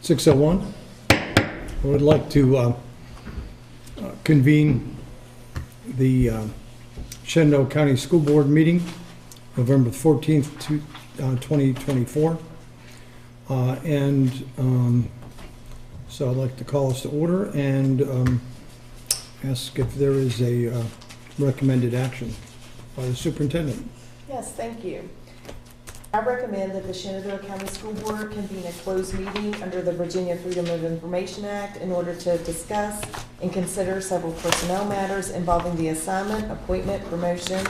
6:01. I would like to convene the Shenandoah County School Board meeting, November 14th, 2024. So I'd like to call us to order and ask if there is a recommended action by the superintendent. Yes, thank you. I recommend that the Shenandoah County School Board convene a closed meeting under the Virginia Freedom of Information Act in order to discuss and consider several personnel matters involving the assignment, appointment, promotion,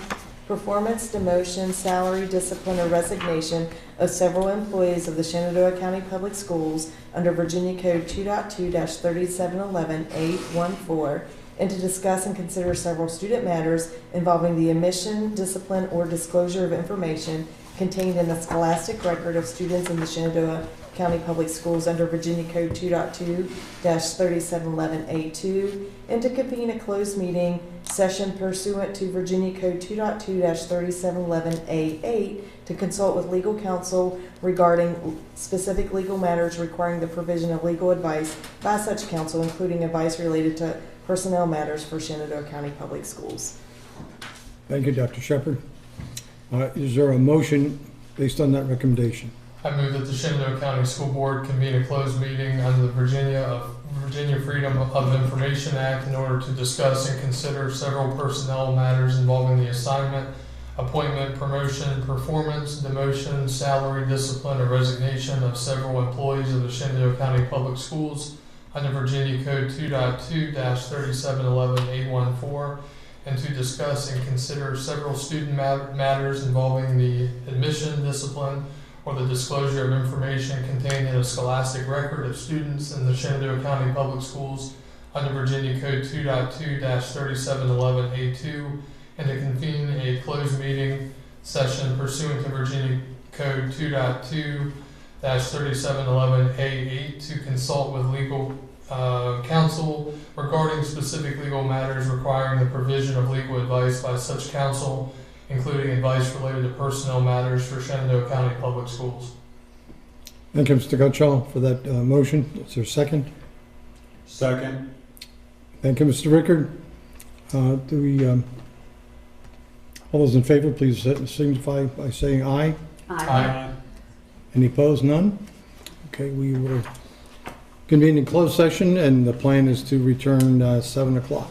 performance, demotion, salary, discipline, or resignation of several employees of the Shenandoah County Public Schools under Virginia Code 2.2-3711-814, and to discuss and consider several student matters involving the omission, discipline, or disclosure of information contained in the scholastic record of students in the Shenandoah County Public Schools under Virginia Code 2.2-3711A2, and to convene a closed meeting session pursuant to Virginia Code 2.2-3711A8 to consult with legal counsel regarding specific legal matters requiring the provision of legal advice by such counsel, including advice related to personnel matters for Shenandoah County Public Schools. Thank you, Dr. Shepard. Is there a motion based on that recommendation? I move that the Shenandoah County School Board convene a closed meeting under the Virginia Freedom of Information Act in order to discuss and consider several personnel matters involving the assignment, appointment, promotion, performance, demotion, salary, discipline, or resignation of several employees of the Shenandoah County Public Schools under Virginia Code 2.2-3711-814, and to discuss and consider several student matters involving the admission, discipline, or the disclosure of information contained in a scholastic record of students in the Shenandoah County Public Schools under Virginia Code 2.2-3711A2, and to convene a closed meeting session pursuant to Virginia Code 2.2-3711A8 to consult with legal counsel regarding specific legal matters requiring the provision of legal advice by such counsel, including advice related to personnel matters for Shenandoah County Public Schools. Thank you, Mr. Gutschall, for that motion. Is there a second? Second. Thank you, Mr. Rickard. All those in favor, please signify by saying aye. Aye. Any opposed? None? Okay, we will convene in closed session, and the plan is to return 7 o'clock.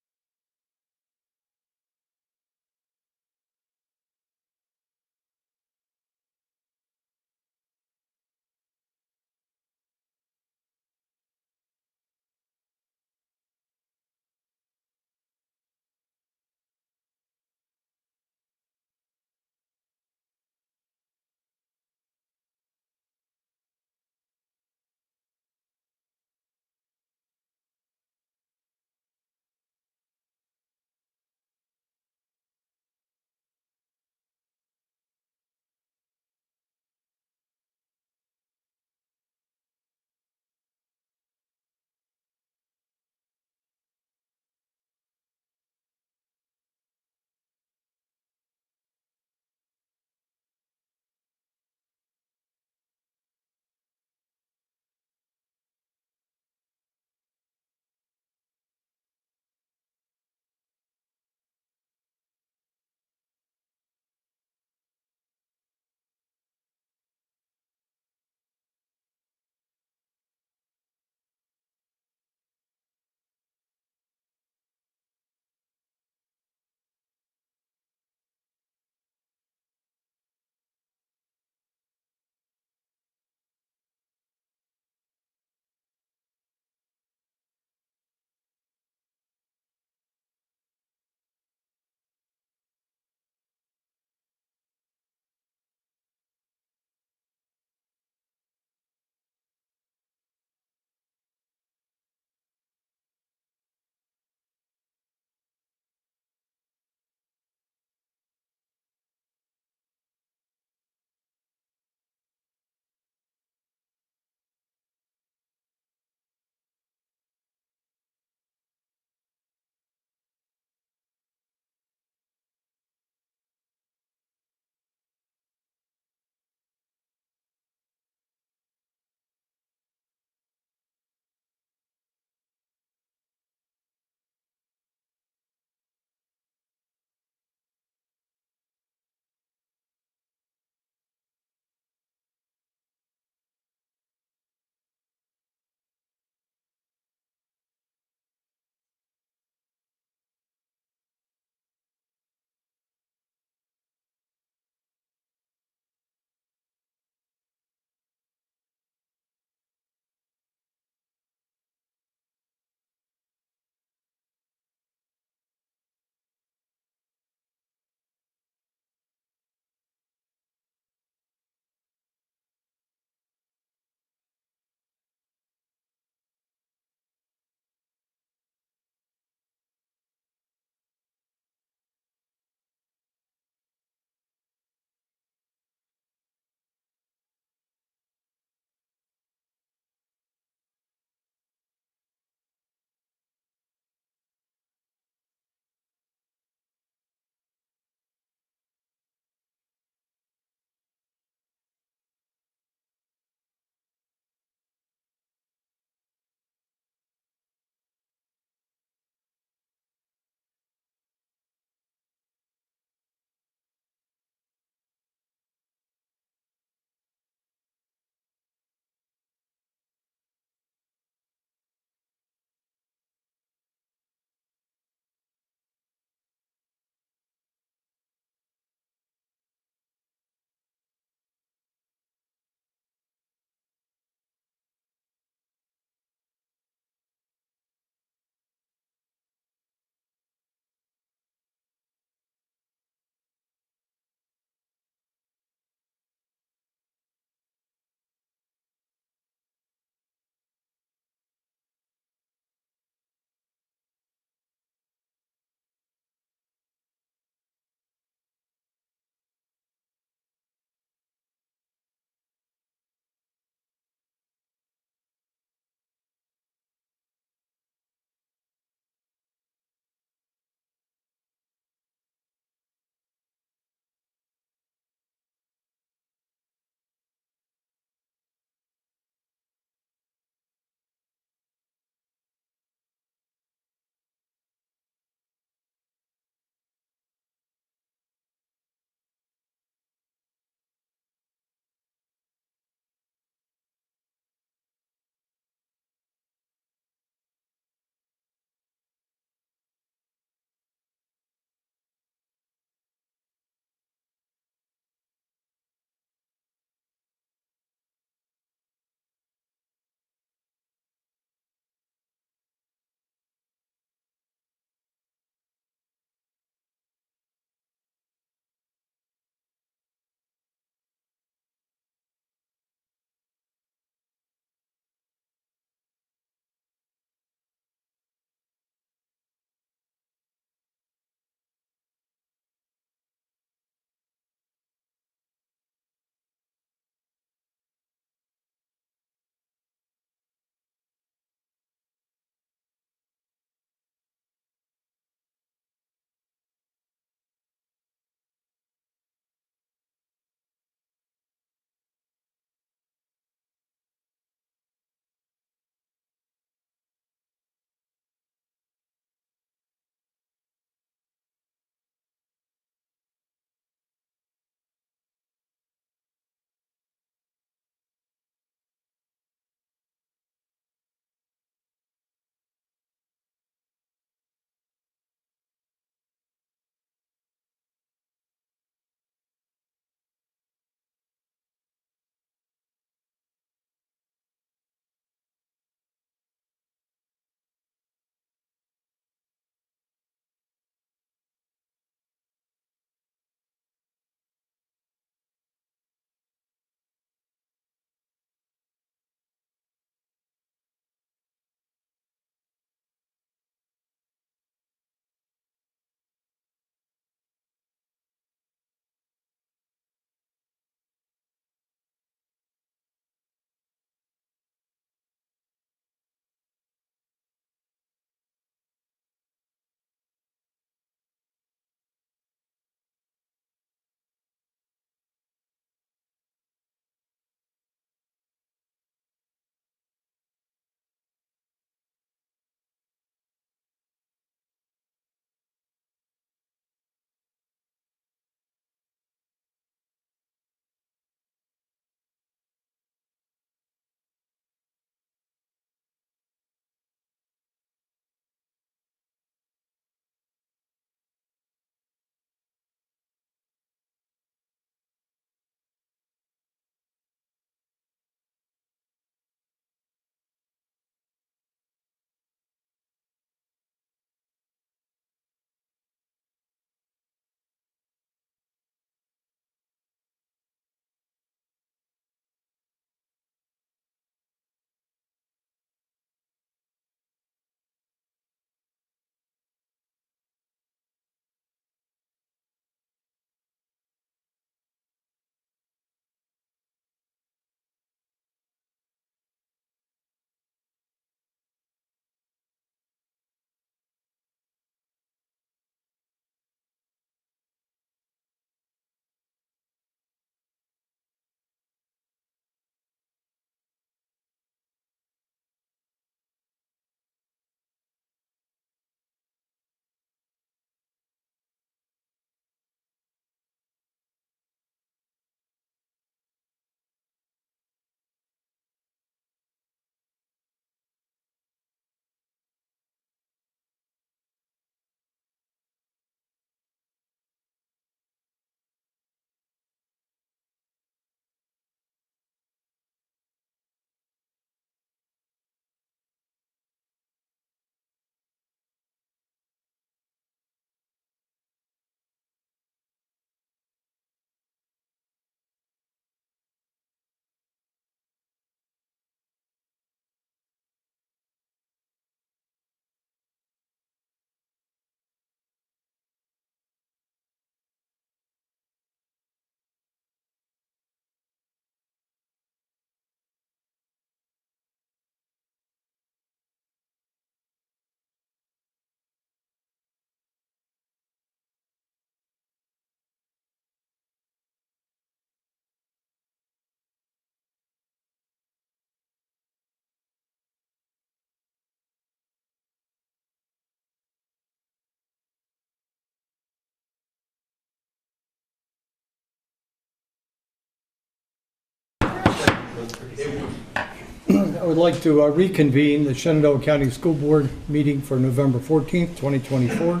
I would like to reconvene the Shenandoah County School Board meeting for November 14th, 2024.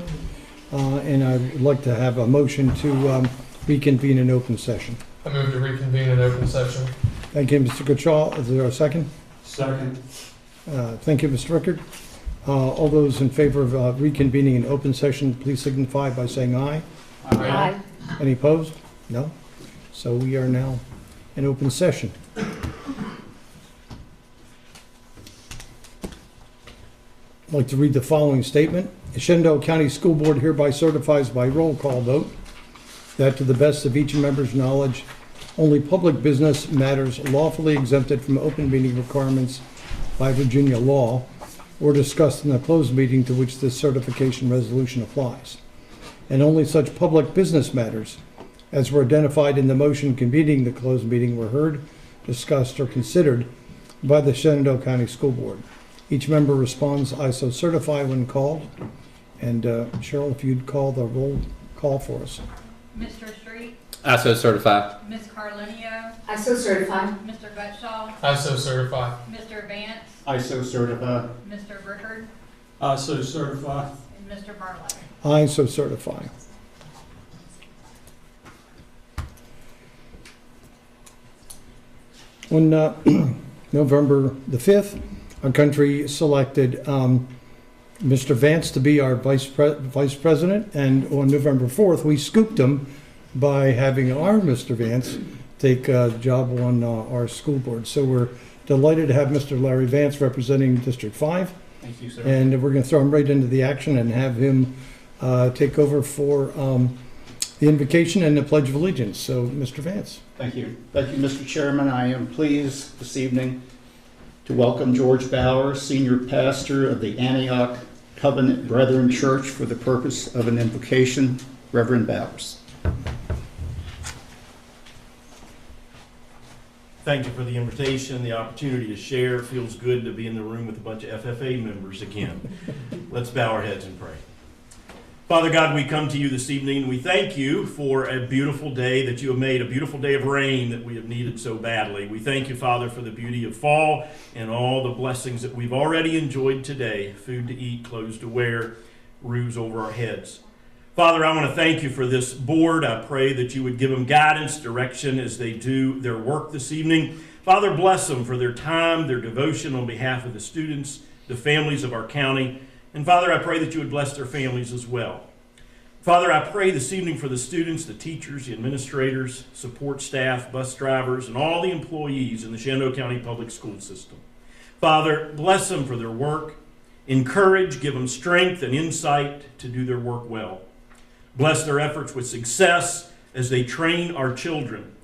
And I would like to have a motion to reconvene in open session. I move to reconvene in open session. Thank you, Mr. Gutschall. Is there a second? Second. Thank you, Mr. Rickard. All those in favor of reconvening in open session, please signify by saying aye. Aye. Any opposed? No? So we are now in open session. I'd like to read the following statement. The Shenandoah County School Board hereby certifies by roll call vote that to the best of each member's knowledge, only public business matters lawfully exempted from open meeting requirements by Virginia law or discussed in a closed meeting to which this certification resolution applies. And only such public business matters as were identified in the motion convening the closed meeting were heard, discussed, or considered by the Shenandoah County School Board. Each member responds, "I so certify" when called. And Cheryl, if you'd call the roll call for us. Mr. Street, I so certify. Ms. Carlinio, I so certify. Mr. Gutschall, I so certify. Mr. Vance, I so certify. Mr. Rickard, I so certify. and Mr. Barlow. I so certify. On November the 5th, our country selected Mr. Vance to be our vice president, and on November 4th, we scooped him by having our Mr. Vance take a job on our school board. So we're delighted to have Mr. Larry Vance representing District 5. Thank you, sir. And we're going to throw him right into the action and have him take over for the invocation and the Pledge of Allegiance. So, Mr. Vance. Thank you. Thank you, Mr. Chairman. I am pleased this evening to welcome George Bowers, Senior Pastor of the Antioch Covenant Brethren Church, for the purpose of an invocation. Reverend Bowers. Thank you for the invitation, the opportunity to share. It feels good to be in the room with a bunch of FFA members again. Let's bow our heads and pray. Father God, we come to you this evening. We thank you for a beautiful day that you have made, a beautiful day of rain that we have needed so badly. We thank you, Father, for the beauty of fall and all the blessings that we've already enjoyed today. Food to eat, clothes to wear, roofs over our heads. Father, I want to thank you for this board. I pray that you would give them guidance, direction as they do their work this evening. Father, bless them for their time, their devotion on behalf of the students, the families of our county. And Father, I pray that you would bless their families as well. Father, I pray this evening for the students, the teachers, the administrators, support staff, bus drivers, and all the employees in the Shenandoah County Public School System. Father, bless them for their work. Encourage, give them strength and insight to do their work well. Bless their efforts with success as they train our children.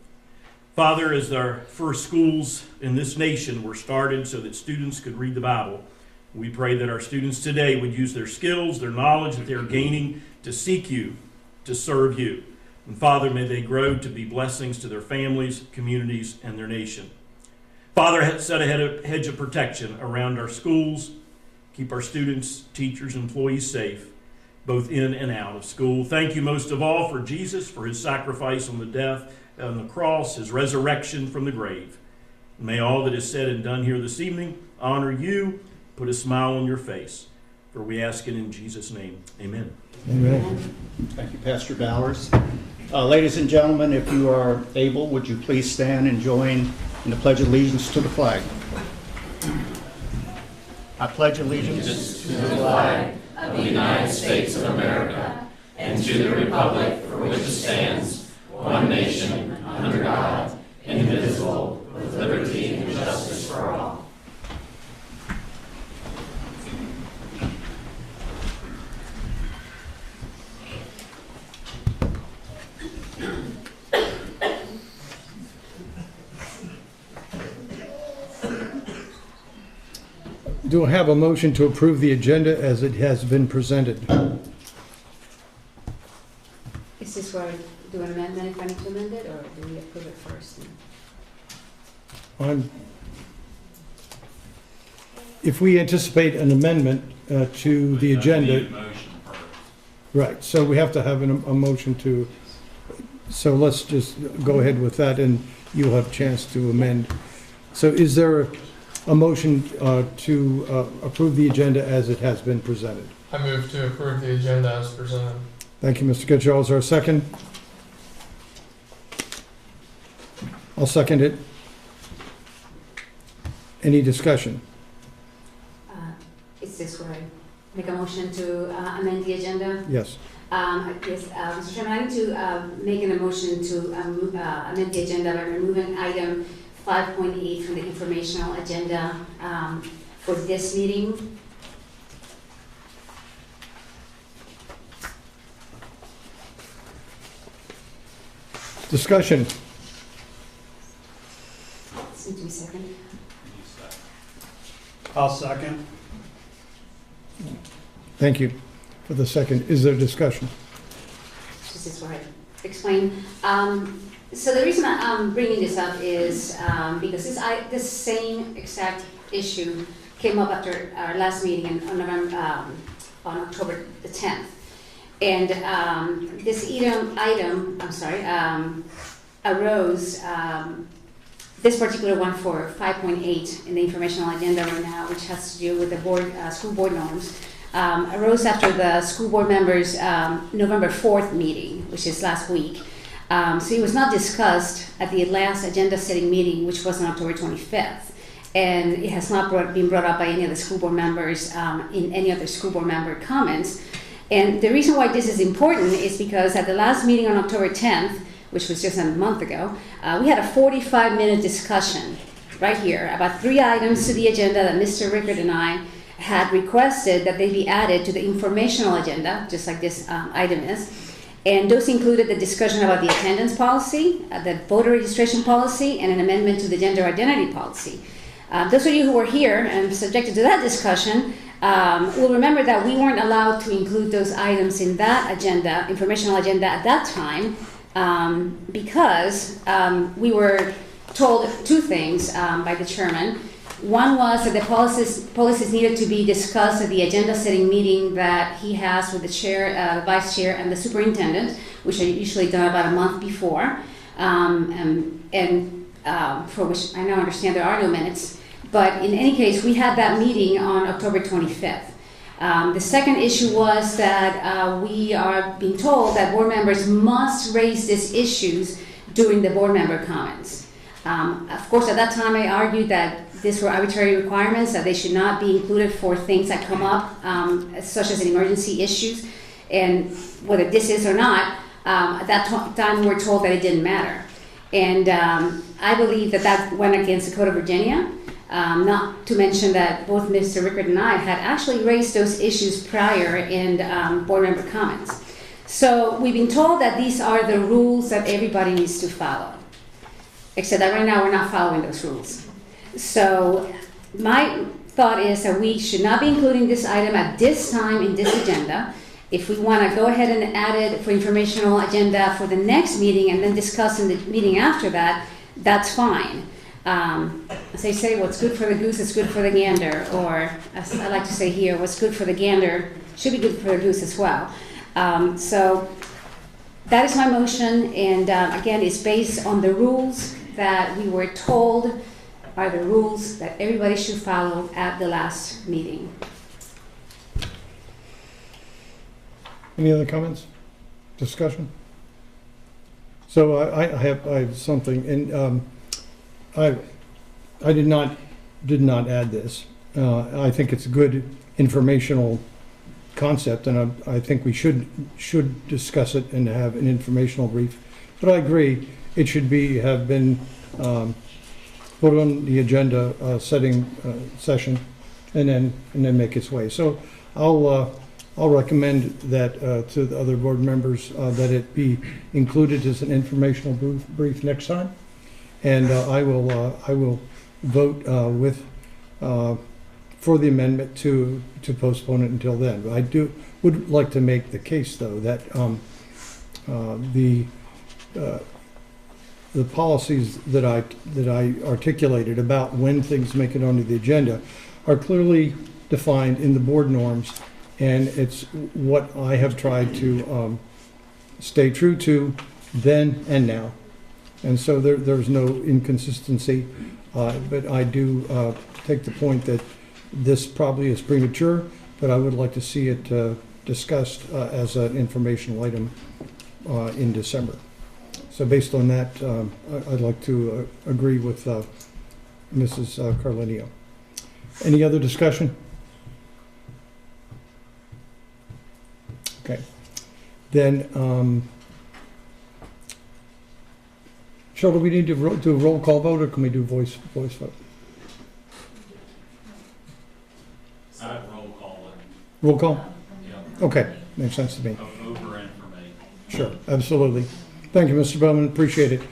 Father, as our first schools in this nation were started so that students could read the Bible, we pray that our students today would use their skills, their knowledge that they're gaining to seek you, to serve you. And Father, may they grow to be blessings to their families, communities, and their nation. Father, set a hedge of protection around our schools. Keep our students, teachers, employees safe, both in and out of school. Thank you most of all for Jesus, for his sacrifice on the death, on the cross, his resurrection from the grave. May all that is said and done here this evening honor you, put a smile on your face. For we ask it in Jesus' name. Amen. Amen. Thank you, Pastor Bowers. Ladies and gentlemen, if you are able, would you please stand and join in the Pledge of Allegiance to the flag? I pledge allegiance To the flag of the United States of America and to the republic for which it stands, one nation, under God, indivisible, with liberty and justice for all. Do I have a motion to approve the agenda as it has been presented? Is this where I do an amendment if I need to amend it, or do we approve it first? If we anticipate an amendment to the agenda. Right, so we have to have a motion to, so let's just go ahead with that, and you'll have a chance to amend. So is there a motion to approve the agenda as it has been presented? I move to approve the agenda as presented. Thank you, Mr. Goodchill. Is there a second? I'll second it. Any discussion? Is this where I make a motion to amend the agenda? Yes. Yes, Mr. Chairman, I need to make a motion to amend the agenda by removing item 5.8 from the informational agenda for this meeting. Discussion. Seems to be second. I'll second. Thank you for the second. Is there discussion? This is where I explain. So the reason I'm bringing this up is because this same exact issue came up after our last meeting on October the 10th. And this item arose, this particular one for 5.8 in the informational agenda right now, which has to do with the school board norms, arose after the school board members' November 4th meeting, which is last week. So it was not discussed at the last agenda setting meeting, which was on October 25th. And it has not been brought up by any of the school board members in any of the school board member comments. And the reason why this is important is because at the last meeting on October 10th, which was just a month ago, we had a 45-minute discussion right here about 3 items to the agenda that Mr. Rickard and I had requested that they be added to the informational agenda, just like this item is. And those included the discussion about the attendance policy, the voter registration policy, and an amendment to the gender identity policy. Those of you who were here and subjected to that discussion will remember that we weren't allowed to include those items in that agenda, informational agenda at that time, because we were told 2 things by the chairman. One was that the policies needed to be discussed at the agenda setting meeting that he has with the chair, the vice chair, and the superintendent, which are usually done about a month before, for which I now understand there are no minutes. But in any case, we had that meeting on October 25th. The second issue was that we are being told that board members must raise these issues during the board member comments. Of course, at that time, I argued that these were arbitrary requirements, that they should not be included for things that come up, such as emergency issues. And whether this is or not, at that time, we were told that it didn't matter. And I believe that that went against the Code of Virginia. Not to mention that both Mr. Rickard and I had actually raised those issues prior in board member comments. So we've been told that these are the rules that everybody needs to follow, except that right now we're not following those rules. So my thought is that we should not be including this item at this time in this agenda. If we want to go ahead and add it for informational agenda for the next meeting and then discuss in the meeting after that, that's fine. As they say, what's good for the goose is good for the gander, or as I like to say here, what's good for the gander should be good for the goose as well. So that is my motion, and again, it's based on the rules that we were told are the rules that everybody should follow at the last meeting. Any other comments? Discussion? So I have something, and I did not add this. I think it's a good informational concept, and I think we should discuss it and have an informational brief. But I agree, it should have been put on the agenda setting session, and then make its way. So I'll recommend that to the other board members that it be included as an informational brief next time. And I will vote for the amendment to postpone it until then. But I would like to make the case, though, that the policies that I articulated about when things make it onto the agenda are clearly defined in the board norms, and it's what I have tried to stay true to then and now. And so there's no inconsistency, but I do take the point that this probably is premature, but I would like to see it discussed as an informational item in December. So based on that, I'd like to agree with Mrs. Carlinio. Any other discussion? Okay. Then, Cheryl, do we need to do a roll call vote, or can we do voice vote? I'd roll call it. Roll call? Yeah. Okay, makes sense to me. Over information. Sure, absolutely. Thank you, Mr. Bowman, appreciate it.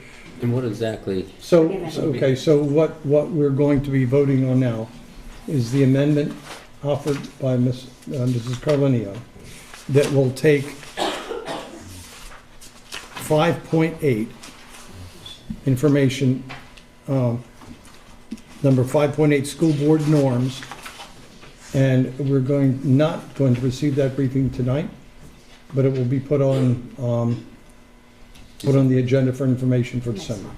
And what exactly? So what we're going to be voting on now is the amendment offered by Mrs. Carlinio that will take 5.8 information, number 5.8 school board norms, and we're not going to receive that briefing tonight, but it will be put on the agenda for information for December.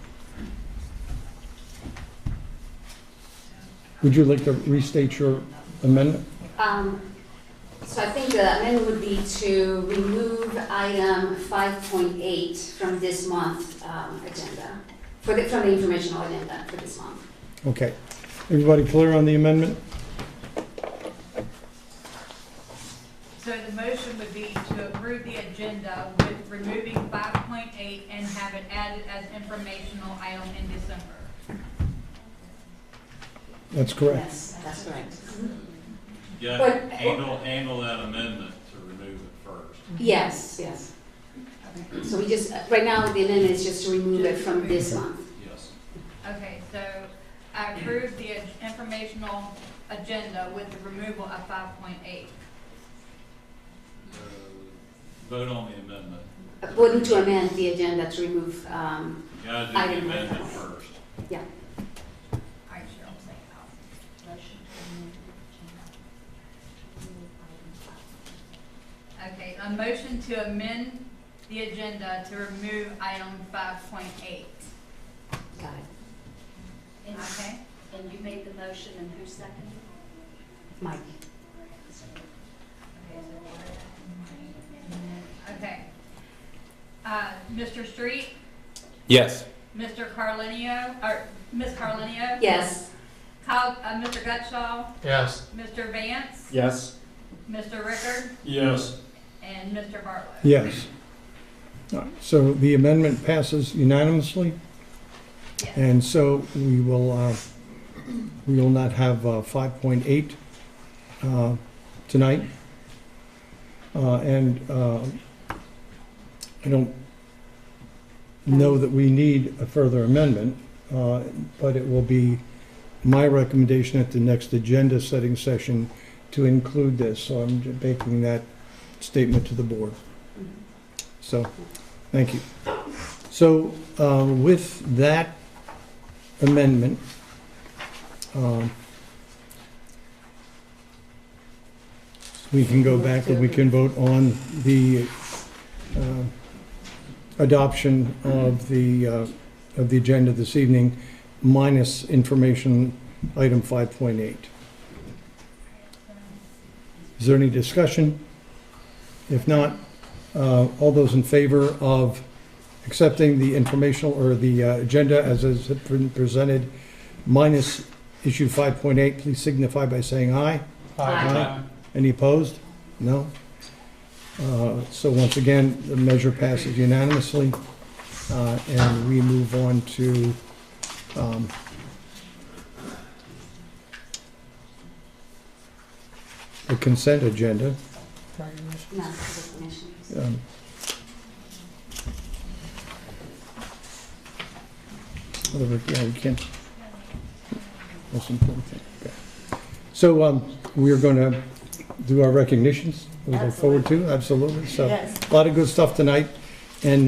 Would you like to restate your amendment? So I think the amendment would be to remove item 5.8 from this month's agenda, from the informational agenda for this month. Okay. Everybody clear on the amendment? So the motion would be to approve the agenda with removing 5.8 and have it added as informational item in December. That's correct. Yes, that's correct. Yeah, But- handle that amendment to remove it first. Yes, yes. So we just, right now, the amendment is just to remove it from this month. Yes. Okay, so I approve the informational agenda with the removal of 5.8. Vote on the amendment. We'll need to amend the agenda to remove, You gotta do the Item amendment five. first. yeah. All right, Cheryl, say it out. Okay, a motion to amend the agenda to remove item 5.8. Got it. Okay? And you made the motion, and who seconded? Mike. Okay. Mr. Street, Yes. Mr. Carlinio, or Ms. Carlinio? Yes. Mr. Gutschall, Yes. Mr. Vance, Yes. Mr. Rickard, Yes. and Mr. Bartlett. Yes. All right, so the amendment passes unanimously, Yes. and so we will not have 5.8 tonight. And I don't know that we need a further amendment, but it will be my recommendation at the next agenda setting session to include this. So I'm making that statement to the board. So, thank you. So, with that amendment, we can go back and we can vote on the adoption of the agenda this evening, minus information item 5.8. Is there any discussion? If not, all those in favor of accepting the informational or the agenda as is presented, minus issue 5.8, please signify by saying aye. Aye. Any opposed? No? So once again, the measure passes unanimously, and we move on to the consent agenda. No, the commission. Yeah, we can. Most important thing, okay. So we're going to do our recognitions, we look forward to, absolutely. So Yes. a lot of good stuff tonight. And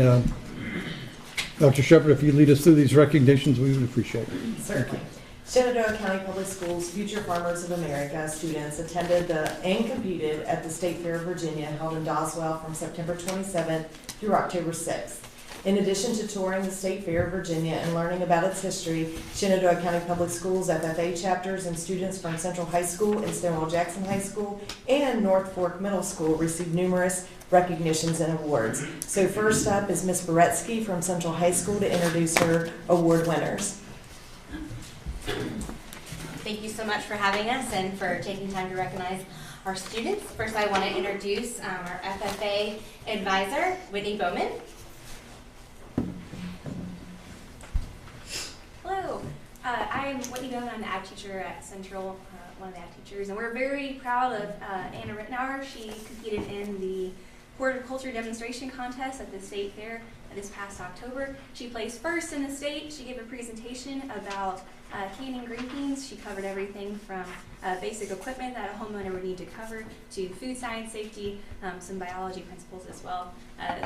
Dr. Shepherd, if you lead us through these recognitions, we would appreciate it. Certainly. Shenandoah County Public Schools Future Farmers of America students attended and competed at the State Fair of Virginia held in Doswell from September 27th through October 6th. In addition to touring the State Fair of Virginia and learning about its history, Shenandoah County Public Schools FFA chapters and students from Central High School and Stonewall Jackson High School and North Fork Middle School received numerous recognitions and awards. So first up is Ms. Boretsky from Central High School to introduce her award winners. Thank you so much for having us and for taking time to recognize our students. First, I want to introduce our FFA advisor, Whitney Bowman. Hello, I'm Whitney Bowman. I'm the ag teacher at Central, one of the ag teachers, and we're very proud of Anna Rittenauer. She competed in the horticulture demonstration contest at the state fair this past October. She placed first in the state. She gave a presentation about canning green beans. She covered everything from basic equipment that a homeowner would need to cover to food science safety, some biology principles as well.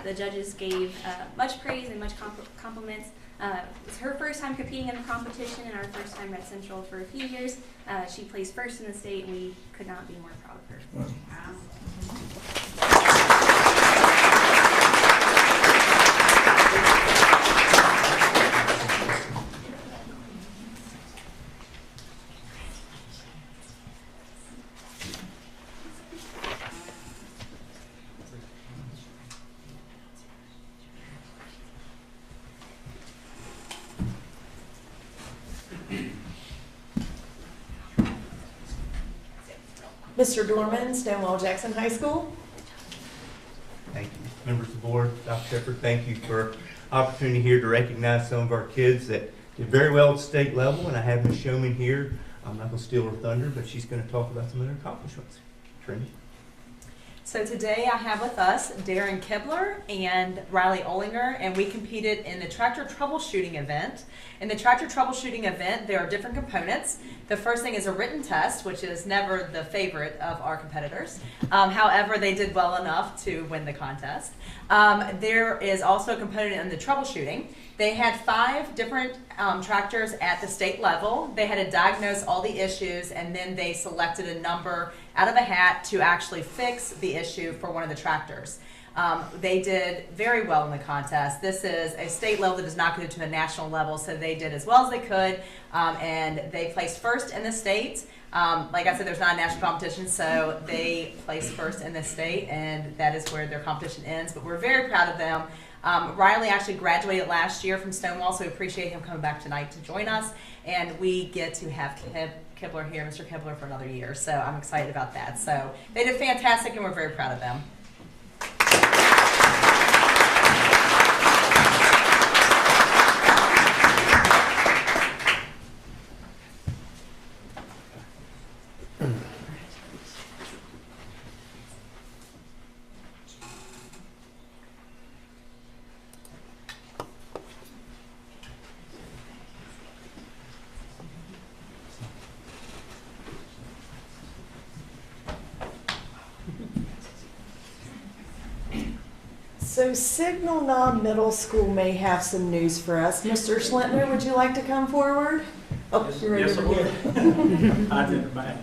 The judges gave much praise and much compliments. It's her first time competing in the competition and our first time at Central for a few years. She placed first in the state, and we could not be more proud of her. Wow. Mr. Dorman, Stonewall Jackson High School. Thank you. Members of the board, Dr. Shepard, thank you for opportunity here to recognize some of our kids that did very well at state level, and I have Ms. Showman here. I'm not going to steal her thunder, but she's going to talk about some of their accomplishments. Trinity. So today I have with us Darren Kibler and Riley Olinger, and we competed in the tractor troubleshooting event. In the tractor troubleshooting event, there are different components. The first thing is a written test, which is never the favorite of our competitors. However, they did well enough to win the contest. There is also a component in the troubleshooting. They had 5 different tractors at the state level. They had to diagnose all the issues, and then they selected a number out of a hat to actually fix the issue for one of the tractors. They did very well in the contest. This is a state level that does not go to the national level, so they did as well as they could, and they placed first in the state. Like I said, there's not a national competition, so they placed first in the state, and that is where their competition ends, but we're very proud of them. Riley actually graduated last year from Stonewall, so we appreciate him coming back tonight to join us, and we get to have Kibler here, Mr. Kibler, for another year, so I'm excited about that. So they did fantastic, and we're very proud of them. So Signal Knob Middle School may have some news for us. Mr. Schlentner, would you like to come forward? Oh, you're right over here. I did it back.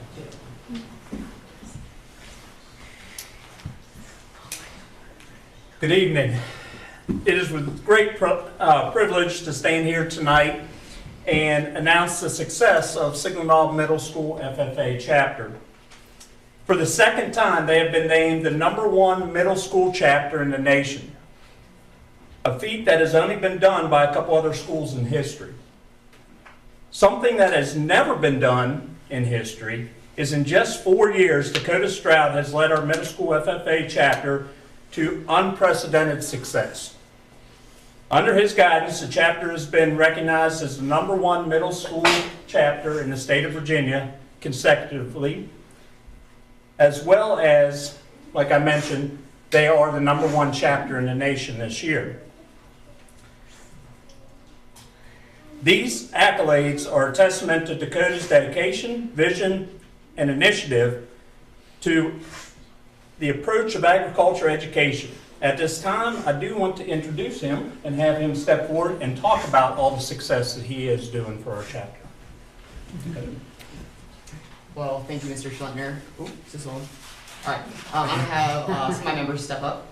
Good evening. It is with great privilege to stand here tonight and announce the success of Signal Knob Middle School FFA chapter. For the second time, they have been named the #1 middle school chapter in the nation, a feat that has only been done by a couple other schools in history. Something that has never been done in history is in just 4 years, Dakota Stroud has led our middle school FFA chapter to unprecedented success. Under his guidance, the chapter has been recognized as the #1 middle school chapter in the state of Virginia consecutively, as well as, like I mentioned, they are the #1 chapter in the nation this year. These accolades are a testament to Dakota's dedication, vision, and initiative to the approach of agriculture education. At this time, I do want to introduce him and have him step forward and talk about all the success that he is doing for our chapter. Well, thank you, Mr. Schlentner. Ooh, is this on? All right, I'm gonna have some of my members step up.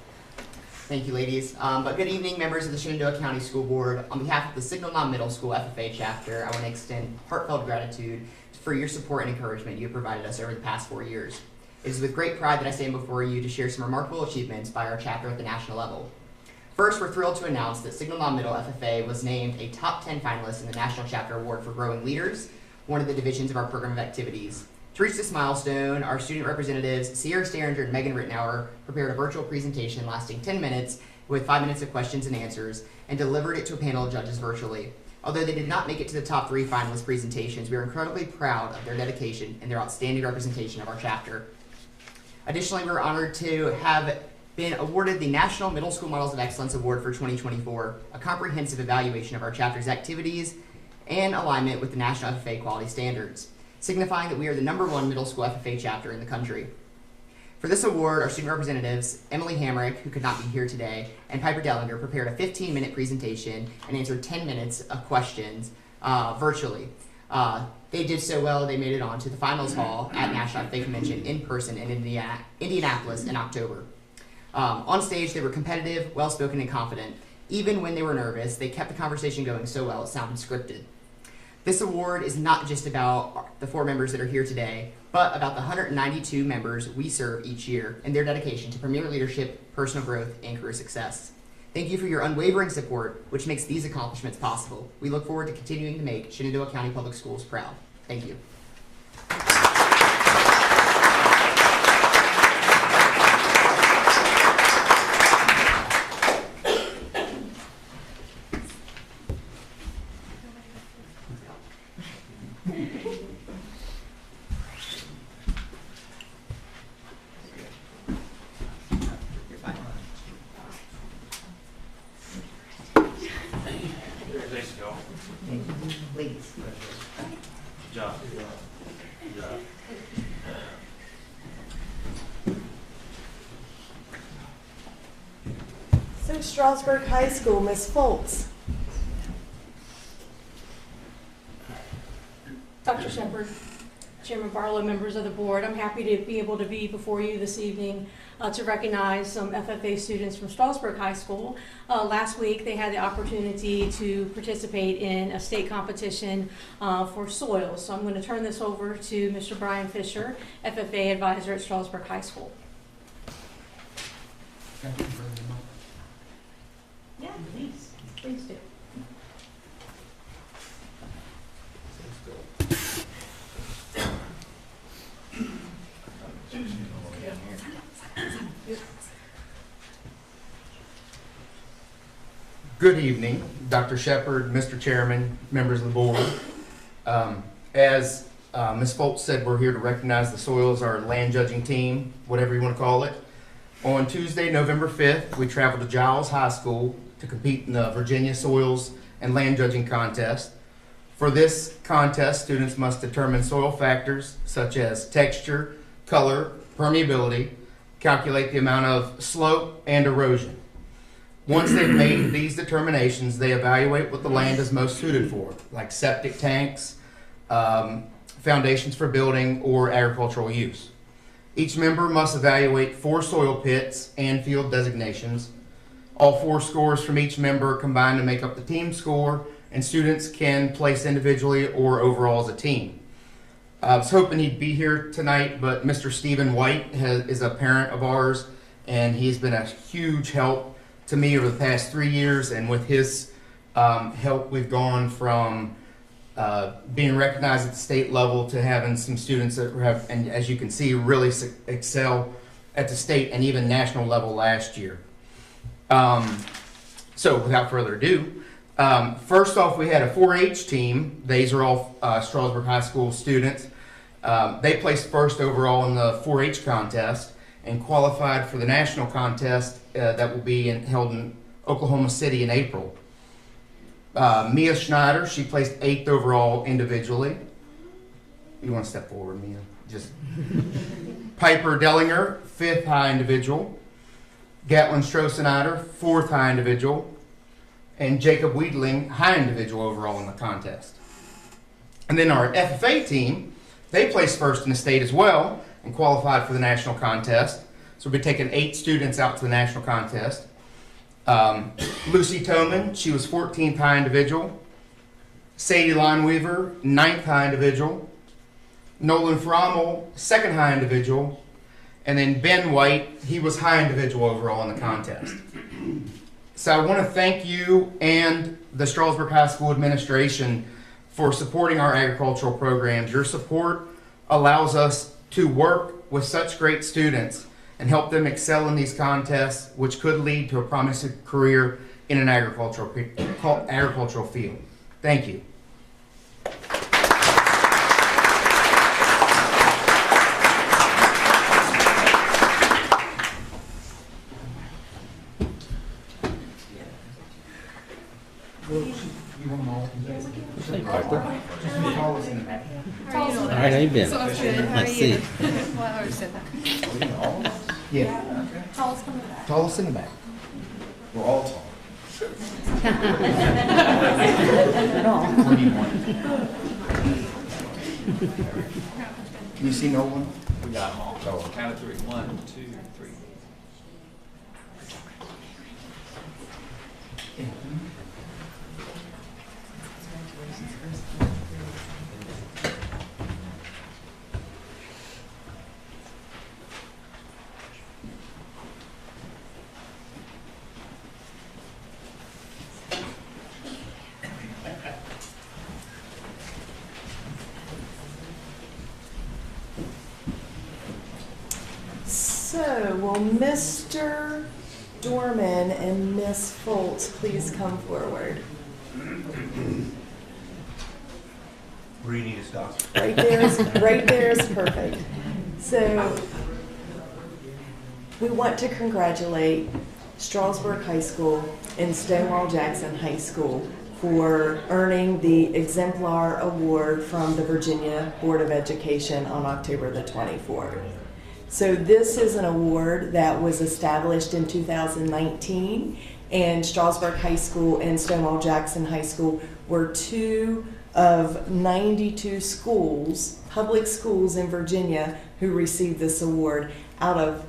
Thank you, ladies. But good evening, members of the Shenandoah County School Board. On behalf of the Signal Non-Middle School FFA chapter, I want to extend heartfelt gratitude for your support and encouragement you have provided us over the past 4 years. It is with great pride that I stand before you to share some remarkable achievements by our chapter at the national level. First, we're thrilled to announce that Signal Non-Middle FFA was named a top 10 finalist in the National Chapter Award for Growing Leaders, one of the divisions of our program of activities. To reach this milestone, our student representatives, Sierra Starringer and Megan Rittenauer, prepared a virtual presentation lasting 10 minutes with 5 minutes of questions and answers, and delivered it to a panel of judges virtually. Although they did not make it to the top 3 finalist presentations, we are incredibly proud of their dedication and their outstanding representation of our chapter. Additionally, we're honored to have been awarded the National Middle School Models of Excellence Award for 2024, a comprehensive evaluation of our chapter's activities and alignment with the National FFA quality standards, signifying that we are the #1 middle school FFA chapter in the country. For this award, our student representatives, Emily Hamrick, who could not be here today, and Piper Dellinger prepared a 15-minute presentation and answered 10 minutes of questions virtually. They did so well, they made it on to the finals hall at National FFA Convention in person in Indianapolis in October. On stage, they were competitive, well-spoken, and confident. Even when they were nervous, they kept the conversation going so well it sounded scripted. This award is not just about the 4 members that are here today, but about the 192 members we serve each year and their dedication to premier leadership, personal growth, and career success. Thank you for your unwavering support, which makes these accomplishments possible. We look forward to continuing to make Shenandoah County Public Schools proud. Thank you. Please. Good job. Good job. So Strasburg High School, Ms. Foltz. Dr. Shepard, Chairman Barlow, members of the board, I'm happy to be able to be before you this evening to recognize some FFA students from Strasburg High School. Last week, they had the opportunity to participate in a state competition for soils. So I'm going to turn this over to Mr. Brian Fisher, FFA advisor at Strasburg High School. Yeah, please. Please do. Good evening, Dr. Shepard, Mr. Chairman, members of the board. As Ms. Foltz said, we're here to recognize the soils, our land judging team, whatever you want to call it. On Tuesday, November 5th, we traveled to Giles High School to compete in the Virginia Soils and Land Judging Contest. For this contest, students must determine soil factors such as texture, color, permeability, calculate the amount of slope and erosion. Once they've made these determinations, they evaluate what the land is most suited for, like septic tanks, foundations for building, or agricultural use. Each member must evaluate 4 soil pits and field designations. All 4 scores from each member combine to make up the team score, and students can place individually or overall as a team. I was hoping he'd be here tonight, but Mr. Stephen White is a parent of ours, and he's been a huge help to me over the past 3 years, and with his help, we've gone from being recognized at the state level to having some students that have, and as you can see, really excel at the state and even national level last year. So without further ado, first off, we had a 4-H team. These are all Strasburg High School students. They placed first overall in the 4-H contest and qualified for the national contest that will be held in Oklahoma City in April. Mia Schneider, she placed 8th overall individually. You want to step forward, Mia? Just Piper Dellinger, 5th high individual. Gatlin Stroessenider, 4th high individual. And Jacob Wiedling, high individual overall in the contest. And then our FFA team, they placed first in the state as well and qualified for the national contest. So we'll be taking 8 students out to the national contest. Lucy Toman, she was 14th high individual. Sadie Lineweaver, 9th high individual. Nolan Frommel, 2nd high individual. And then Ben White, he was high individual overall in the contest. So I want to thank you and the Strasburg High School administration for supporting our agricultural programs. Your support allows us to work with such great students and help them excel in these contests, which could lead to a promising career in an agricultural field. Thank you. All right, how you been? Let's see. Yeah. Tallest in the back. We're all tall. You see no one? We got them all. So count of 3. 1, 2, 3. So, will Mr. Dorman and Miss Foltz please come forward? Where do you need to stop? Right there is perfect. So, we want to congratulate Strasburg High School and Stonewall Jackson High School for earning the Exemplar Award from the Virginia Board of Education on October the 24th. So this is an award that was established in 2019, and Strasburg High School and Stonewall Jackson High School were 2 of 92 schools, public schools in Virginia, who received this award out of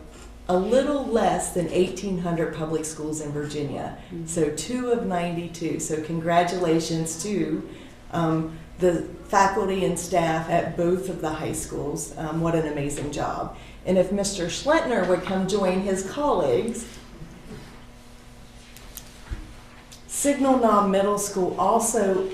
a little less than 1,800 public schools in Virginia. So 2 of 92. So congratulations to the faculty and staff at both of the high schools. What an amazing job. And if Mr. Schlentner would come join his colleagues, Signal Knob Middle School also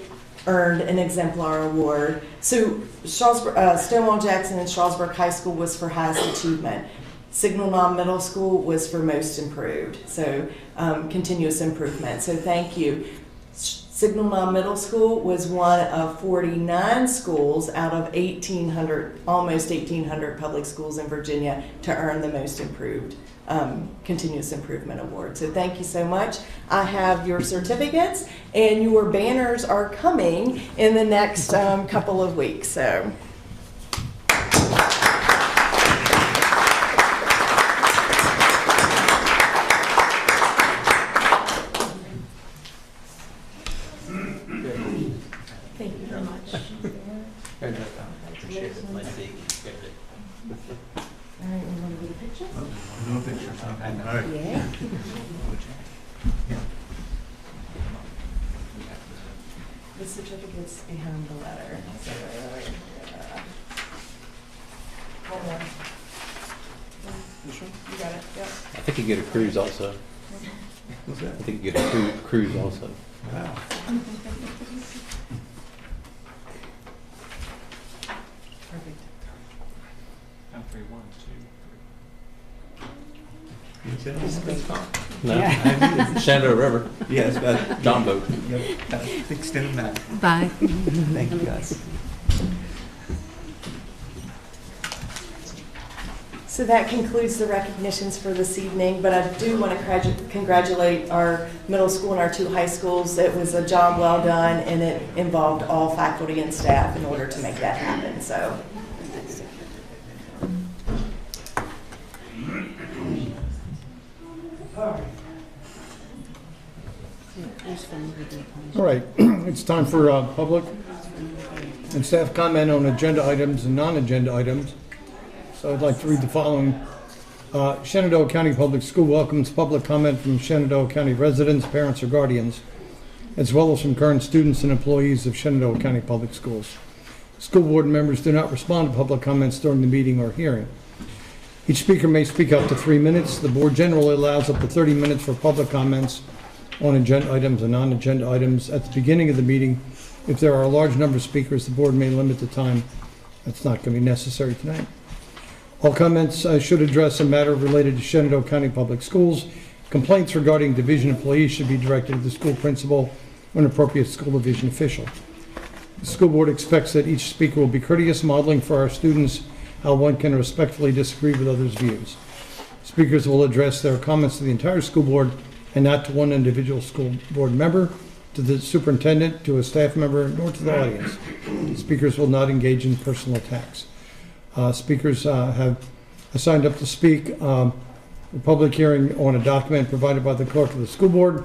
earned an exemplar award. So Stonewall Jackson and Strasburg High School was for highest achievement. Signal Knob Middle School was for most improved. So continuous improvement. So thank you. Signal Knob Middle School was one of 49 schools out of 1,800, almost 1,800 public schools in Virginia to earn the most improved continuous improvement award. So thank you so much. I have your certificates, and your banners are coming in the next couple of weeks. So. Thank you very much. Appreciate it. Let's see. All right, we want to get a picture? No pictures, huh? All right. Yeah. The certificate's behind the letter. So, hold on. You got it? Yep. I think you get a cruise also. What's that? I think you get a cruise also. Wow. Perfect. Count 3. 1, 2, 3. No. Shenandoah River. Yeah, it's about John boat. Yep. Extended map. Bye. Thank you, guys. So that concludes the recognitions for this evening, but I do want to congratulate our middle school and our 2 high schools. It was a job well done, and it involved all faculty and staff in order to make that happen. So. All right, it's time for public and staff comment on agenda items and non-agenda items. So I'd like to read the following Shenandoah County Public School welcomes public comment from Shenandoah County residents, parents, or guardians, as well as from current students and employees of Shenandoah County Public Schools. School board members do not respond to public comments during the meeting or hearing. Each speaker may speak up to 3 minutes. The board generally allows up to 30 minutes for public comments on agenda items and non-agenda items. At the beginning of the meeting, if there are a large number of speakers, the board may limit the time. That's not going to be necessary tonight. All comments should address a matter related to Shenandoah County Public Schools. Complaints regarding division employees should be directed to the school principal or an appropriate school division official. The school board expects that each speaker will be courteous, modeling for our students how one can respectfully disagree with others' views. Speakers will address their comments to the entire school board and not to one individual school board member, to the superintendent, to a staff member, nor to the audience. Speakers will not engage in personal attacks. Speakers have signed up to speak. A public hearing on a document provided by the clerk of the school board.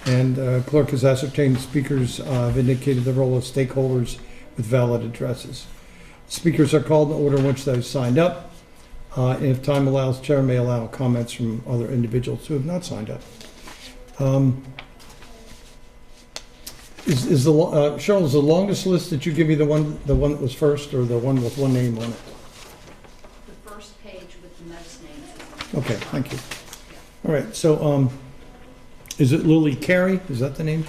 And clerk has ascertained speakers have indicated the role of stakeholders with valid addresses. Speakers are called in the order in which they've signed up. And if time allows, chair may allow comments from other individuals who have not signed up. Is the Cheryl, is the longest list that you give me the one that was first, or the one with one name on it? The first page with the most names. Okay, thank you. All right, so is it Lily Carey? Is that the name?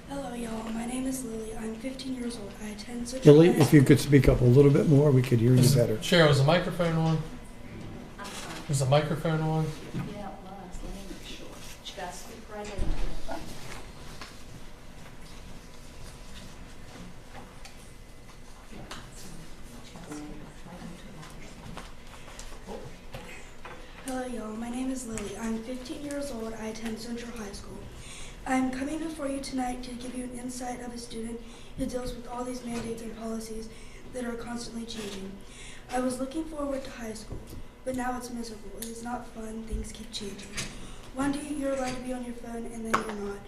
Hello, y'all. My name is Lily. I'm 15 years old. I attend Central. Lily, if you could speak up a little bit more, we could hear you better. Cheryl, is the microphone on? Is the microphone on? Yeah, it was. Let me make sure. You guys speak right into it. Hello, y'all. My name is Lily. I'm 15 years old. I attend Central High School. I'm coming before you tonight to give you an insight of a student who deals with all these mandates and policies that are constantly changing. I was looking forward to high school, but now it's miserable. It is not fun. Things keep changing. One day you're allowed to be on your phone, and then you're not.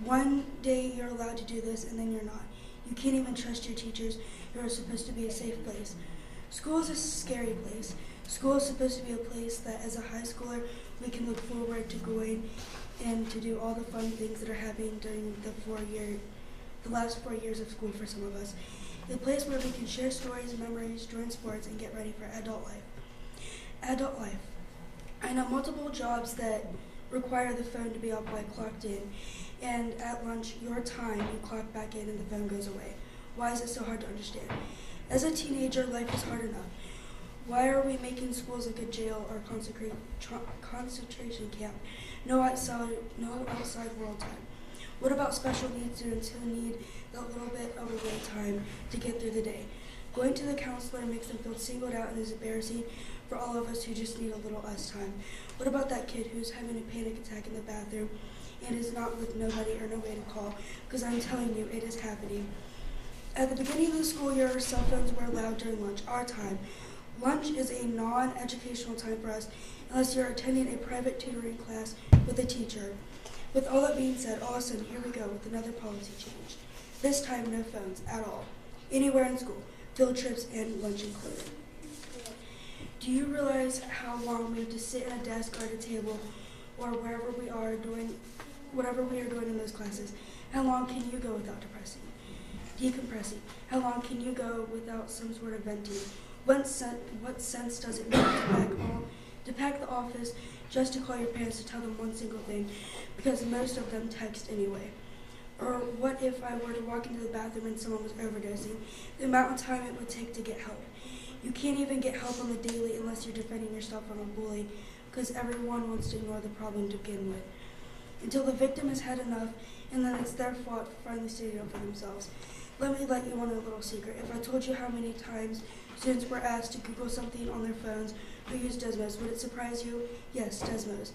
One day you're allowed to do this, and then you're not. You can't even trust your teachers, who are supposed to be a safe place. School is a scary place. School is supposed to be a place that, as a high schooler, we can look forward to going and to do all the fun things that are happening during the last 4 years of school for some of us. A place where we can share stories, memories, join sports, and get ready for adult life. Adult life. I know multiple jobs that require the phone to be up while clocked in, and at lunch, your time, you clock back in and the phone goes away. Why is it so hard to understand? As a teenager, life is hard enough. Why are we making schools like a jail or concentration camp? No outside world time. What about special needs students who need that little bit of away time to get through the day? Going to the counselor makes them feel singled out and is embarrassing for all of us who just need a little us time. What about that kid who's having a panic attack in the bathroom and is not with nobody or nobody to call? Because I'm telling you, it is happening. At the beginning of the school year, cell phones were allowed during lunch, our time. Lunch is a non-educational time for us unless you're attending a private tutoring class with a teacher. With all that being said, all of a sudden, here we go with another policy change. This time, no phones at all, anywhere in school, field trips and lunch included. Do you realize how long we have to sit at a desk or at a table or wherever we are doing whatever we are doing in those classes? How long can you go without decompressing? How long can you go without some sort of venting? What sense does it make to pack the office just to call your parents to tell them one single thing, because most of them text anyway? Or what if I were to walk into the bathroom and someone was overdosing? The amount of time it would take to get help. You can't even get help on the daily unless you're defending yourself from a bully, because everyone wants to ignore the problem to begin with, until the victim has had enough, and then it's their fault for finally standing up for themselves. Let me let you on a little secret. If I told you how many times students were asked to Google something on their phones or use Desmos, would it surprise you? Yes, Desmos.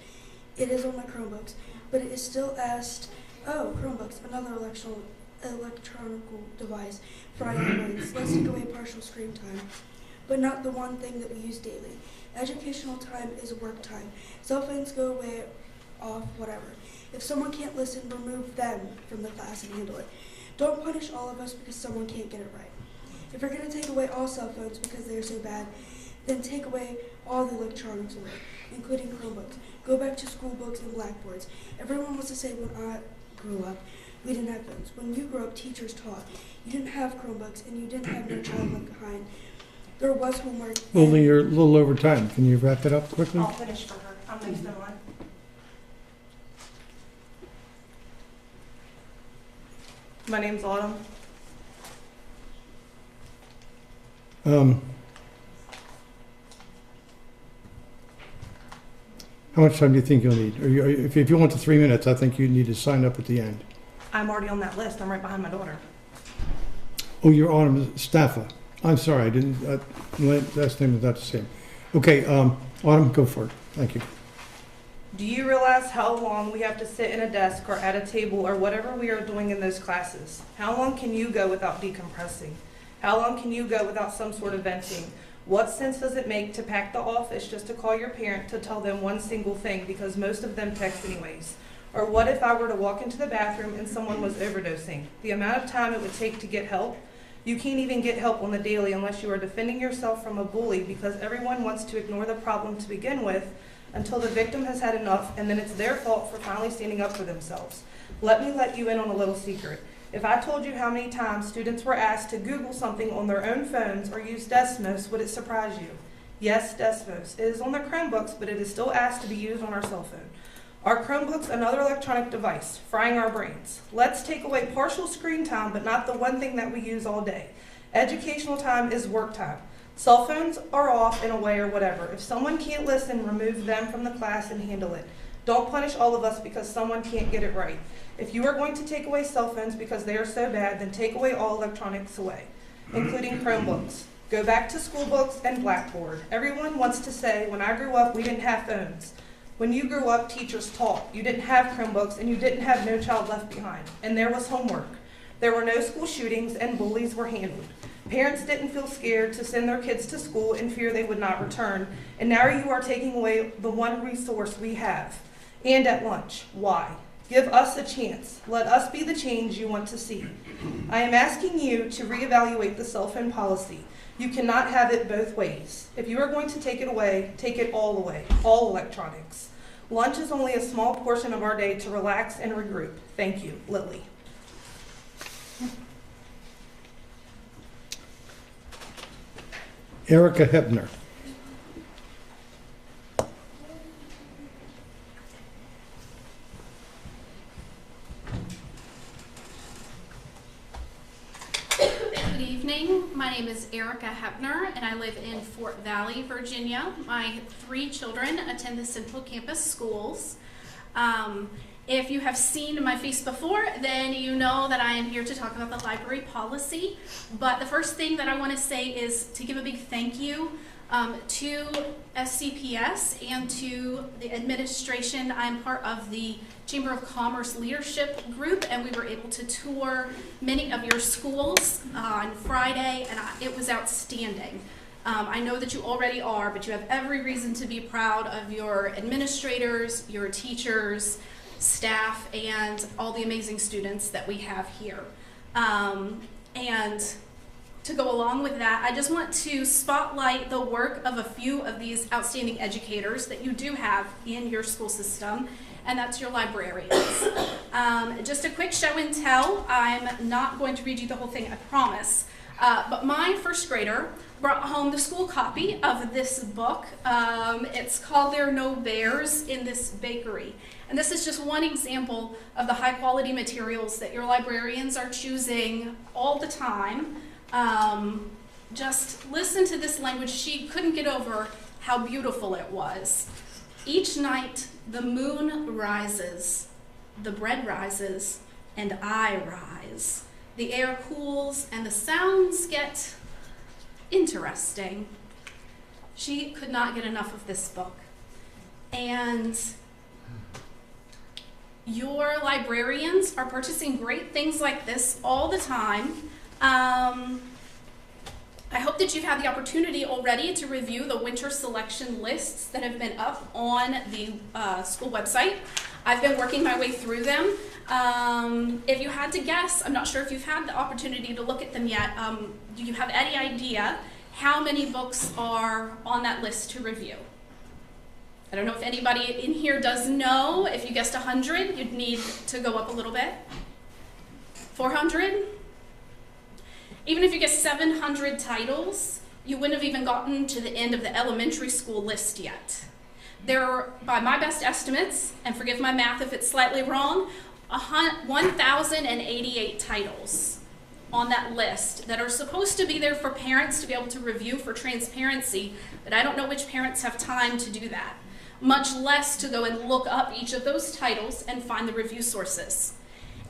It is on the Chromebooks, but it is still asked, oh, Chromebooks, another electronic device for iPhones. Let's take away partial screen time. but not the one thing that we use daily. Educational time is work time. Cell phones go away, off, whatever. If someone can't listen, remove them from the class and handle it. Don't punish all of us because someone can't get it right. If you're going to take away all cell phones because they are so bad, then take away all the electronics away, including Chromebooks. Go back to school books and blackboards. Everyone wants to say when I grew up, we didn't have phones. When you grew up, teachers taught. You didn't have Chromebooks and you didn't have No Child Left Behind. There was homework. Lily, you're a little over time. Can you wrap it up quickly? I'll finish for her. I'm next in line. My name's Autumn. How much time do you think you'll need? If you want the 3 minutes, I think you need to sign up at the end. I'm already on that list. I'm right behind my daughter. Oh, you're Autumn Staffa. I'm sorry, I didn't, last name is not the same. Okay, Autumn, go for it. Thank you. Do you realize how long we have to sit in a desk or at a table or whatever we are doing in those classes? How long can you go without decompressing? How long can you go without some sort of venting? What sense does it make to pack the office just to call your parent to tell them one single thing because most of them text anyways? Or what if I were to walk into the bathroom and someone was overdosing? The amount of time it would take to get help? You can't even get help on the daily unless you are defending yourself from a bully because everyone wants to ignore the problem to begin with until the victim has had enough and then it's their fault for finally standing up for themselves. Let me let you in on a little secret. If I told you how many times students were asked to Google something on their own phones or use Desmos, would it surprise you? Yes, Desmos. It is on the Chromebooks, but it is still asked to be used on our cell phone. Are Chromebooks another electronic device, frying our brains? Let's take away partial screen time, but not the one thing that we use all day. Educational time is work time. Cell phones are off in a way or whatever. If someone can't listen, remove them from the class and handle it. Don't punish all of us because someone can't get it right. If you are going to take away cell phones because they are so bad, then take away all electronics away, including Chromebooks. Go back to school books and Blackboard. Everyone wants to say, when I grew up, we didn't have phones. When you grew up, teachers taught. You didn't have Chromebooks and you didn't have No Child Left Behind. And there was homework. There were no school shootings and bullies were handled. Parents didn't feel scared to send their kids to school in fear they would not return. And now you are taking away the one resource we have. And at lunch. Why? Give us a chance. Let us be the change you want to see. I am asking you to reevaluate the cell phone policy. You cannot have it both ways. If you are going to take it away, take it all away, all electronics. Lunch is only a small portion of our day to relax and regroup. Thank you, Lily. Erica Hebner. Good evening. My name is Erica Hebner, and I live in Fort Valley, Virginia. My 3 children attend the Central Campus schools. If you have seen my face before, then you know that I am here to talk about the library policy. But the first thing that I want to say is to give a big thank you to SCPS and to the administration. I'm part of the Chamber of Commerce leadership group, and we were able to tour many of your schools on Friday, and it was outstanding. I know that you already are, but you have every reason to be proud of your administrators, your teachers, staff, and all the amazing students that we have here. And to go along with that, I just want to spotlight the work of a few of these outstanding educators that you do have in your school system, and that's your librarians. Just a quick show and tell. I'm not going to read you the whole thing, I promise. But my first grader brought home the school copy of this book. It's called There Are No Bears in This Bakery. And this is just one example of the high quality materials that your librarians are choosing all the time. Just listen to this language. She couldn't get over how beautiful it was. Each night the moon rises, the bread rises, and I rise. The air cools and the sounds get interesting. She could not get enough of this book. And your librarians are purchasing great things like this all the time. I hope that you've had the opportunity already to review the winter selection lists that have been up on the school website. I've been working my way through them. If you had to guess, I'm not sure if you've had the opportunity to look at them yet, do you have any idea how many books are on that list to review? I don't know if anybody in here does know. If you guessed 100, you'd need to go up a little bit. 400? Even if you guessed 700 titles, you wouldn't have even gotten to the end of the elementary school list yet. There are, by my best estimates, and forgive my math if it's slightly wrong, 1,088 titles on that list that are supposed to be there for parents to be able to review for transparency, but I don't know which parents have time to do that, much less to go and look up each of those titles and find the review sources.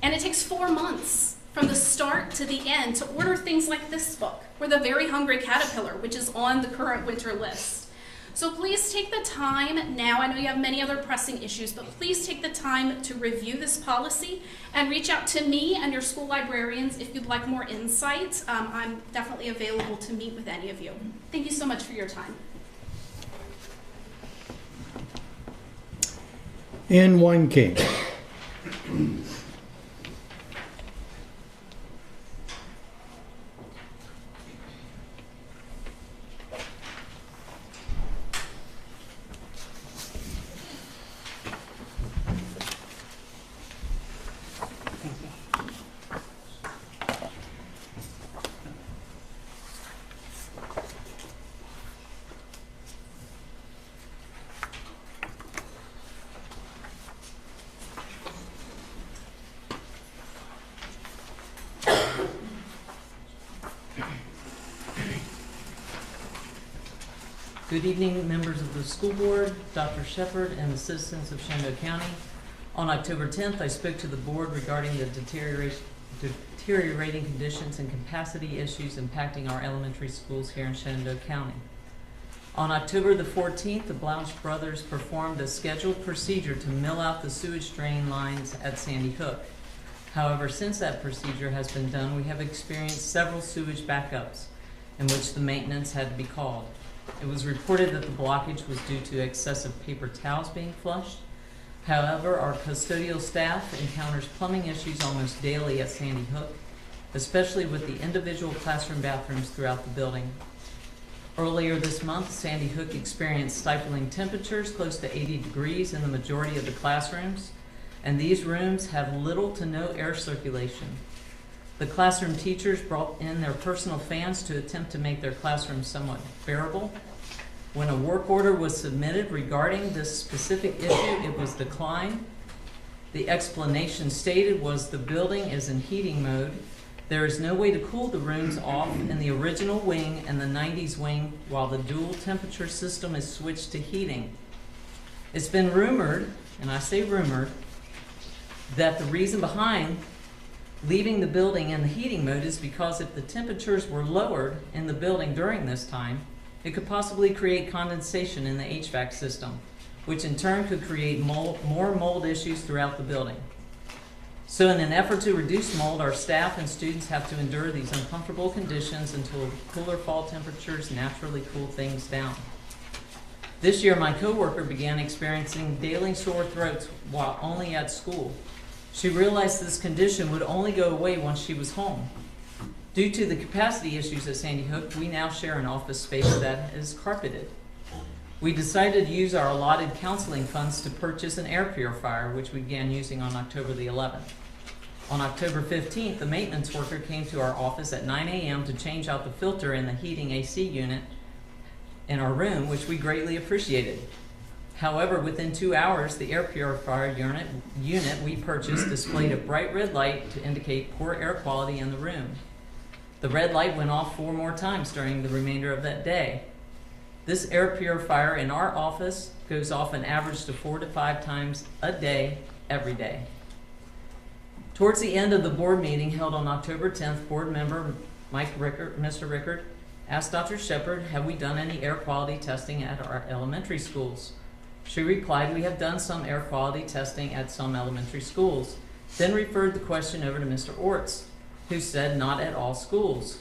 And it takes 4 months from the start to the end to order things like this book, or The Very Hungry Caterpillar, which is on the current winter list. So please take the time now. I know you have many other pressing issues, but please take the time to review this policy and reach out to me and your school librarians if you'd like more insight. I'm definitely available to meet with any of you. Thank you so much for your time. Ann Wine King. Good evening, members of the school board, Dr. Shepard, and the citizens of Shenandoah County. On October 10th, I spoke to the board regarding the deteriorating conditions and capacity issues impacting our elementary schools here in Shenandoah County. On October the 14th, the Blouch brothers performed a scheduled procedure to mill out the sewage drain lines at Sandy Hook. However, since that procedure has been done, we have experienced several sewage backups in which the maintenance had to be called. It was reported that the blockage was due to excessive paper towels being flushed. However, our custodial staff encounters plumbing issues almost daily at Sandy Hook, especially with the individual classroom bathrooms throughout the building. Earlier this month, Sandy Hook experienced stifling temperatures close to 80 degrees in the majority of the classrooms, and these rooms have little to no air circulation. The classroom teachers brought in their personal fans to attempt to make their classrooms somewhat bearable. When a work order was submitted regarding this specific issue, it was declined. The explanation stated was the building is in heating mode. There is no way to cool the rooms off in the original wing and the 90s wing while the dual temperature system is switched to heating. It's been rumored, and I say rumored, that the reason behind leaving the building in the heating mode is because if the temperatures were lowered in the building during this time, it could possibly create condensation in the HVAC system, which in turn could create more mold issues throughout the building. So in an effort to reduce mold, our staff and students have to endure these uncomfortable conditions until cooler fall temperatures naturally cool things down. This year, my coworker began experiencing daily sore throats while only at school. She realized this condition would only go away once she was home. Due to the capacity issues at Sandy Hook, we now share an office space that is carpeted. We decided to use our allotted counseling funds to purchase an air purifier, which we began using on October the 11th. On October 15th, the maintenance worker came to our office at 9 a.m. to change out the filter in the heating AC unit in our room, which we greatly appreciated. However, within 2 hours, the air purifier unit we purchased displayed a bright red light to indicate poor air quality in the room. The red light went off 4 more times during the remainder of that day. This air purifier in our office goes off an average to 4 to 5 times a day, every day. Towards the end of the board meeting held on October 10th, board member Mr. Rickard asked Dr. Shepard, have we done any air quality testing at our elementary schools? She replied, we have done some air quality testing at some elementary schools, then referred the question over to Mr. Orts, who said not at all schools.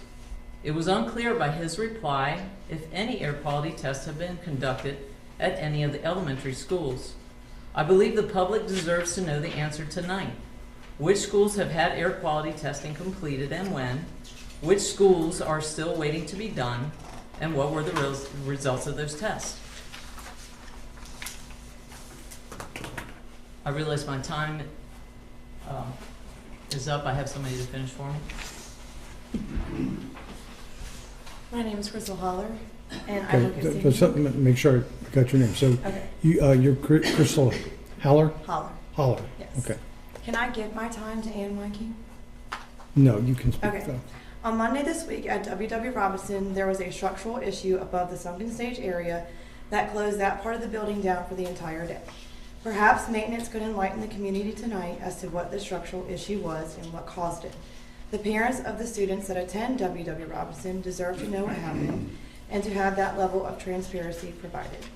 It was unclear by his reply if any air quality tests have been conducted at any of the elementary schools. I believe the public deserves to know the answer tonight. Which schools have had air quality testing completed and when? Which schools are still waiting to be done? And what were the results of those tests? I realize my time is up. I have somebody to finish for me. My name is Crystal Holler, and I work at Okay, Stevens. make sure I got your name. So Okay. you're Crystal Haller? Holler. Holler. Yes. Okay. Can I give my time to Ann Mikey? No, you can speak. Okay. though. On Monday this week at WW Robinson, there was a structural issue above the sunken stage area that closed that part of the building down for the entire day. Perhaps maintenance could enlighten the community tonight as to what the structural issue was and what caused it. The parents of the students that attend WW Robinson deserve to know what happened and to have that level of transparency provided.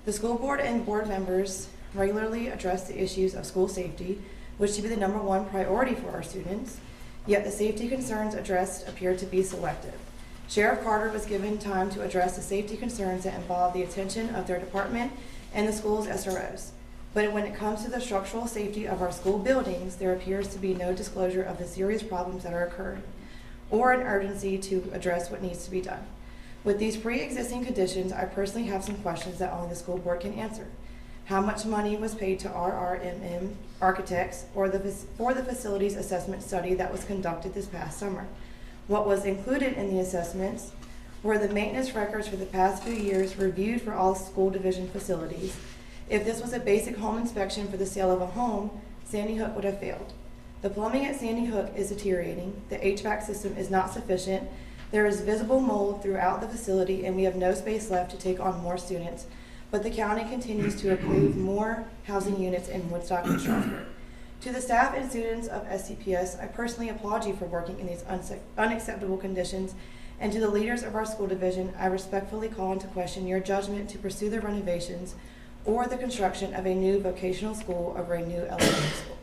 The school board and board members regularly address the issues of school safety, which should be the #1 priority for our students, yet the safety concerns addressed appear to be selective. Sheriff Carter was given time to address the safety concerns that involve the attention of their department and the school's SROs. But when it comes to the structural safety of our school buildings, there appears to be no disclosure of the serious problems that are occurring, or an urgency to address what needs to be done. With these pre-existing conditions, I personally have some questions that only the school board can answer. How much money was paid to RRMM Architects for the facilities assessment study that was conducted this past summer? What was included in the assessments? Were the maintenance records for the past few years reviewed for all school division facilities? If this was a basic home inspection for the sale of a home, Sandy Hook would have failed. The plumbing at Sandy Hook is deteriorating. The HVAC system is not sufficient. There is visible mold throughout the facility, and we have no space left to take on more students. But the county continues to approve more housing units in Woodstock and Strasburg. To the staff and students of SCPS, I personally applaud you for working in these unacceptable conditions. And to the leaders of our school division, I respectfully call into question your judgment to pursue the renovations or the construction of a new vocational school over a new elementary school.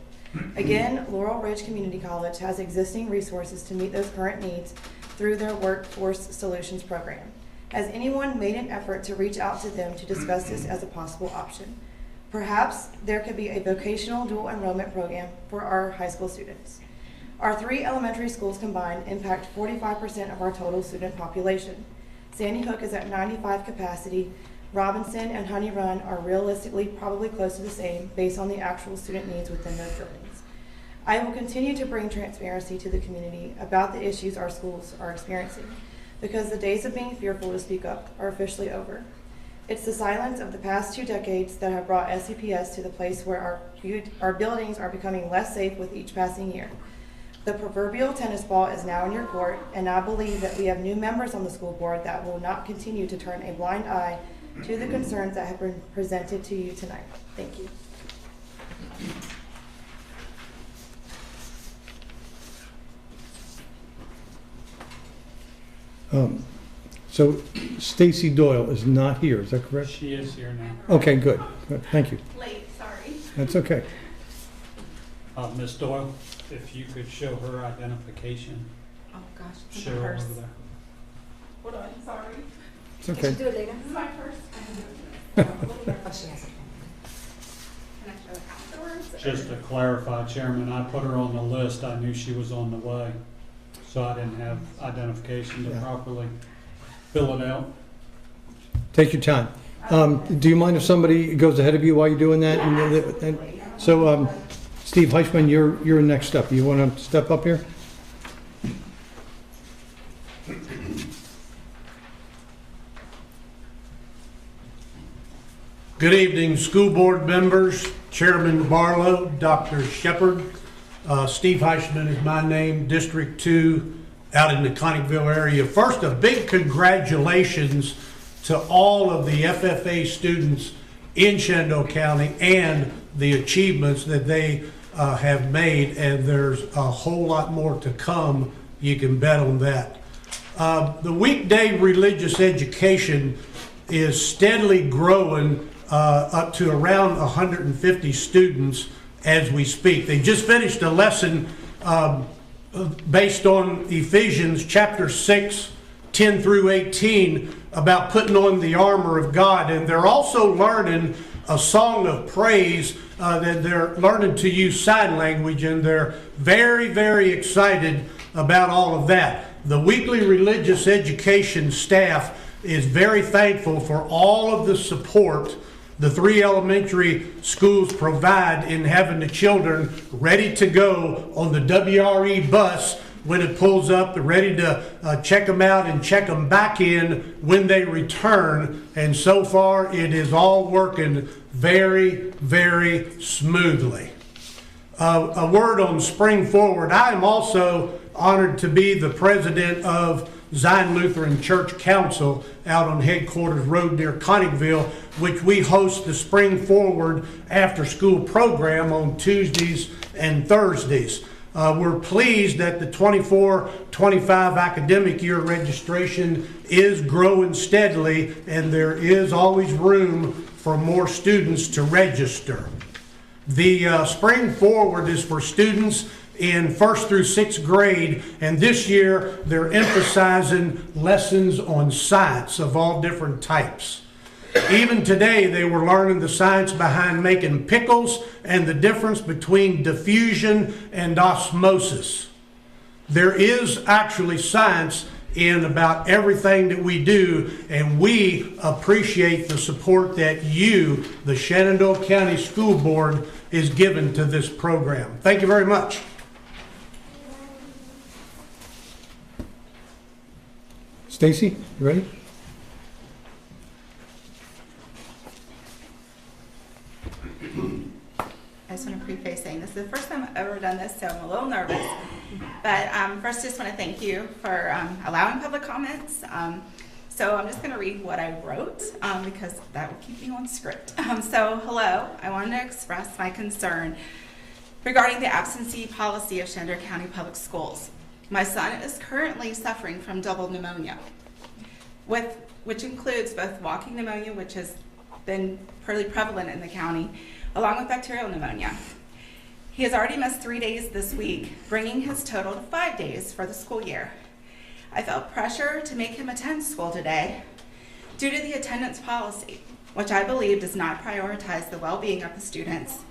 Again, Laurel Ridge Community College has existing resources to meet those current needs through their Workforce Solutions program. Has anyone made an effort to reach out to them to discuss this as a possible option? Perhaps there could be a vocational dual enrollment program for our high school students. Our 3 elementary schools combined impact 45% of our total student population. Sandy Hook is at 95 capacity. Robinson and Honey Run are realistically probably close to the same based on the actual student needs within those buildings. I will continue to bring transparency to the community about the issues our schools are experiencing, because the days of being fearful to speak up are officially over. It's the silence of the past 2 decades that have brought SCPS to the place where our buildings are becoming less safe with each passing year. The proverbial tennis ball is now in your court, and I believe that we have new members on the school board that will not continue to turn a blind eye to the concerns that have been presented to you tonight. Thank you. So Stacy Doyle is not here, is that correct? She is here now. Okay, good. Good. Thank you. Late, sorry. That's okay. Ms. Doyle, if you could show her identification. Oh, gosh. Cheryl Purse. over there. Hold on, sorry. It's okay. Do it later. This is my first. Oh, she has it. Can I show it afterwards? Just to clarify, Chairman, I put her on the list. I knew she was on the way, so I didn't have identification to Yeah. properly fill it out. Take your time. Do you mind if somebody goes ahead of you while you're doing that? So, Steve Heisman, you're next up. You want to step up here? Good evening, school board members, Chairman Barlow, Dr. Shepard. Steve Heisman is my name, District 2, out in the Connickville area. First, a big congratulations to all of the FFA students in Shenandoah County and the achievements that they have made, and there's a whole lot more to come. You can bet on that. The weekday religious education is steadily growing up to around 150 students as we speak. They just finished a lesson based on Ephesians chapter 6, 10 through 18 about putting on the armor of God. And they're also learning a song of praise that they're learning to use sign language, and they're very, very excited about all of that. The weekly religious education staff is very thankful for all of the support the 3 elementary schools provide in having the children ready to go on the WRE bus when it pulls up. They're ready to check them out and check them back in when they return. And so far, it is all working very, very smoothly. A word on Spring Forward. I am also honored to be the president of Zion Lutheran Church Council out on Headquarters Road near Connickville, which we host the Spring Forward after school program on Tuesdays and Thursdays. We're pleased that the 24-25 academic year registration is growing steadily, and there is always room for more students to register. The Spring Forward is for students in 1st through 6th grade, and this year they're emphasizing lessons on science of all different types. Even today they were learning the science behind making pickles and the difference between diffusion and osmosis. There is actually science in about everything that we do, and we appreciate the support that you, the Shenandoah County School Board, is given to this program. Thank you very much. Stacy, you ready? I just want to preface saying this is the first time I've ever done this, so I'm a little nervous. But first, just want to thank you for allowing public comments. So I'm just going to read what I wrote because that will keep me on script. So hello, I wanted to express my concern regarding the absentee policy of Shenandoah County Public Schools. My son is currently suffering from double pneumonia, which includes both walking pneumonia, which has been pretty prevalent in the county, along with bacterial pneumonia. He has already missed 3 days this week, bringing his total to 5 days for the school year. I felt pressure to make him attend school today due to the attendance policy, which I believe does not prioritize the well-being of the students.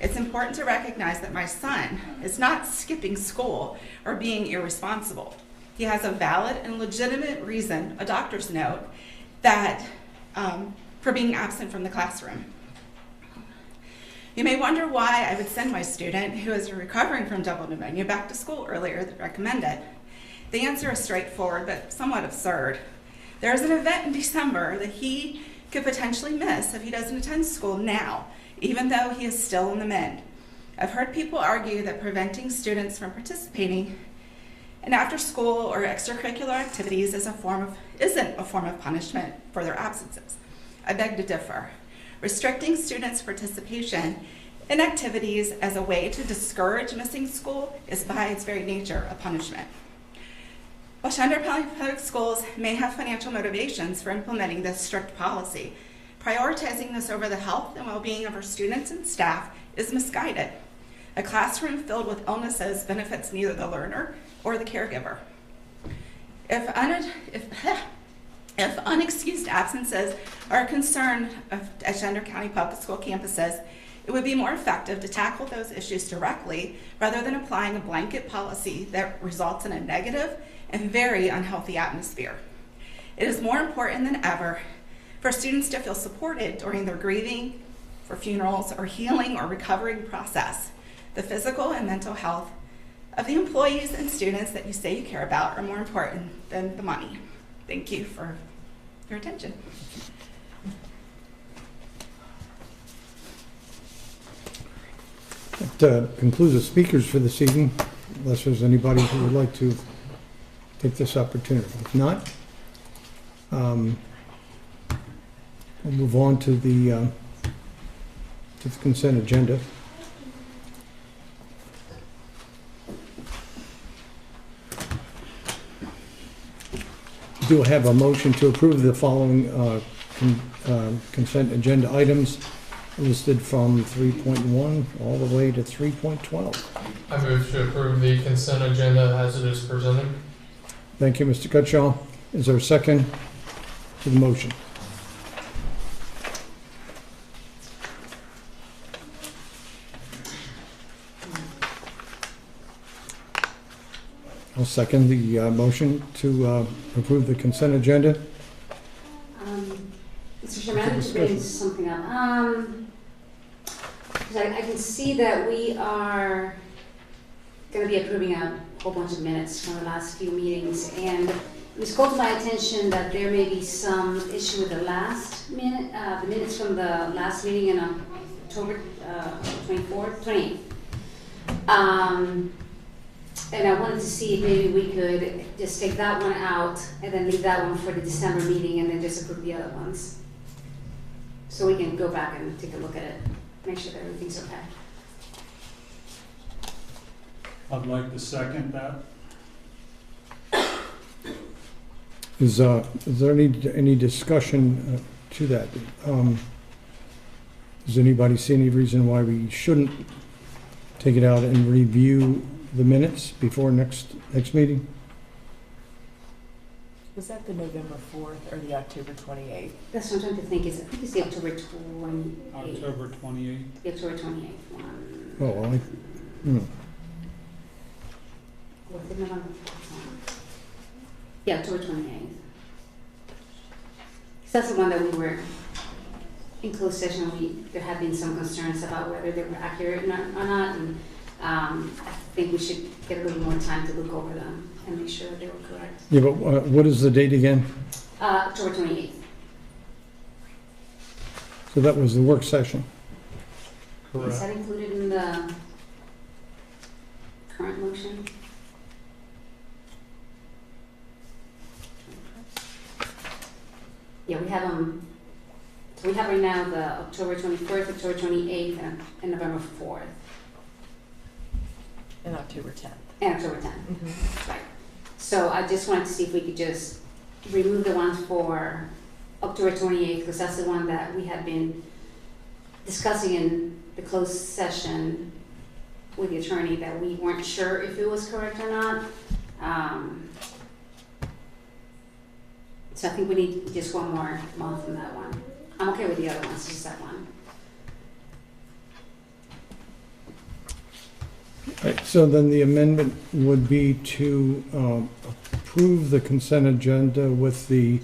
It's important to recognize that my son is not skipping school or being irresponsible. He has a valid and legitimate reason, a doctor's note, that for being absent from the classroom. You may wonder why I would send my student, who is recovering from double pneumonia, back to school earlier than recommended. The answer is straightforward, but somewhat absurd. There is an event in December that he could potentially miss if he doesn't attend school now, even though he is still in the mend. I've heard people argue that preventing students from participating in after-school or extracurricular activities isn't a form of punishment for their absences. I beg to differ. Restricting students' participation in activities as a way to discourage missing school is by its very nature a punishment. While Shenandoah County Public Schools may have financial motivations for implementing this strict policy, prioritizing this over the health and well-being of our students and staff is misguided. A classroom filled with illnesses benefits neither the learner or the caregiver. If unexcused absences are a concern at Shenandoah County Public School campuses, it would be more effective to tackle those issues directly rather than applying a blanket policy that results in a negative and very unhealthy atmosphere. It is more important than ever for students to feel supported during their grieving, for funerals, or healing or recovering process. The physical and mental health of the employees and students that you say you care about are more important than the money. Thank you for your attention. That concludes the speakers for this evening, unless there's anybody who would like to take this opportunity. If not, we'll move on to the consent agenda. We do have a motion to approve the following consent agenda items listed from 3.1 all the way to 3.12. I move to approve the consent agenda as it is presented. Thank you, Mr. Cutshall. Is there a second to the motion? I'll second the motion to approve the consent agenda. Mr. Chairman, I need to bring something up. 'Cause I can see that we are going to be approving a whole bunch of minutes from the last few meetings, and it was called to my attention that there may be some issue with the last minute, the minutes from the last meeting in October 24th, 28th. And I wanted to see if maybe we could just take that one out and then leave that one for the December meeting and then just approve the other ones. So we can go back and take a look at it, make sure that everything's okay. I'd like to second that. Is there any discussion to that? Does anybody see any reason why we shouldn't take it out and review the minutes before next meeting? Was that the November 4th or the October 28th? That's what I'm trying to think, I think it's the October 28th. October 28th. The October 28th one. Oh, Or the November 4th. Yeah, October 28th. That's the one that we were in closed session. There had been some concerns about whether they were accurate or not, and I think we should get a little more time to look over them and make sure that they were correct. Yeah, but what is the date again? October 28th. So that was the work session. Is that included in the current motion? Yeah, we have so we have right now the October 21st, October 28th, and November 4th. And October 10th. And October 10th. Right. So I just wanted to see if we could just remove the ones for October 28th, because that's the one that we had been discussing in the closed session with the attorney, that we weren't sure if it was correct or not. So I think we need just one more month on that one. I'm okay with the other ones, just that one. Right, so then the amendment would be to approve the consent agenda with the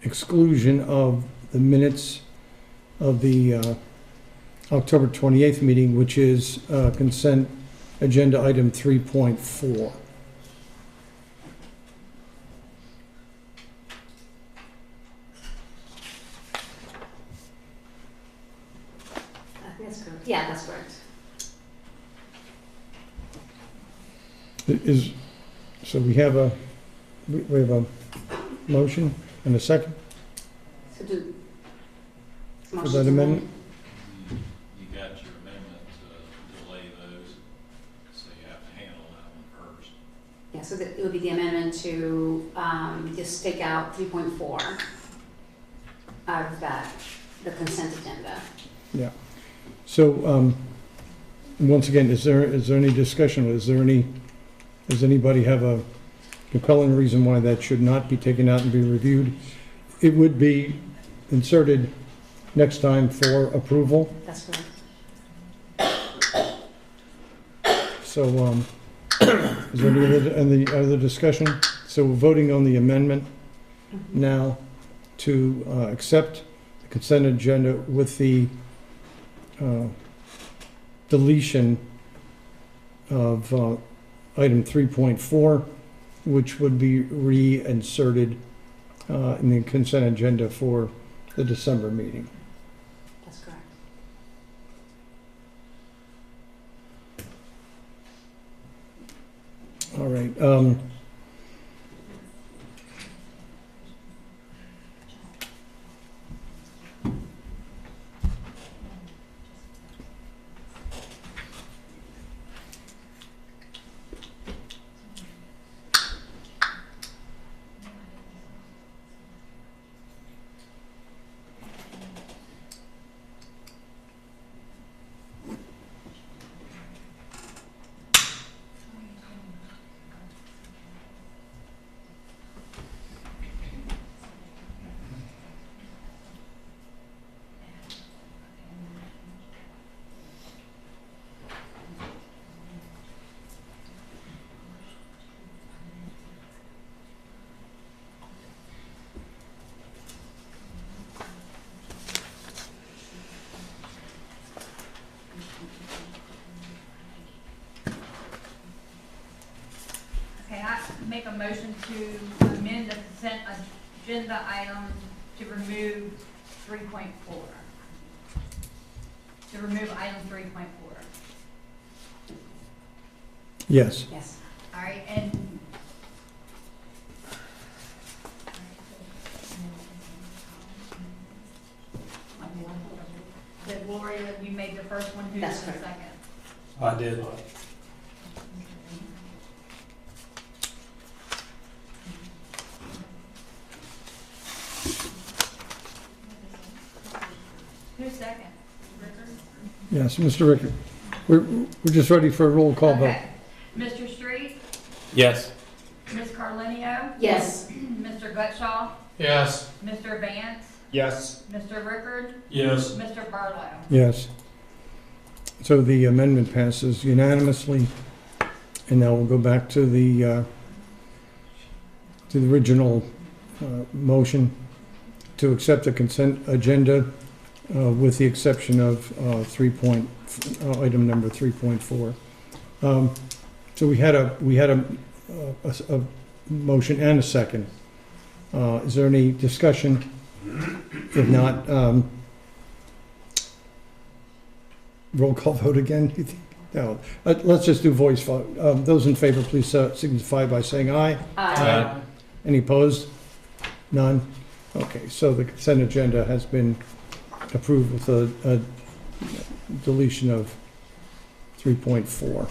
exclusion of the minutes of the October 28th meeting, which is consent agenda item 3.4. Yeah, that's correct. So we have a motion and a second So do. for that amendment? You got your amendment to delay those, so you have to handle that one first. Yeah, so it would be the amendment to just take out 3.4 out of that, the consent agenda. Yeah. So, once again, is there any discussion? Does anybody have a compelling reason why that should not be taken out and be reviewed? It would be inserted next time for approval. That's correct. So, is there any other discussion? So we're voting on the amendment now to accept the consent agenda with the deletion of item 3.4, which would be reinserted in the consent agenda for the December meeting. That's correct. All right. may I make a motion to amend the consent agenda item to remove 3.4? To remove item 3.4. Yes. Yes. All right, and did Gloria, you made the first one, who's That's the correct. second? I did. Who's second? Rickard? Yes, Mr. Rickard. We're just ready for a roll call vote. Okay. Mr. Street? Yes. Ms. Carlinio? Yes. Mr. Gutschall? Yes. Mr. Vance? Yes. Mr. Rickard? Yes. Mr. Barlow? Yes. So the amendment passes unanimously. And now we'll go back to the original motion to accept the consent agenda with the exception of item number 3.4. So we had a motion and a second. Is there any discussion? If not, roll call vote again, you think? No. Let's just do voice vote. Those in favor, please signify by saying aye. Aye. Any opposed? None? Okay, so the consent agenda has been approved with a deletion of 3.4.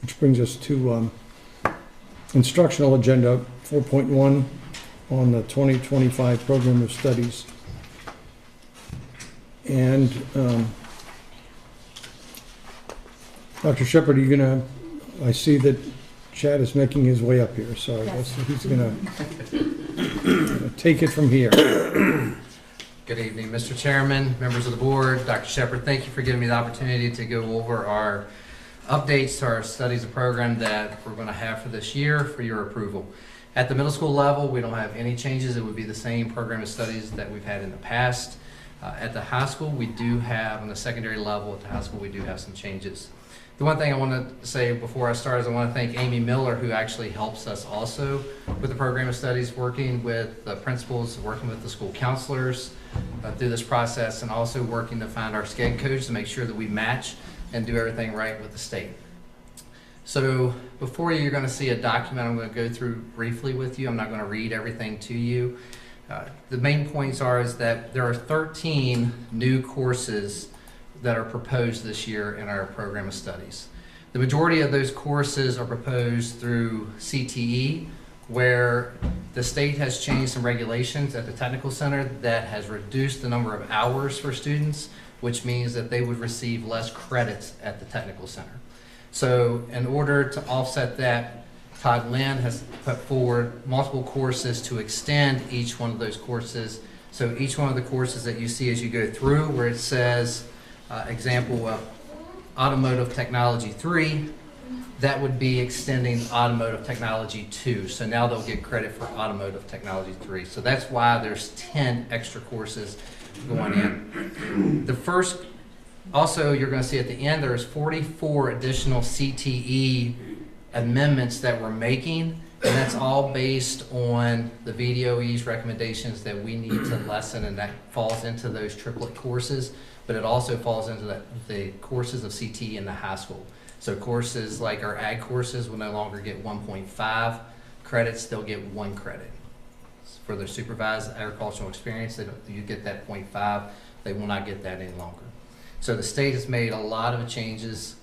Which brings us to instructional agenda 4.1 on the 2025 program of studies. And Dr. Shepherd, are you gonna, I see that Chad is making his way up here, so I guess he's gonna take it from here. Good evening, Mr. Chairman, members of the board, Dr. Shepherd. Thank you for giving me the opportunity to go over our updates to our studies and program that we're going to have for this year for your approval. At the middle school level, we don't have any changes. It would be the same program of studies that we've had in the past. At the high school, we do have, on the secondary level at the high school, we do have some changes. The one thing I want to say before I start is I want to thank Amy Miller, who actually helps us also with the program of studies, working with the principals, working with the school counselors through this process, and also working to find our SCED coach to make sure that we match and do everything right with the state. So before you're going to see a document I'm going to go through briefly with you. I'm not going to read everything to you. The main points is that there are 13 new courses that are proposed this year in our program of studies. The majority of those courses are proposed through CTE, where the state has changed some regulations at the technical center that has reduced the number of hours for students, which means that they would receive less credits at the technical center. So in order to offset that, Todd Lynn has put forward multiple courses to extend each one of those courses. So each one of the courses that you see as you go through, where it says, example of Automotive Technology 3, that would be extending Automotive Technology 2. So now they'll get credit for Automotive Technology 3. So that's why there's 10 extra courses going in. The first, also you're going to see at the end, there's 44 additional CTE amendments that we're making, and that's all based on the VDOE's recommendations that we need to lessen, and that falls into those triplet courses, but it also falls into the courses of CTE in the high school. So courses like our ag courses will no longer get 1.5 credits, they'll get 1 credit. For their supervised agricultural experience, you get that 0.5, they will not get that any longer. So the state has made a lot of changes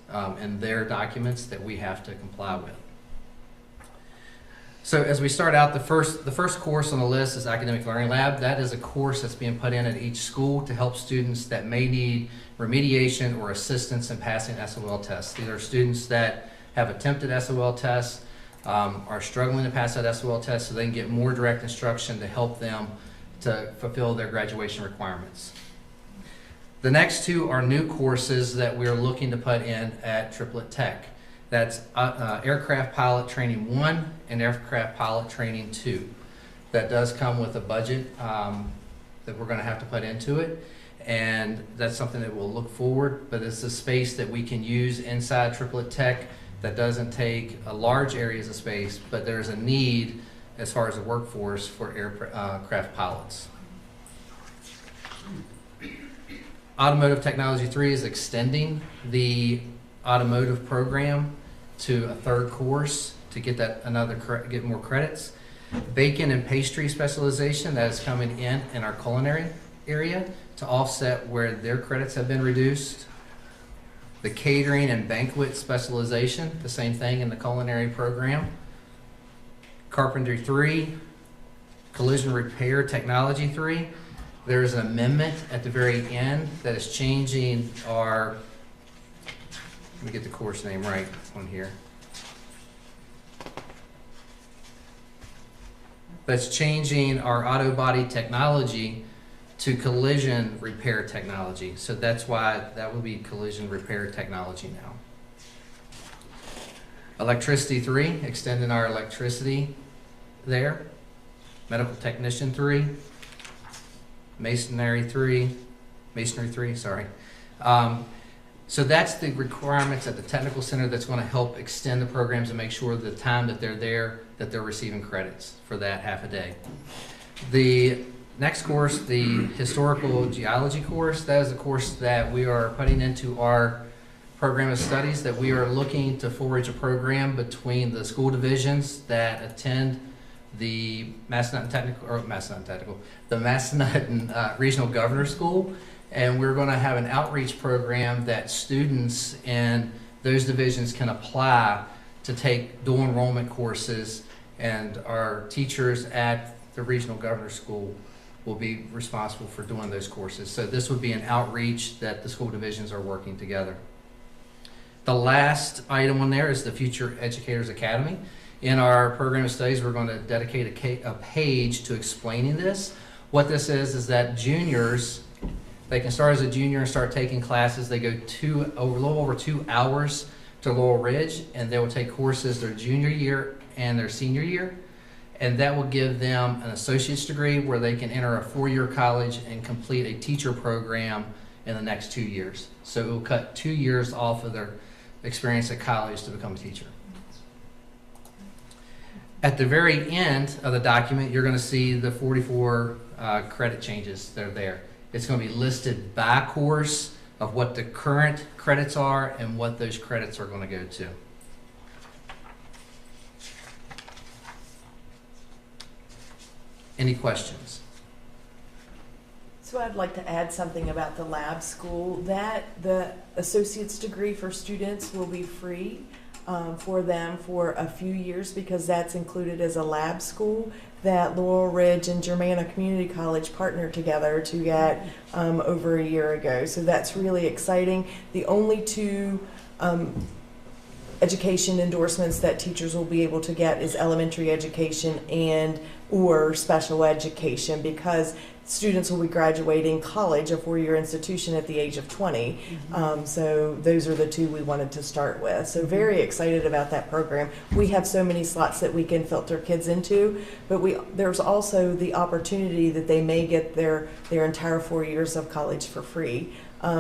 in their documents that we have to comply with. So as we start out, the first course on the list is Academic Learning Lab. That is a course that's being put in at each school to help students that may need remediation or assistance in passing SOL tests. These are students that have attempted SOL tests, are struggling to pass that SOL test, so they can get more direct instruction to help them to fulfill their graduation requirements. The next two are new courses that we're looking to put in at Triplet Tech. That's Aircraft Pilot Training 1 and Aircraft Pilot Training 2. That does come with a budget that we're going to have to put into it. And that's something that we'll look forward, but it's a space that we can use inside Triplet Tech that doesn't take a large areas of space, but there's a need as far as the workforce for aircraft pilots. Automotive Technology 3 is extending the automotive program to a third course to get that get more credits. Bacon and pastry specialization, that is coming in our culinary area to offset where their credits have been reduced. The catering and banquet specialization, the same thing in the culinary program. Carpentry 3, collision repair technology 3. There's an amendment at the very end that is changing our, let me get the course name right on here. That's changing our auto body technology to collision repair technology. So that's why that will be collision repair technology now. Electricity 3, extending our electricity there. Medical technician 3. Masonry 3, sorry. So that's the requirements at the technical center that's going to help extend the programs and make sure the time that they're there, that they're receiving credits for that half a day. The next course, the historical geology course, that is a course that we are putting into our program of studies, that we are looking to forage a program between the school divisions that attend the Massanutten Regional Governor School, and we're going to have an outreach program that students in those divisions can apply to take dual enrollment courses, and our teachers at the Regional Governor School will be responsible for doing those courses. So this would be an outreach that the school divisions are working together. The last item on there is the Future Educators Academy. In our program of studies, we're going to dedicate a page to explaining this. What this is that juniors, they can start as a junior and start taking classes. They go a little over 2 hours to Laurel Ridge, and they will take courses their junior year and their senior year. And that will give them an associate's degree where they can enter a 4-year college and complete a teacher program in the next 2 years. So it will cut 2 years off of their experience at college to become a teacher. At the very end of the document, you're going to see the 44 credit changes that are there. It's going to be listed by course of what the current credits are and what those credits are going to go to. Any questions? So I'd like to add something about the lab school, that the associate's degree for students will be free for them for a few years, because that's included as a lab school that Laurel Ridge and Germanna Community College partnered together to get over a year ago. So that's really exciting. The only two education endorsements that teachers will be able to get is elementary education and or special education, because students will be graduating college, a 4-year institution, at the age of 20. So those are the two we wanted to start with. So very excited about that program. We have so many slots that we can filter kids into, but there's also the opportunity that they may get their entire 4 years of college for free.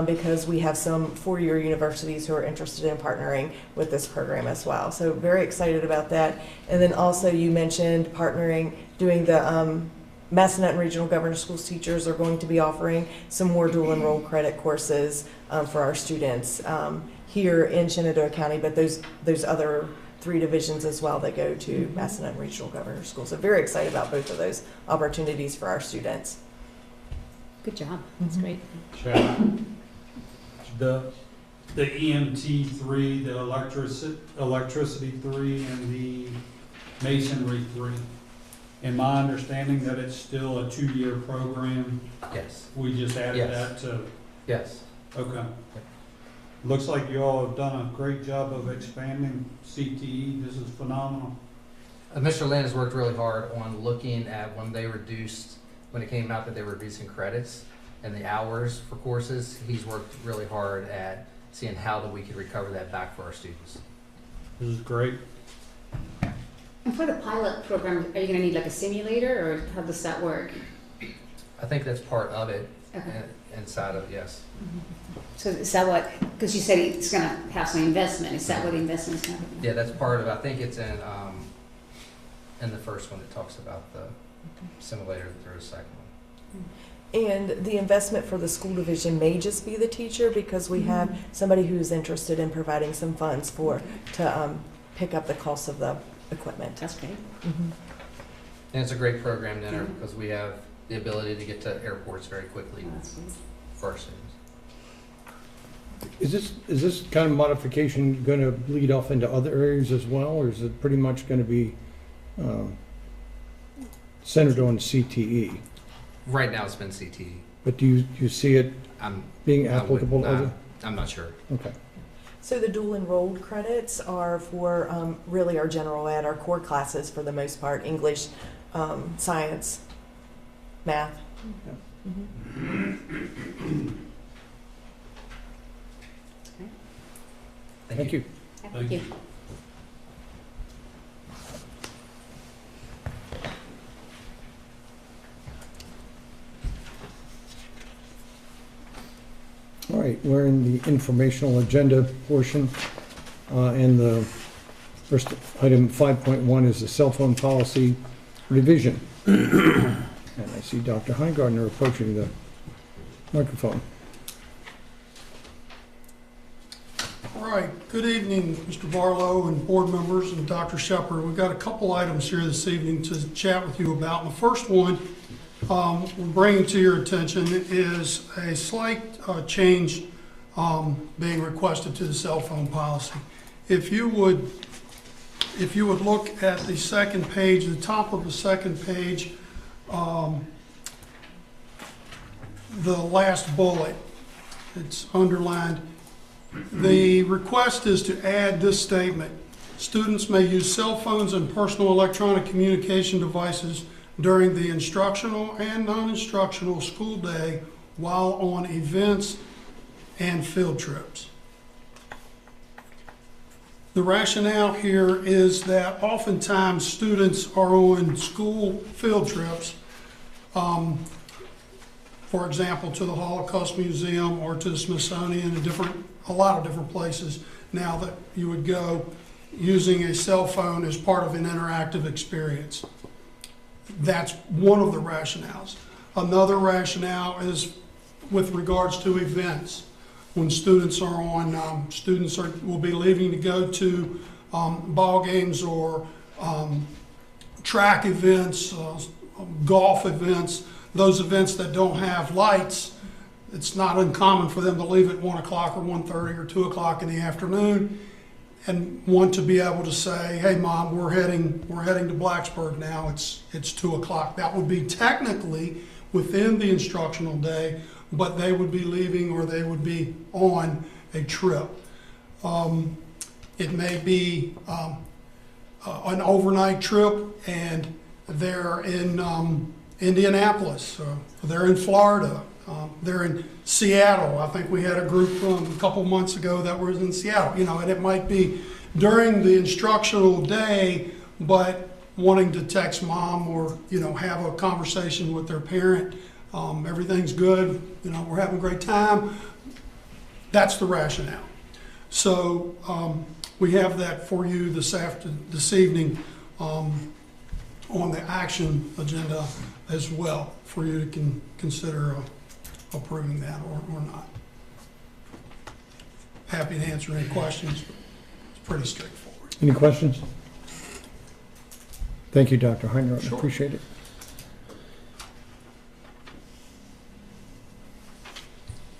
Because we have some 4-year universities who are interested in partnering with this program as well. So very excited about that. And then also you mentioned partnering, doing the Massanutten Regional Governor Schools teachers are going to be offering some more dual enrolled credit courses for our students here in Shenandoah County, but those other 3 divisions as well that go to Massanutten Regional Governor Schools. So very excited about both of those opportunities for our students. Good job. That's great. The EMT 3, the electricity 3, and the masonry 3. In my understanding that it's still a 2-year program. Yes. We just added that to. Yes. Okay. Looks like you all have done a great job of expanding CTE. This is phenomenal. Mr. Lynn has worked really hard on looking at when it came out that they were reducing credits and the hours for courses. He's worked really hard at seeing how that we could recover that back for our students. This is great. And for the pilot program, are you going to need like a simulator, or how does that work? I think that's part of it. Okay. inside of, yes. So is that what, because you said it's going to have some investment, is that what the investment is going to be? Yeah, that's part of, I think it's in the first one that talks about the simulator, there is a second one. And the investment for the school division may just be the teacher, because we have somebody who's interested in providing some funds to pick up the cost of the equipment. That's great. Mhm. And it's a great program dinner because we have the ability to get to airports very quickly for our students. Is this kind of modification going to bleed off into other areas as well, or is it pretty much going to be centered on CTE? Right now it's been CTE. But do you see it being applicable to other? I'm not sure. Okay. So the dual enrolled credits are for really our general ed, our core classes for the most part, English, science, math. Thank you. Thank you. All right, we're in the informational agenda portion, and the first item 5.1 is the cell phone policy revision. And I see Dr. Heingardner approaching the microphone. All right, good evening, Mr. Barlow and board members and Dr. Shepard. We've got a couple items here this evening to chat with you about. And the first one we're bringing to your attention is a slight change being requested to the cell phone policy. If you would look at the second page, the top of the second page, the last bullet, it's underlined. The request is to add this statement: students may use cell phones and personal electronic communication devices during the instructional and non-instructional school day while on events and field trips. The rationale here is that oftentimes students are on school field trips, for example, to the Holocaust Museum or to the Smithsonian, a lot of different places now that you would go using a cell phone as part of an interactive experience. That's one of the rationales. Another rationale is with regards to events. When students are on, will be leaving to go to ball games or track events, golf events, those events that don't have lights. It's not uncommon for them to leave at 1 o'clock or 1:30 or 2 o'clock in the afternoon and want to be able to say, hey mom, we're heading to Blacksburg now, it's 2 o'clock. That would be technically within the instructional day, but they would be leaving or they would be on a trip. It may be an overnight trip and they're in Indianapolis, they're in Florida, they're in Seattle. I think we had a group a couple months ago that was in Seattle, and it might be during the instructional day, but wanting to text mom or, have a conversation with their parent. Everything's good, we're having a great time. That's the rationale. So we have that for you this evening on the action agenda as well, for you to consider approving that or not. Happy to answer any questions. It's pretty straightforward. Any questions? Thank you, Dr. Heiner. Sure. I appreciate it.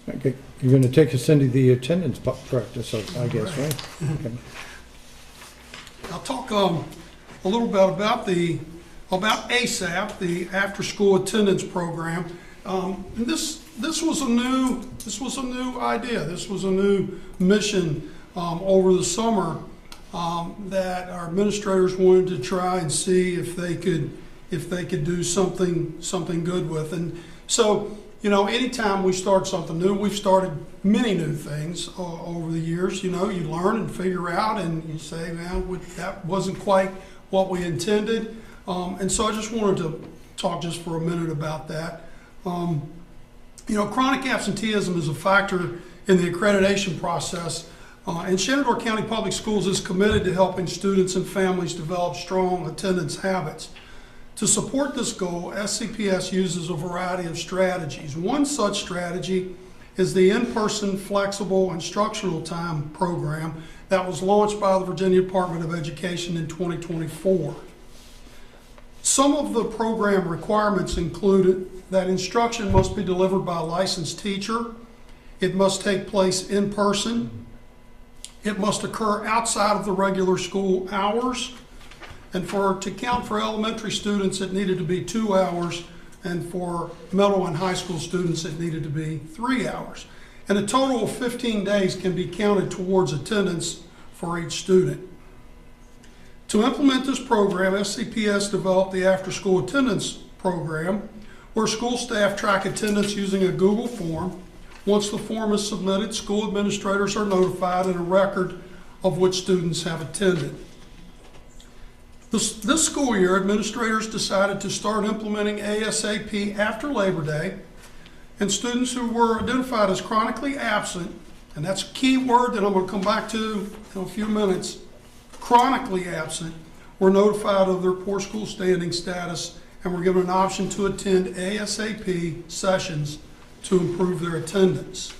Okay. You're going to take us into the attendance practice, I guess, right? Okay. I'll talk a little bit about ASAP, the after-school attendance program. And this was a new idea. This was a new mission over the summer that our administrators wanted to try and see if they could do something good with. And so, anytime we start something new, we've started many new things over the years. You learn and figure out, and you say, man, that wasn't quite what we intended. And so I just wanted to talk just for a minute about that. You know, chronic absenteeism is a factor in the accreditation process, and Shenandoah County Public Schools is committed to helping students and families develop strong attendance habits. To support this goal, SCPS uses a variety of strategies. One such strategy is the in-person flexible instructional time program that was launched by the Virginia Department of Education in 2024. Some of the program requirements included that instruction must be delivered by a licensed teacher, it must take place in person, it must occur outside of the regular school hours, and to count for elementary students it needed to be 2 hours, and for middle and high school students it needed to be 3 hours. And a total of 15 days can be counted towards attendance for each student. To implement this program, SCPS developed the after-school attendance program, where school staff track attendance using a Google form. Once the form is submitted, school administrators are notified and a record of which students have attended. This school year, administrators decided to start implementing ASAP after Labor Day, and students who were identified as chronically absent, and that's a key word that I'm going to come back to in a few minutes, chronically absent, were notified of their poor school standing status and were given an option to attend ASAP sessions to improve their attendance.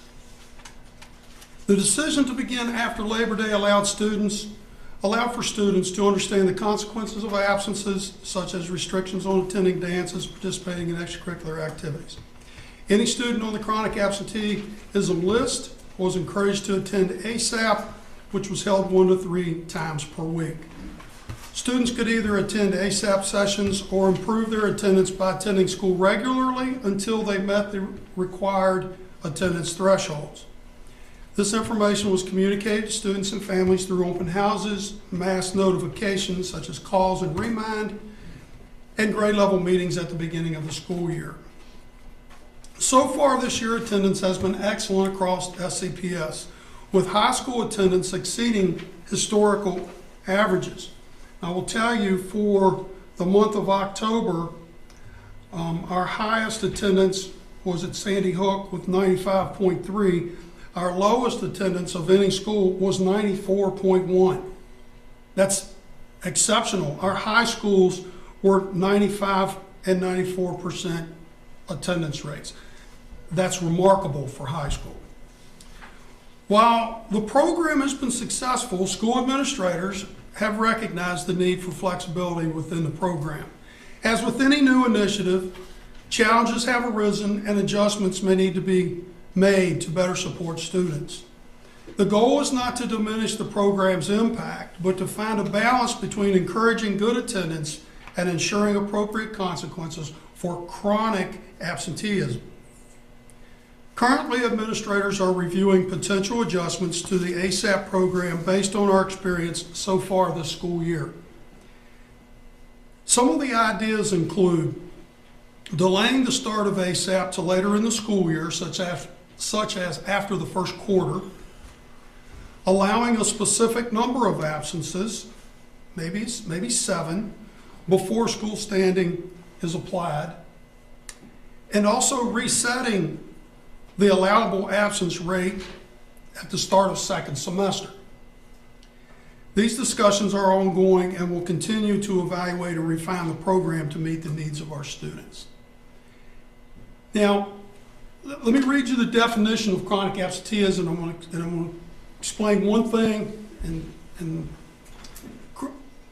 The decision to begin after Labor Day allowed for students to understand the consequences of absences, such as restrictions on attending dances, participating in extracurricular activities. Any student on the chronic absenteeism list was encouraged to attend ASAP, which was held 1 to 3 times per week. Students could either attend ASAP sessions or improve their attendance by attending school regularly until they met the required attendance thresholds. This information was communicated to students and families through open houses, mass notifications such as calls and remind, and grade level meetings at the beginning of the school year. So far this year, attendance has been excellent across SCPS, with high school attendance exceeding historical averages. I will tell you, for the month of October, our highest attendance was at Sandy Hook with 95.3. Our lowest attendance of any school was 94.1. That's exceptional. Our high schools were 95 and 94% attendance rates. That's remarkable for high school. While the program has been successful, school administrators have recognized the need for flexibility within the program. As with any new initiative, challenges have arisen and adjustments may need to be made to better support students. The goal is not to diminish the program's impact, but to find a balance between encouraging good attendance and ensuring appropriate consequences for chronic absenteeism. Currently, administrators are reviewing potential adjustments to the ASAP program based on our experience so far this school year. Some of the ideas include delaying the start of ASAP to later in the school year, such as after the first quarter, allowing a specific number of absences, maybe 7, before school standing is applied, and also resetting the allowable absence rate at the start of second semester. These discussions are ongoing and will continue to evaluate and refine the program to meet the needs of our students. Now, let me read you the definition of chronic absenteeism, and I'm going to explain one thing, and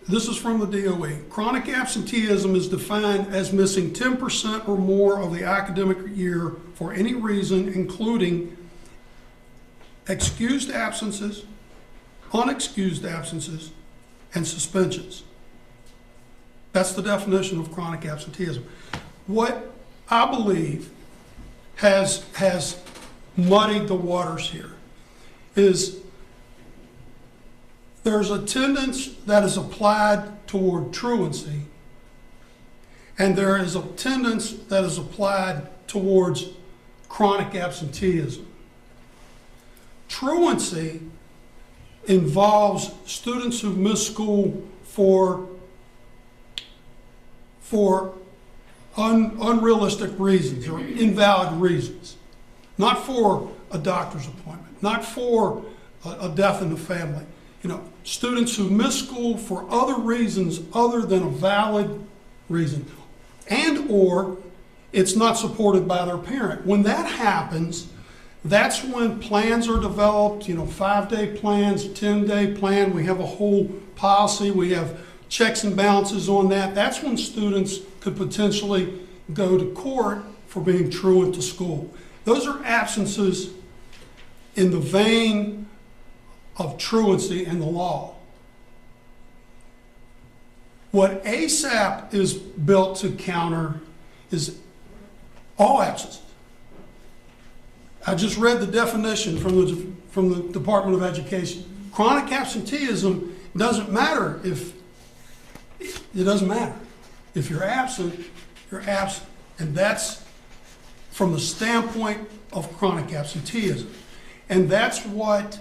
this is from the DOE. Chronic absenteeism is defined as missing 10% or more of the academic year for any reason, including excused absences, unexcused absences, and suspensions. That's the definition of chronic absenteeism. What I believe has muddied the waters here is there's attendance that is applied toward truancy, and there is attendance that is applied towards chronic absenteeism. Truancy involves students who miss school for unrealistic reasons or invalid reasons. not for a doctor's appointment, not for a death in the family. You know, students who miss school for other reasons other than a valid reason, and or it's not supported by their parent. When that happens, that's when plans are developed, you know, 5-day plans, 10-day plan. We have a whole policy. We have checks and balances on that. That's when students could potentially go to court for being truant to school. Those are absences in the vein of truancy in the law. What ASAP is built to counter is all absences. I just read the definition from the Department of Education. Chronic absenteeism doesn't matter if you're absent, you're absent. And that's from the standpoint of chronic absenteeism. And that's what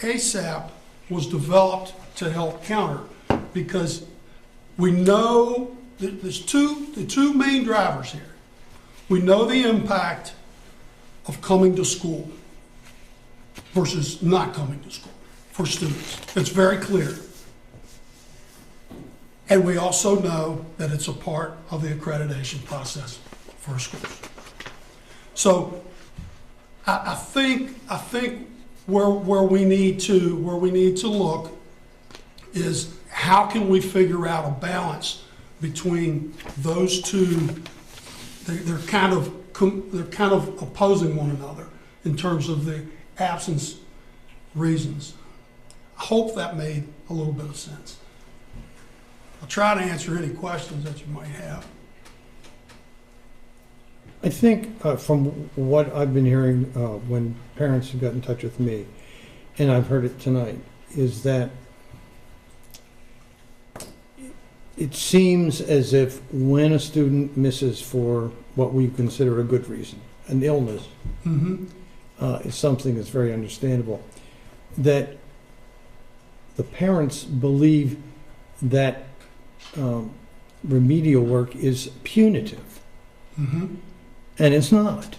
ASAP was developed to help counter, because we know that there's the two main drivers here. We know the impact of coming to school versus not coming to school for students. It's very clear. And we also know that it's a part of the accreditation process for schools. So I think where we need to look is how can we figure out a balance between those two. They're kind of opposing one another in terms of the absence reasons. I hope that made a little bit of sense. I'll try to answer any questions that you might have. I think from what I've been hearing when parents have got in touch with me, and I've heard it tonight, is that it seems as if when a student misses for what we consider a good reason, an illness, is something that's very understandable, that the parents believe that remedial work is punitive. And it's not.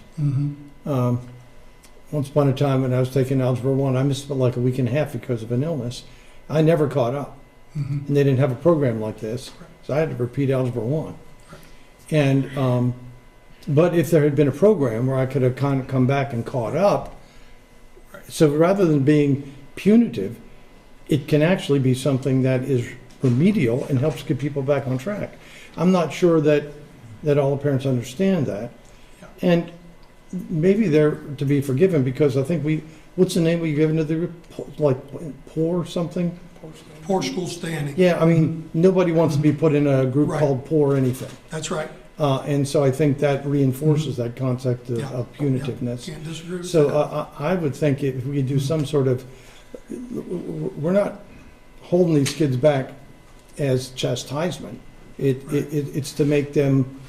Once upon a time when I was taking Algebra 1, I missed like a week and a half because of an illness. I never caught up. And they didn't have a program like this, so I had to repeat Algebra 1. And, but if there had been a program where I could have kind of come back and caught up, so rather than being punitive, it can actually be something that is remedial and helps get people back on track. I'm not sure that all the parents understand that. And maybe they're to be forgiven because I think what's the name we've given to the, like, poor something? Poor school standing. Yeah, I mean, nobody wants to be put in a group called poor anything. That's right. And so I think that reinforces that concept of punitiveness. Can't disagree with So that. I would think if we could do some sort of, we're not holding these kids back as chastisement. It's to make them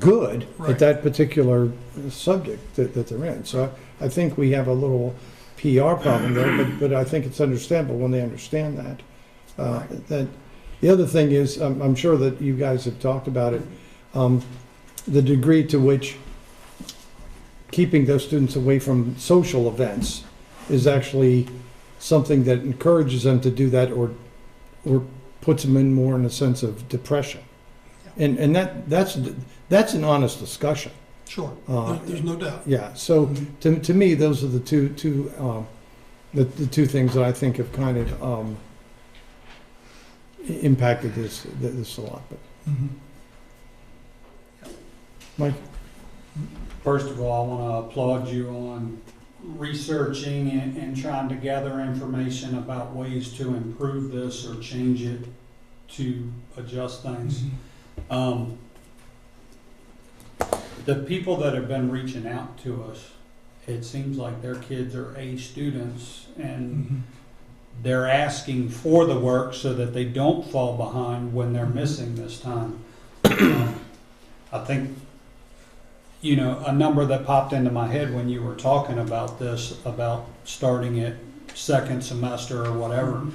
good at that particular subject that they're in. So I think we have a little PR problem there, but I think it's understandable when they understand that. That the other thing is, I'm sure that you guys have talked about it, the degree to which keeping those students away from social events is actually something that encourages them to do that or puts them in more in a sense of depression. And that's an honest discussion. Sure, there's no doubt. Yeah, so to me, those are the two things that I think have kind of impacted this a lot. But Mike? First of all, I want to applaud you on researching and trying to gather information about ways to improve this or change it to adjust things. The people that have been reaching out to us, it seems like their kids are A students and they're asking for the work so that they don't fall behind when they're missing this time. I think, you know, a number that popped into my head when you were talking about this, about starting it second semester or whatever,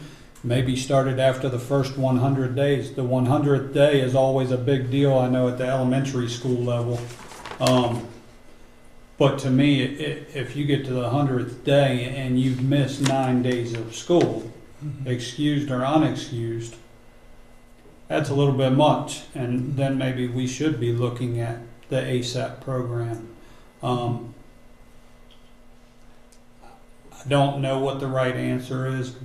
maybe started after the first 100 days. The 100th day is always a big deal, I know, at the elementary school level. But to me, if you get to the 100th day and you've missed 9 days of school, excused or unexcused, that's a little bit much. And then maybe we should be looking at the ASAP program. I don't know what the right answer is,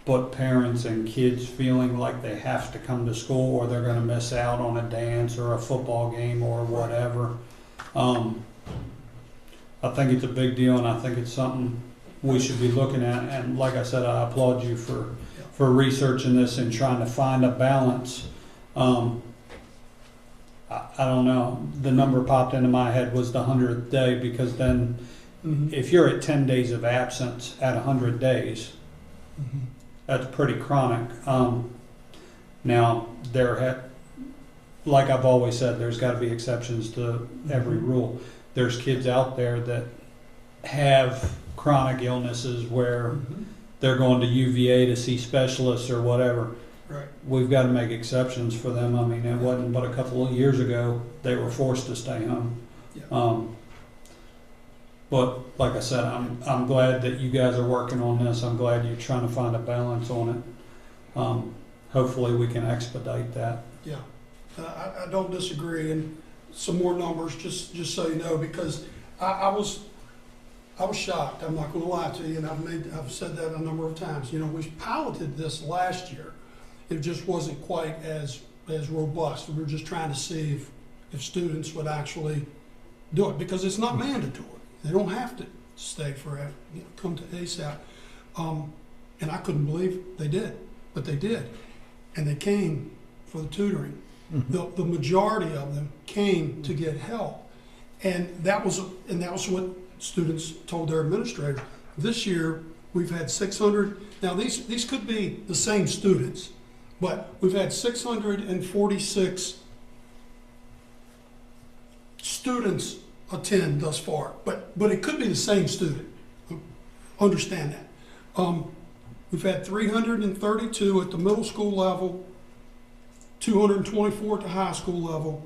but parents and kids feeling like they have to come to school or they're going to miss out on a dance or a football game or whatever. I think it's a big deal, and I think it's something we should be looking at. And like I said, I applaud you for researching this and trying to find a balance. I don't know. The number popped into my head was the 100th day, because then if you're at 10 days of absence at 100 days, that's pretty chronic. Now, like I've always said, there's got to be exceptions to every rule. There's kids out there that have chronic illnesses where they're going to UVA to see specialists or whatever. Right. We've got to make exceptions for them. I mean, it wasn't but a couple of years ago they were forced to stay home. Yeah. But like I said, I'm glad that you guys are working on this. I'm glad you're trying to find a balance on it. Hopefully we can expedite that. Yeah, I don't disagree. And some more numbers, just so you know, because I was shocked. I'm not going to lie to you, and I've said that a number of times. You know, we piloted this last year. It just wasn't quite as robust. We were just trying to see if students would actually do it, because it's not mandatory. They don't have to stay forever. You know, come to ASAP, and I couldn't believe they did, but they did, and they came for the tutoring. The majority of them came to get help, and that was what students told their administrator. This year we've had 600. Now these could be the same students, but we've had 646 students attend thus far. But it could be the same student. Understand that. We've had 332 at the middle school level, 224 at the high school level,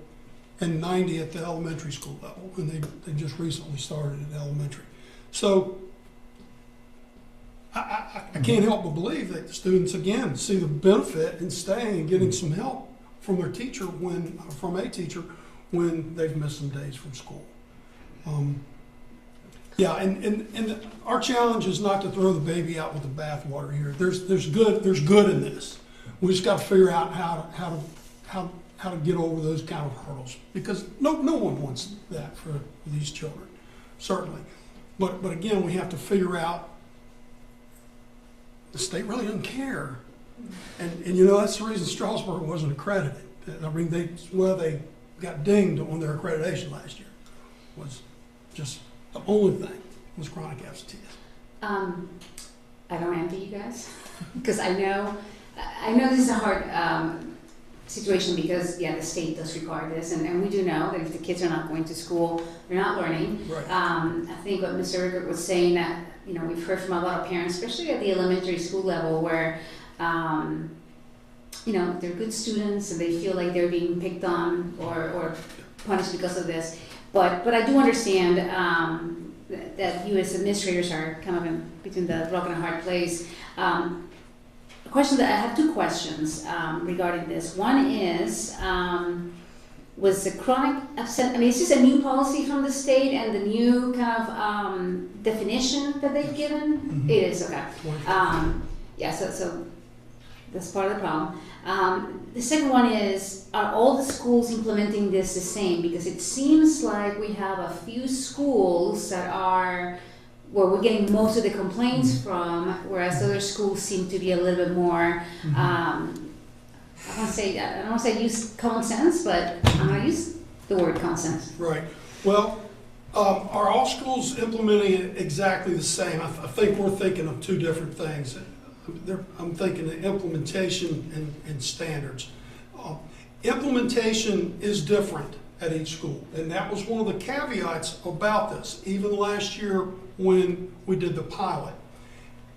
and 90 at the elementary school level, and they just recently started at elementary. So I can't help but believe that the students, again, see the benefit in staying and getting some help from their teacher from a teacher when they've missed some days from school. Yeah, and our challenge is not to throw the baby out with the bathwater here. There's good in this. We just got to figure out how to get over those kind of hurdles, because no one wants that for these children, certainly. But again, we have to figure out the state really doesn't care, and you know that's the reason Strasburg wasn't accredited. I mean, they got dinged on their accreditation last year. Was just the only thing was chronic absenteeism. I don't envy you guys because I know this is a hard situation, because the state does require this, and we do know that if the kids are not going to school, they're not learning. Right. I think what Mr. Rickert was saying, that we've heard from a lot of parents, especially at the elementary school level, where they're good students and they feel like they're being picked on or punished because of this. But I do understand that you as administrators are kind of in between the rock and a hard place. I have two questions regarding this. One is, was the chronic absent, is this a new policy from the state and the new kind of definition that they've given? It is, okay. So that's part of the problem. The second one is, are all the schools implementing this the same? Because it seems like we have a few schools that are where we're getting most of the complaints from, whereas other schools seem to be a little bit more, I don't want to say use common sense, but I'm going to use the word common sense. Right. Well, are all schools implementing it exactly the same? I think we're thinking of two different things. I'm thinking of implementation and standards. Implementation is different at each school, and that was one of the caveats about this, even last year when we did the pilot.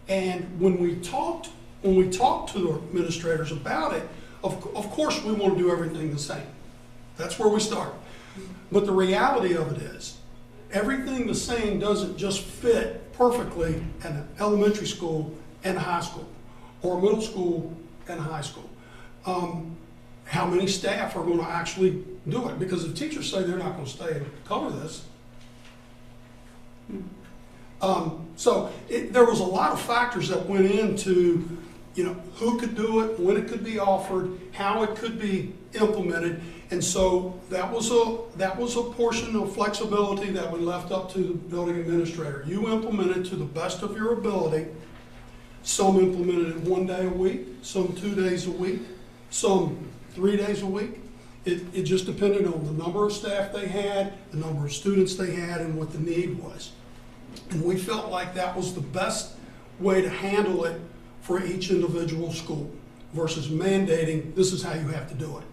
And when we talked to the administrators about it, of course we want to do everything the same. That's where we start. But the reality of it is everything the saying doesn't just fit perfectly at an elementary school and a high school, or a middle school and a high school. How many staff are going to actually do it? Because if teachers say they're not going to stay and cover this. There was a lot of factors that went into, who could do it, when it could be offered, how it could be implemented. And so that was a portion of flexibility that we left up to the building administrator. You implement it to the best of your ability. Some implemented it 1 day a week, some 2 days a week, some 3 days a week. It just depended on the number of staff they had, the number of students they had, and what the need was. And we felt like that was the best way to handle it for each individual school versus mandating this is how you have to do it.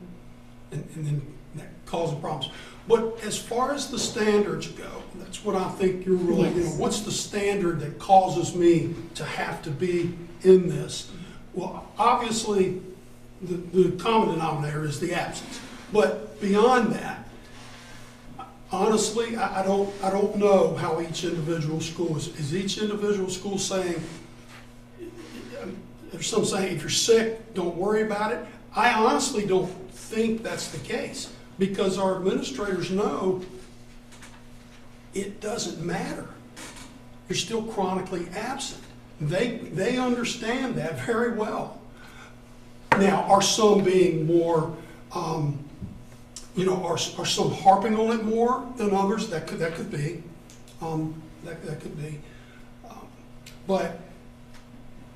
And then that causing problems. But as far as the standards go, that's what I think you're really, what's the standard that causes me to have to be in this? Well, obviously, the common denominator is the absence. But beyond that, honestly, I don't know how each individual school is each individual school saying, there's some saying if you're sick, don't worry about it. I honestly don't think that's the case, because our administrators know it doesn't matter. You're still chronically absent. They understand that very well. Now, are some being more, are some harping on it more than others? That could be. That could be. But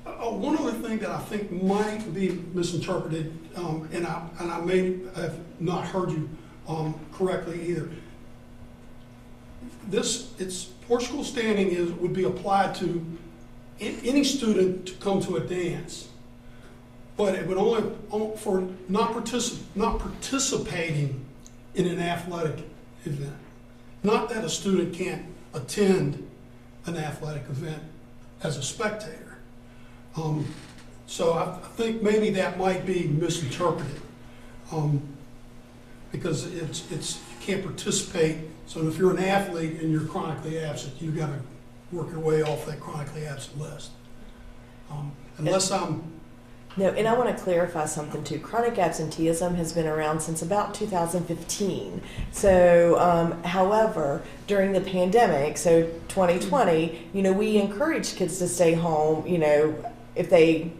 one other thing that I think might be misinterpreted, and I may have not heard you correctly either. It's poor school standing would be applied to any student to come to a dance, but it would only for not participating in an athletic event. Not that a student can't attend an athletic event as a spectator. So I think maybe that might be misinterpreted, because you can't participate. So if you're an athlete and you're chronically absent, you've got to work your way off that chronically absent list. Unless I'm... No, and I want to clarify something too. Chronic absenteeism has been around since about 2015. So, however, during the pandemic, so 2020, we encouraged kids to stay home, if they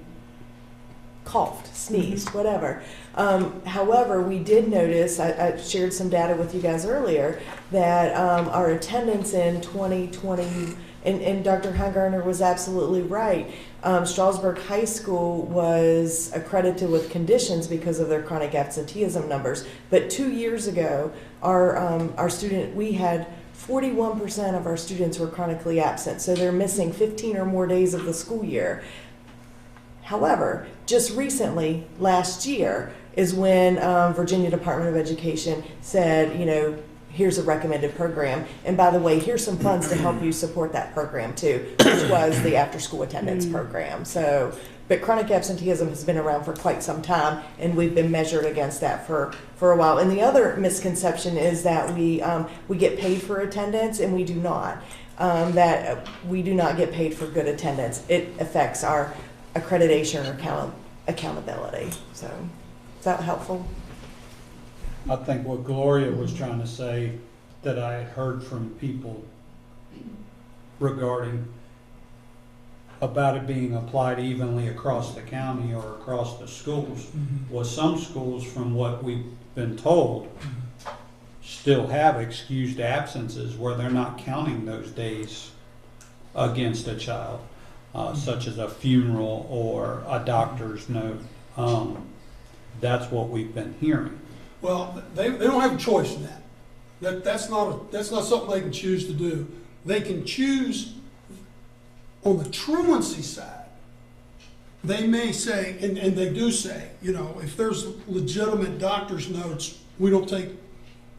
coughed, sneezed, whatever. However, we did notice, I shared some data with you guys earlier, that our attendance in 2020, and Dr. Heingartner was absolutely right. Strasburg High School was accredited with conditions because of their chronic absenteeism numbers. But 2 years ago, we had 41% of our students were chronically absent. So they're missing 15 or more days of the school year. However, just recently, last year, is when Virginia Department of Education said, here's a recommended program. And by the way, here's some funds to help you support that program too, which was the after-school attendance program. So, but chronic absenteeism has been around for quite some time, and we've been measured against that for a while. And the other misconception is that we get paid for attendance, and we do not. That we do not get paid for good attendance. It affects our accreditation or accountability. So, is that helpful? I think what Gloria was trying to say, that I had heard from people regarding about it being applied evenly across the county or across the schools, was some schools, from what we've been told, still have excused absences where they're not counting those days against a child, such as a funeral or a doctor's note. That's what we've been hearing. Well, they don't have a choice in that. That's not something they can choose to do. They can choose on the truancy side. They may say, and they do say, if there's legitimate doctor's notes, we don't take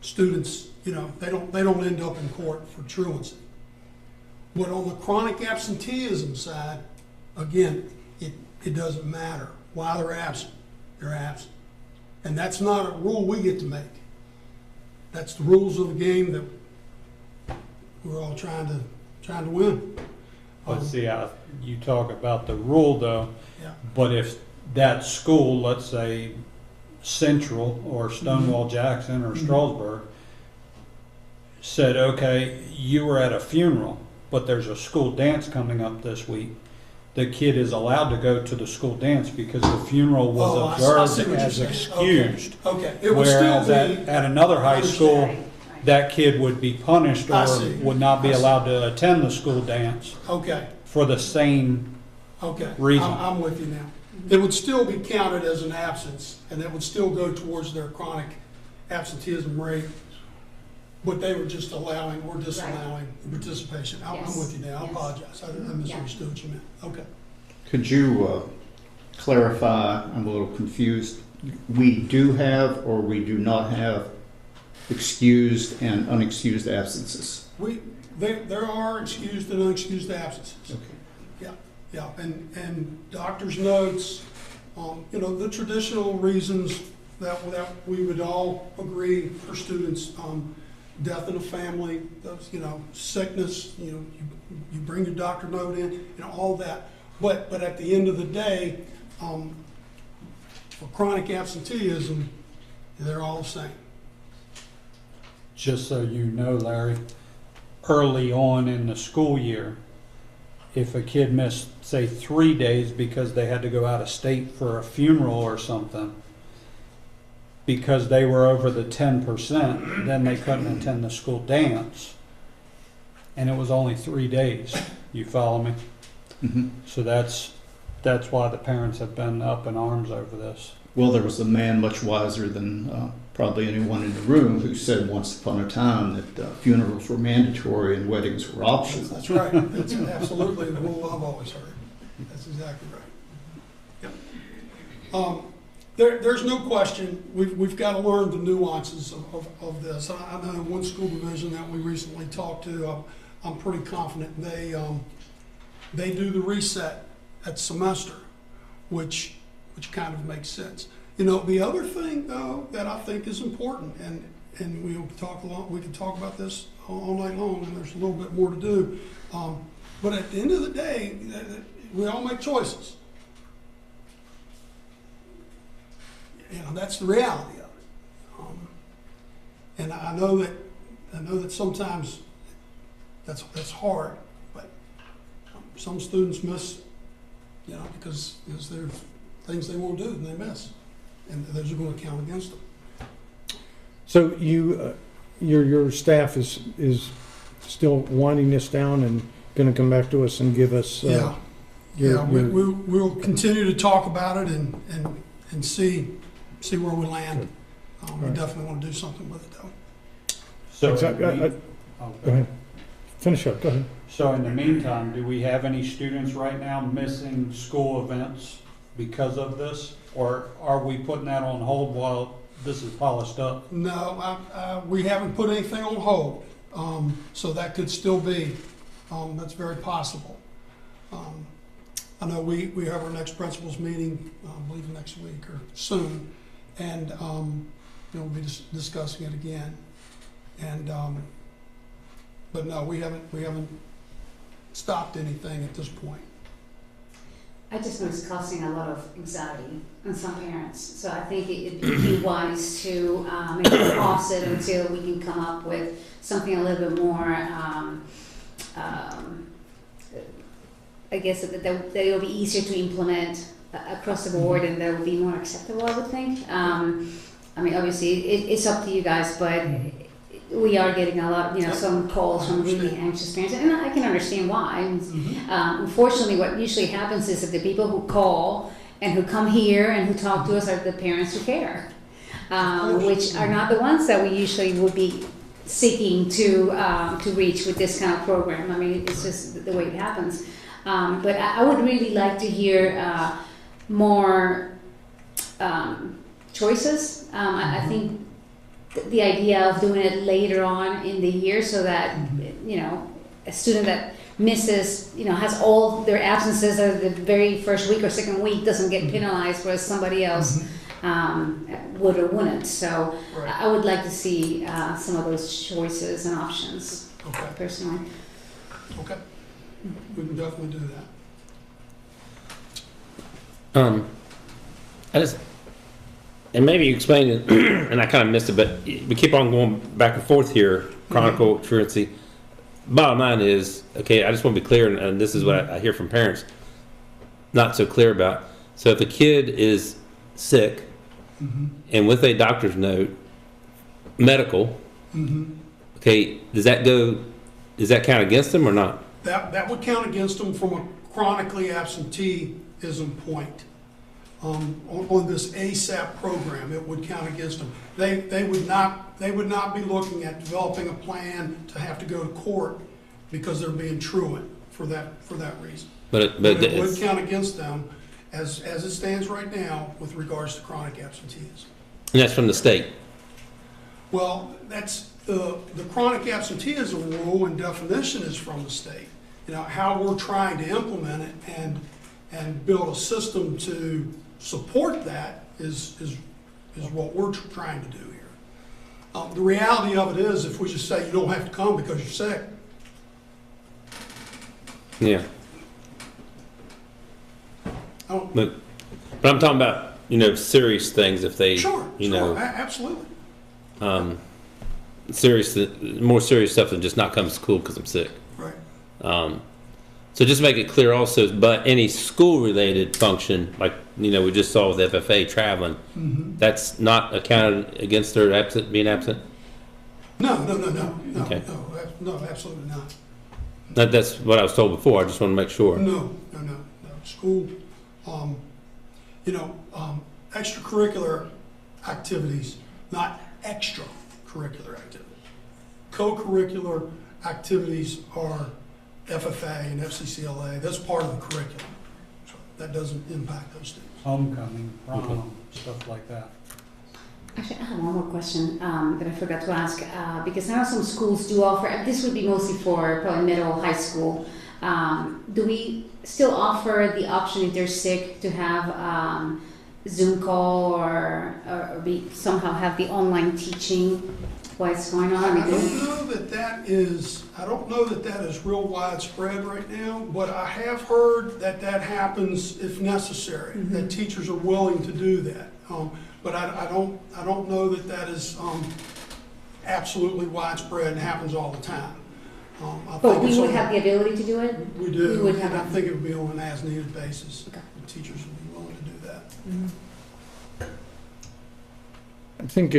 students. They don't end up in court for truancy. But on the chronic absenteeism side, again, it doesn't matter why they're absent. They're absent. And that's not a rule we get to make. That's the rules of the game that we're all trying to win. But see, you talk about the rule though, Yeah. but if that school, let's say Central or Stonewall Jackson or Strasburg, said, okay, you were at a funeral, but there's a school dance coming up this week, the kid is allowed to go to the school dance because the funeral was observed as excused. Okay. It would still Whereas be. at another high school, that kid would be punished I or see. would not be I see. allowed to attend the school dance Okay. for the same Okay. reason. I'm with you now. It would still be counted as an absence, and it would still go towards their chronic absenteeism rate. But they were just allowing, or disallowing participation. I'm Yes. with you now. I Yes. apologize. I misunderstood what you meant. Okay. Could you clarify? I'm a little confused. We do have or we do not have excused and unexcused absences. There are excused and unexcused absences. Okay. Yeah, and doctor's notes, the traditional reasons that we would all agree for students, death in the family, those, sickness, you bring your doctor note in, all that. But at the end of the day, for chronic absenteeism, they're all the same. Just so you know, Larry, early on in the school year, if a kid missed, say, 3 days because they had to go out of state for a funeral or something, because they were over the 10%, then they couldn't attend the school dance. And it was only 3 days. You follow me? Mm-hmm. So that's why the parents have been up in arms over this. Well, there was a man much wiser than probably anyone in the room who said once upon a time that funerals were mandatory and weddings were optional. That's right. That's absolutely the rule I've always heard. That's exactly right. Yep. There's no question, we've got to learn the nuances of this. I know one school division that we recently talked to, I'm pretty confident they do the reset at semester, which kind of makes sense. The other thing though that I think is important, and we can talk about this all night long, and there's a little bit more to do. But at the end of the day, we all make choices. That's the reality of it. And I know that sometimes that's hard, but some students miss, because there's things they won't do and they miss, and those are going to count against them. So your staff is still winding this down and going to come back to us and give us. We'll continue to talk about it and see where we land. We definitely want to do something with it, though. So go ahead. Finish up. Go ahead. So in the meantime, do we have any students right now missing school events because of this? Or are we putting that on hold while this is polished up? No, we haven't put anything on hold. So that could still be, that's very possible. I know we have our next principals meeting, I believe next week or soon, and we'll be discussing it again. And but no, we haven't stopped anything at this point. I just know it's causing a lot of anxiety on some parents. So I think it'd be wise to maybe pause it until we can come up with something a little bit more, I guess that it will be easier to implement across the board and that will be more acceptable, I would think. Obviously it's up to you guys, but we are getting a lot, some calls from really anxious parents, and I can understand why. Unfortunately, what usually happens is that the people who call and who come here and who talk to us are the parents who care, which are not the ones that we usually would be seeking to reach with this kind of program. It's just the way it happens. But I would really like to hear more choices. I think the idea of doing it later on in the year so that, a student that misses, has all their absences of the very first week or second week doesn't get penalized, whereas somebody else would or wouldn't. So I would like to see some of those choices and options. Okay, personally. okay. We can definitely do that. I just, and maybe you explained it, and I kind of missed it, but we keep on going back and forth here, chronicle, truancy. Bottom line is, okay, I just want to be clear, and this is what I hear from parents not so clear about. So if a kid is sick, and with a doctor's note, medical, okay, does that count against them or not? That would count against them from a chronically absenteeism point. On this ASAP program, it would count against them. They would not be looking at developing a plan to have to go to court because they're being truant for that reason. But it would count against them as it stands right now with regards to chronic absenteeism. And that's from the state. Well, that's the chronic absenteeism rule and definition is from the state. You know, how we're trying to implement it and build a system to support that is what we're trying to do here. The reality of it is, if we just say you don't have to come because you're sick. Yeah. But I'm talking about, serious things if they, Absolutely. More serious stuff than just not come to school because I'm sick. Right. So just make it clear also, but any school-related function, like, we just saw with FFA traveling, that's not accounted against their being absent? No, Okay. no, absolutely not. That's what I was told before. I just want to make sure. No. School, extracurricular activities, not extracurricular activities. Co-curricular activities are FFA and FCCLA. That's part of the curriculum. So that doesn't impact those students. Homecoming, prom, stuff like that. Actually, I have one more question that I forgot to ask, because I know some schools do offer, and this would be mostly for probably middle, high school. Do we still offer the option if they're sick to have Zoom call or we somehow have the online teaching while it's going on? I don't know that is real widespread right now, but I have heard that happens if necessary, that teachers are willing to do that. But I don't know that is absolutely widespread and happens all the time. But we would have the ability to do it? We do. We would have I think it would be on an as-needed basis. Okay. Teachers would be willing to do that. I think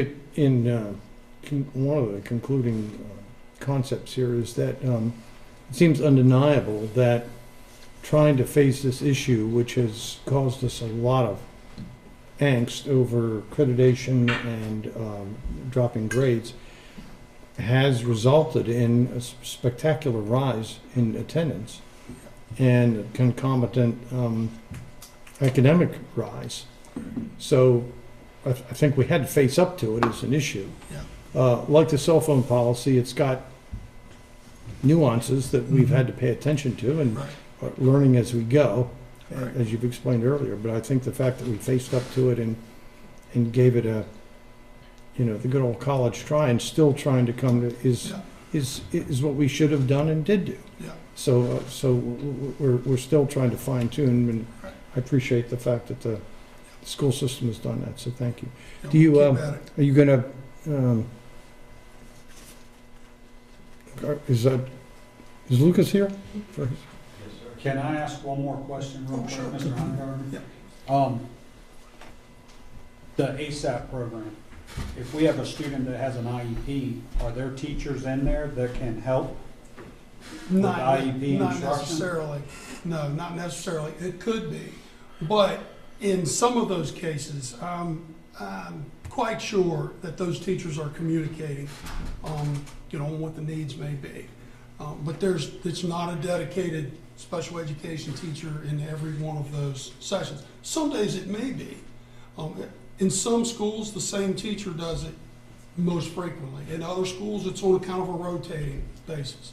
one of the concluding concepts here is that it seems undeniable that trying to face this issue, which has caused us a lot of angst over accreditation and dropping grades, has resulted in a spectacular rise in attendance and concomitant academic rise. So I think we had to face up to it as an issue. Like the cell phone policy, it's got nuances that we've had to pay attention to and learning as we go, as you've explained earlier. But I think the fact that we faced up to it and gave it the good old college try and still trying to come to is what we should have done and did do. So we're still trying to fine tune, and I appreciate the fact that the school system has done that. So thank you. Do you are you going to is Lucas here? Can I ask one more question real quick, Mr. Hungarden? Yeah. The ASAP program, if we have a student that has an IEP, are there teachers in there that can help with IEP not instruction? necessarily. No, not necessarily. It could be. But in some of those cases, I'm quite sure that those teachers are communicating, on what the needs may be. But it's not a dedicated special education teacher in every one of those sessions. Some days it may be. In some schools, the same teacher does it most frequently. In other schools, it's on a kind of a rotating basis.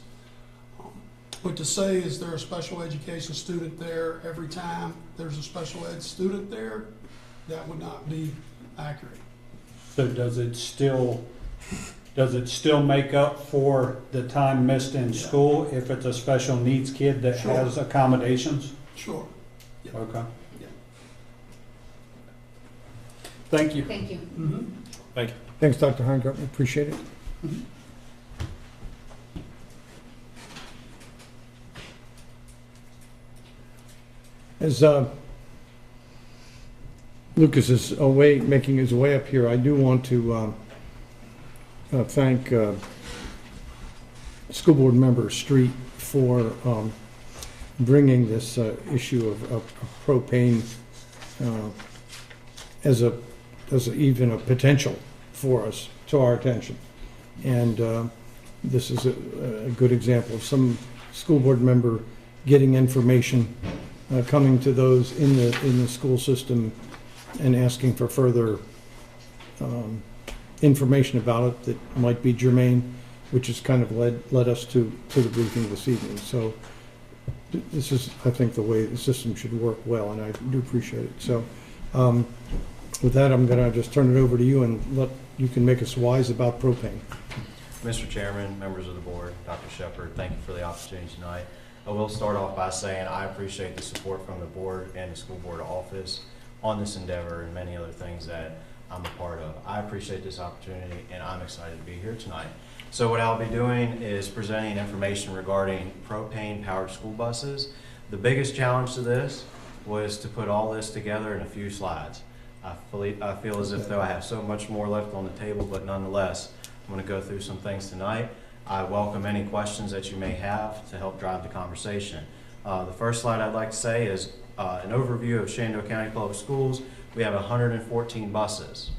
But to say, is there a special education student there every time there's a special ed student there, that would not be accurate. So does it still does it still make up for the time missed in school if it's a special needs kid that Sure. has accommodations? Sure. Okay. Thank you. Thank you. Thank you. Thanks, Dr. Heingarten, appreciate it. As Lucas is making his way up here, I do want to thank School Board Member Street for bringing this issue of propane as even a potential for us to our attention. And this is a good example of some school board member getting information, coming to those in the school system and asking for further information about it that might be germane, which has kind of led us to the briefing this evening. So this is, I think, the way the system should work well, and I do appreciate it. So with that, I'm going to just turn it over to you and you can make us wise about propane. Mr. Chairman, members of the board, Dr. Shepard, thank you for the opportunity tonight. I will start off by saying I appreciate the support from the board and the school board office on this endeavor and many other things that I'm a part of. I appreciate this opportunity and I'm excited to be here tonight. So what I'll be doing is presenting information regarding propane-powered school buses. The biggest challenge to this was to put all this together in a few slides. I feel as if though I have so much more left on the table, but nonetheless, I'm going to go through some things tonight. I welcome any questions that you may have to help drive the conversation. The first slide I'd like to say is an overview of Shenandoah County Public Schools. We have 114 buses.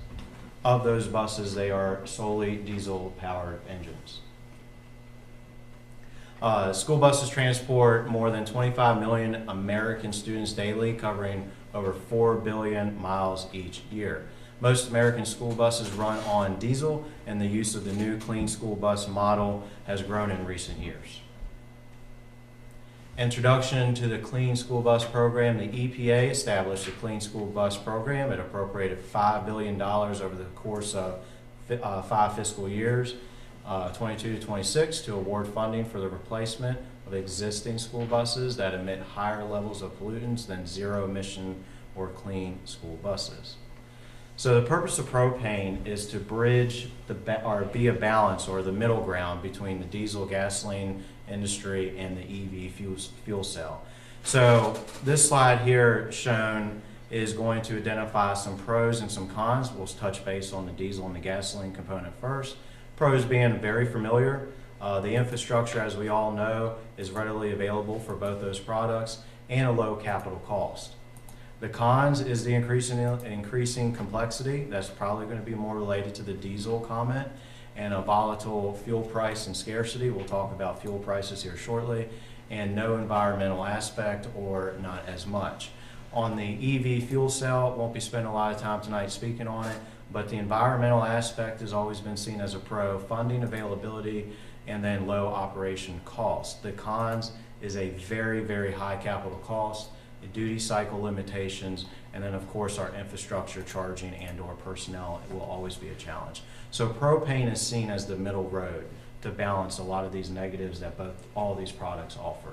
Of those buses, they are solely diesel-powered engines. School buses transport more than 25 million American students daily, covering over 4 billion miles each year. Most American school buses run on diesel, and the use of the new clean school bus model has grown in recent years. Introduction to the Clean School Bus Program. The EPA established the Clean School Bus Program. It appropriated $5 billion over the course of 5 fiscal years, 22 to 26, to award funding for the replacement of existing school buses that emit higher levels of pollutants than zero emission or clean school buses. So the purpose of propane is to bridge or be a balance or the middle ground between the diesel gasoline industry and the EV fuel cell. So this slide here shown is going to identify some pros and some cons. We'll touch base on the diesel and the gasoline component first. Pros being very familiar. The infrastructure, as we all know, is readily available for both those products and a low capital cost. The cons is the increasing complexity. That's probably going to be more related to the diesel comment and a volatile fuel price and scarcity. We'll talk about fuel prices here shortly, and no environmental aspect or not as much. On the EV fuel cell, won't be spending a lot of time tonight speaking on it, but the environmental aspect has always been seen as a pro. Funding availability and then low operation cost. The cons is a very, very high capital cost, the duty cycle limitations, and then of course our infrastructure charging and or personnel will always be a challenge. So propane is seen as the middle road to balance a lot of these negatives that all these products offer.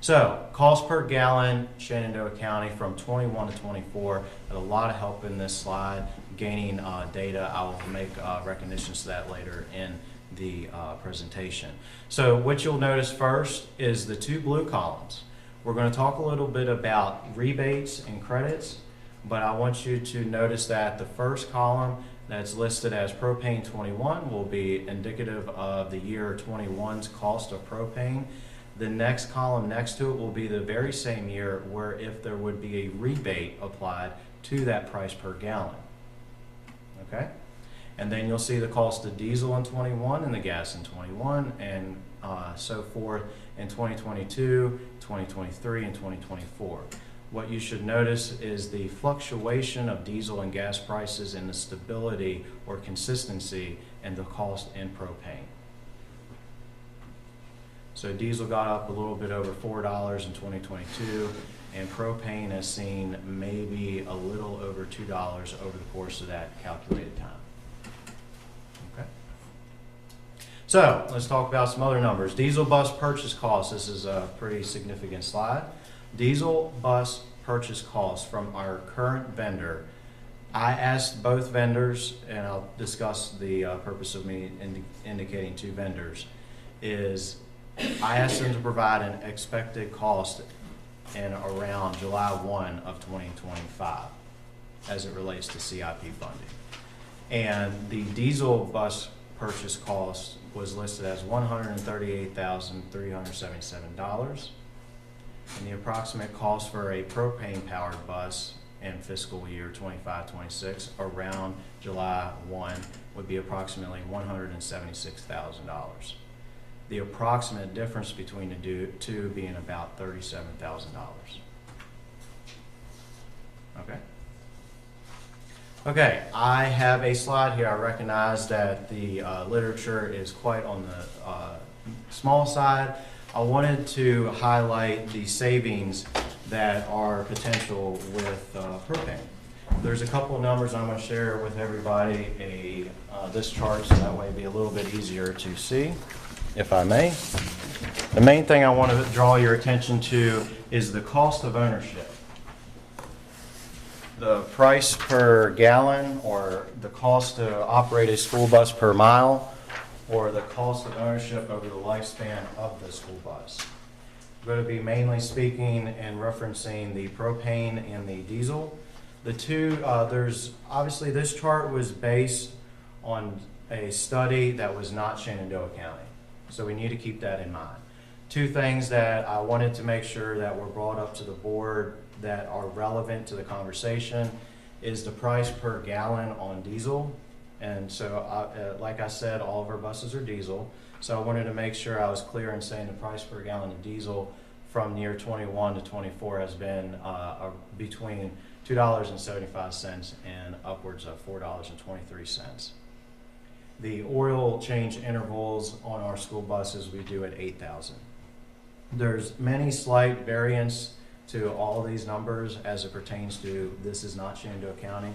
So cost per gallon, Shenandoah County from 21 to 24, had a lot of help in this slide, gaining data. I will make recognitions to that later in the presentation. So what you'll notice first is the 2 blue columns. We're going to talk a little bit about rebates and credits, but I want you to notice that the first column that's listed as propane 21 will be indicative of the year 21's cost of propane. The next column next to it will be the very same year where if there would be a rebate applied to that price per gallon. Okay? And then you'll see the cost of diesel in 21 and the gas in 21 and so forth in 2022, 2023, and 2024. What you should notice is the fluctuation of diesel and gas prices and the stability or consistency in the cost in propane. So diesel got up a little bit over $4 in 2022, and propane has seen maybe a little over $2 over the course of that calculated time. Okay. So let's talk about some other numbers. Diesel bus purchase costs. This is a pretty significant slide. Diesel bus purchase costs from our current vendor. I asked both vendors, and I'll discuss the purpose of me indicating two vendors, is I asked them to provide an expected cost in around July 1 of 2025 as it relates to CIP funding. And the diesel bus purchase cost was listed as $138,377. And the approximate cost for a propane-powered bus in fiscal year 25-26 around July 1 would be approximately $176,000. The approximate difference between the two being about $37,000. Okay. Okay, I have a slide here. I recognize that the literature is quite on the small side. I wanted to highlight the savings that are potential with propane. There's a couple of numbers I'm going to share with everybody. This chart, so that way it'll be a little bit easier to see, if I may. The main thing I want to draw your attention to is the cost of ownership. The price per gallon, or the cost to operate a school bus per mile, or the cost of ownership over the lifespan of the school bus. I'm going to be mainly speaking and referencing the propane and the diesel. The two, there's obviously this chart was based on a study that was not Shenandoah County. So we need to keep that in mind. Two things that I wanted to make sure that were brought up to the board that are relevant to the conversation is the price per gallon on diesel. And so, like I said, all of our buses are diesel. So I wanted to make sure I was clear in saying the price per gallon of diesel from year 21 to 24 has been between $2.75 and upwards of $4.23. The oil change intervals on our school buses we do at 8,000. There's many slight variants to all these numbers as it pertains to this is not Shenandoah County,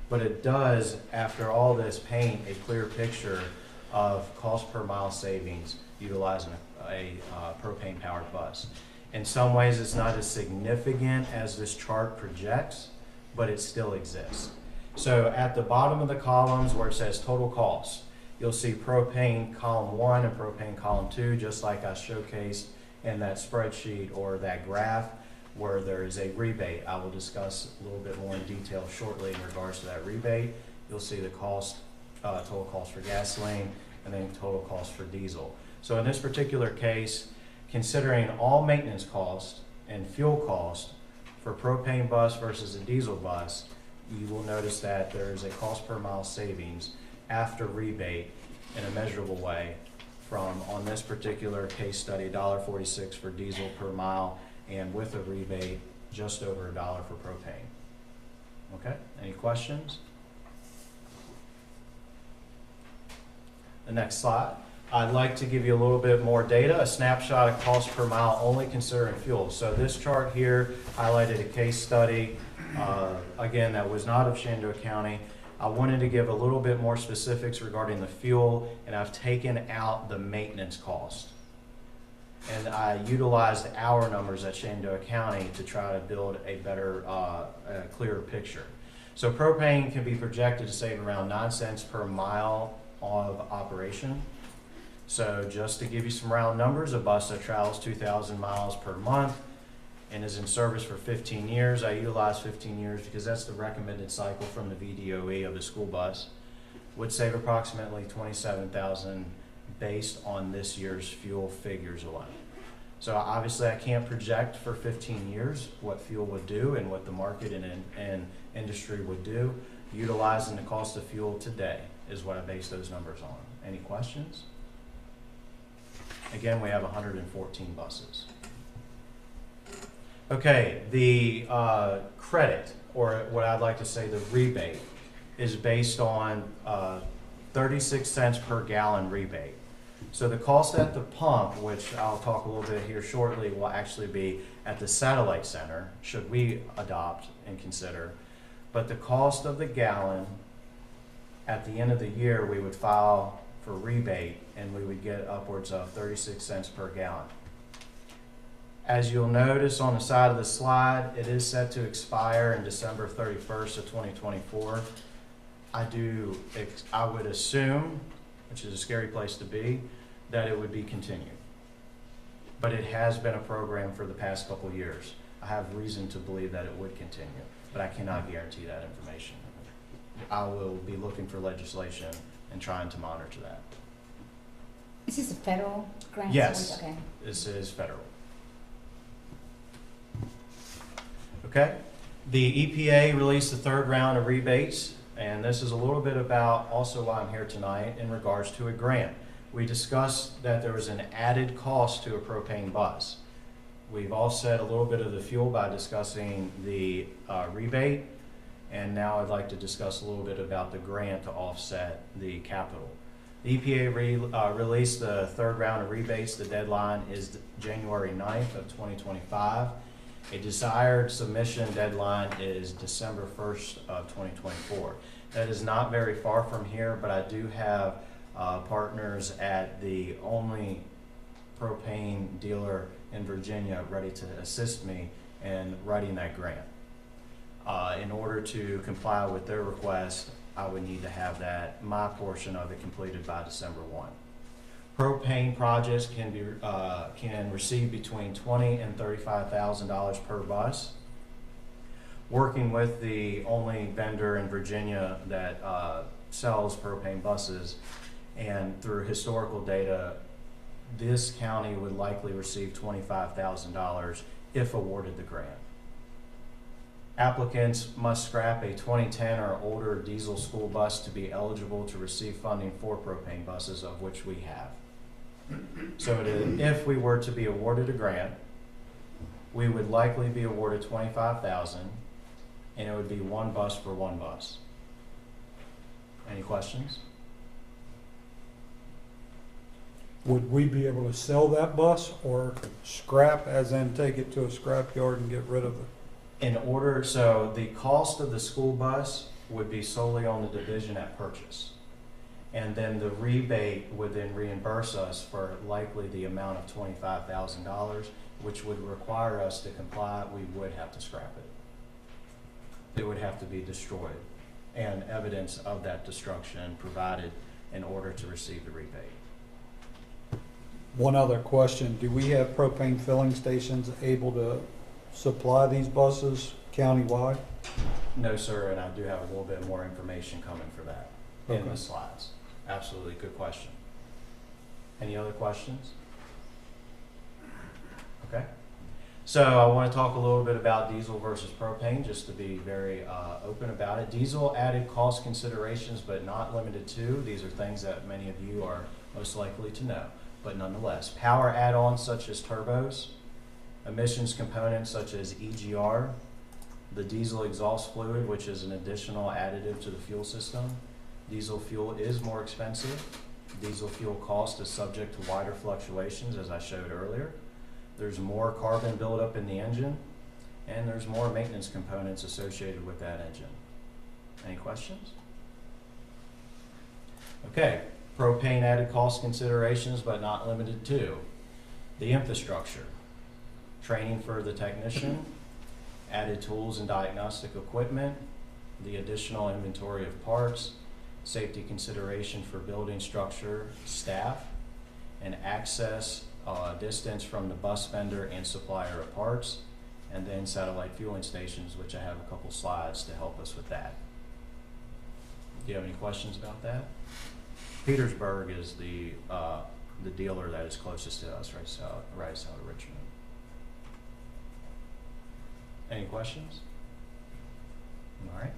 but it does, after all this, paint a clear picture of cost per mile savings utilizing a propane powered bus. In some ways it's not as significant as this chart projects, but it still exists. So at the bottom of the columns where it says total cost, you'll see propane column 1 and propane column 2, just like I showcased in that spreadsheet or that graph where there is a rebate. I will discuss a little bit more in detail shortly in regards to that rebate. You'll see the cost, total cost for gasoline, and then total cost for diesel. So in this particular case, considering all maintenance costs and fuel cost for propane bus versus a diesel bus, you will notice that there is a cost per mile savings after rebate in a measurable way from, on this particular case study, $1.46 for diesel per mile, and with a rebate, just over $1 for propane. Okay, any questions? The next slide. I'd like to give you a little bit more data, a snapshot of cost per mile only considering fuel. So this chart here highlighted a case study, again, that was not of Shenandoah County. I wanted to give a little bit more specifics regarding the fuel, and I've taken out the maintenance cost. And I utilized our numbers at Shenandoah County to try to build a better, clearer picture. So propane can be projected to save around 9 cents per mile of operation. So just to give you some round numbers, a bus that travels 2,000 miles per month and is in service for 15 years, I utilize 15 years because that's the recommended cycle from the VDOE of the school bus, would save approximately $27,000 based on this year's fuel figures alone. So obviously I can't project for 15 years what fuel would do and what the market and industry would do. Utilizing the cost of fuel today is what I base those numbers on. Any questions? Again, we have 114 buses. Okay, the credit, or what I'd like to say the rebate, is based on 36 cents per gallon rebate. So the cost at the pump, which I'll talk a little bit here shortly, will actually be at the satellite center, should we adopt and consider. But the cost of the gallon, at the end of the year, we would file for rebate, and we would get upwards of 36 cents per gallon. As you'll notice on the side of the slide, it is set to expire in December 31st of 2024. I would assume, which is a scary place to be, that it would be continued. But it has been a program for the past couple of years. I have reason to believe that it would continue, but I cannot guarantee that information. I will be looking for legislation and trying to monitor that. Is this a federal grant? Yes, Okay. this is federal. Okay, the EPA released the third round of rebates, and this is a little bit about also why I'm here tonight in regards to a grant. We discussed that there was an added cost to a propane bus. We've offset a little bit of the fuel by discussing the rebate, and now I'd like to discuss a little bit about the grant to offset the capital. The EPA released the third round of rebates. The deadline is January 9th of 2025. A desired submission deadline is December 1st of 2024. That is not very far from here, but I do have partners at the only propane dealer in Virginia ready to assist me in writing that grant. In order to comply with their request, I would need to have my portion of it completed by December 1. Propane projects can receive between $20,000 and $35,000 per bus. Working with the only vendor in Virginia that sells propane buses, and through historical data, this county would likely receive $25,000 if awarded the grant. Applicants must scrap a 2010 or older diesel school bus to be eligible to receive funding for propane buses, of which we have. So if we were to be awarded a grant, we would likely be awarded $25,000, and it would be one bus for one bus. Any questions? Would we be able to sell that bus or scrap, as in take it to a scrap yard and get rid of it? So the cost of the school bus would be solely on the division at purchase. And then the rebate would then reimburse us for likely the amount of $25,000, which would require us to comply. We would have to scrap it. It would have to be destroyed, and evidence of that destruction provided in order to receive the rebate. One other question, do we have propane filling stations able to supply these buses countywide? No, sir, and I do have a little bit more information coming for that in the slides. Absolutely, good question. Any other questions? Okay. So I want to talk a little bit about diesel versus propane, just to be very open about it. Diesel added cost considerations, but not limited to. These are things that many of you are most likely to know, but nonetheless. Power add-ons such as turbos, emissions components such as EGR, the diesel exhaust fluid, which is an additional additive to the fuel system. Diesel fuel is more expensive. Diesel fuel cost is subject to wider fluctuations, as I showed earlier. There's more carbon buildup in the engine, and there's more maintenance components associated with that engine. Any questions? Okay, propane added cost considerations, but not limited to. The infrastructure, training for the technician, added tools and diagnostic equipment, the additional inventory of parts, safety consideration for building structure, staff, and access distance from the bus vendor and supplier of parts, and then satellite fueling stations, which I have a couple slides to help us with that. Do you have any questions about that? Petersburg is the dealer that is closest to us, right south of Richmond. Any questions? All right.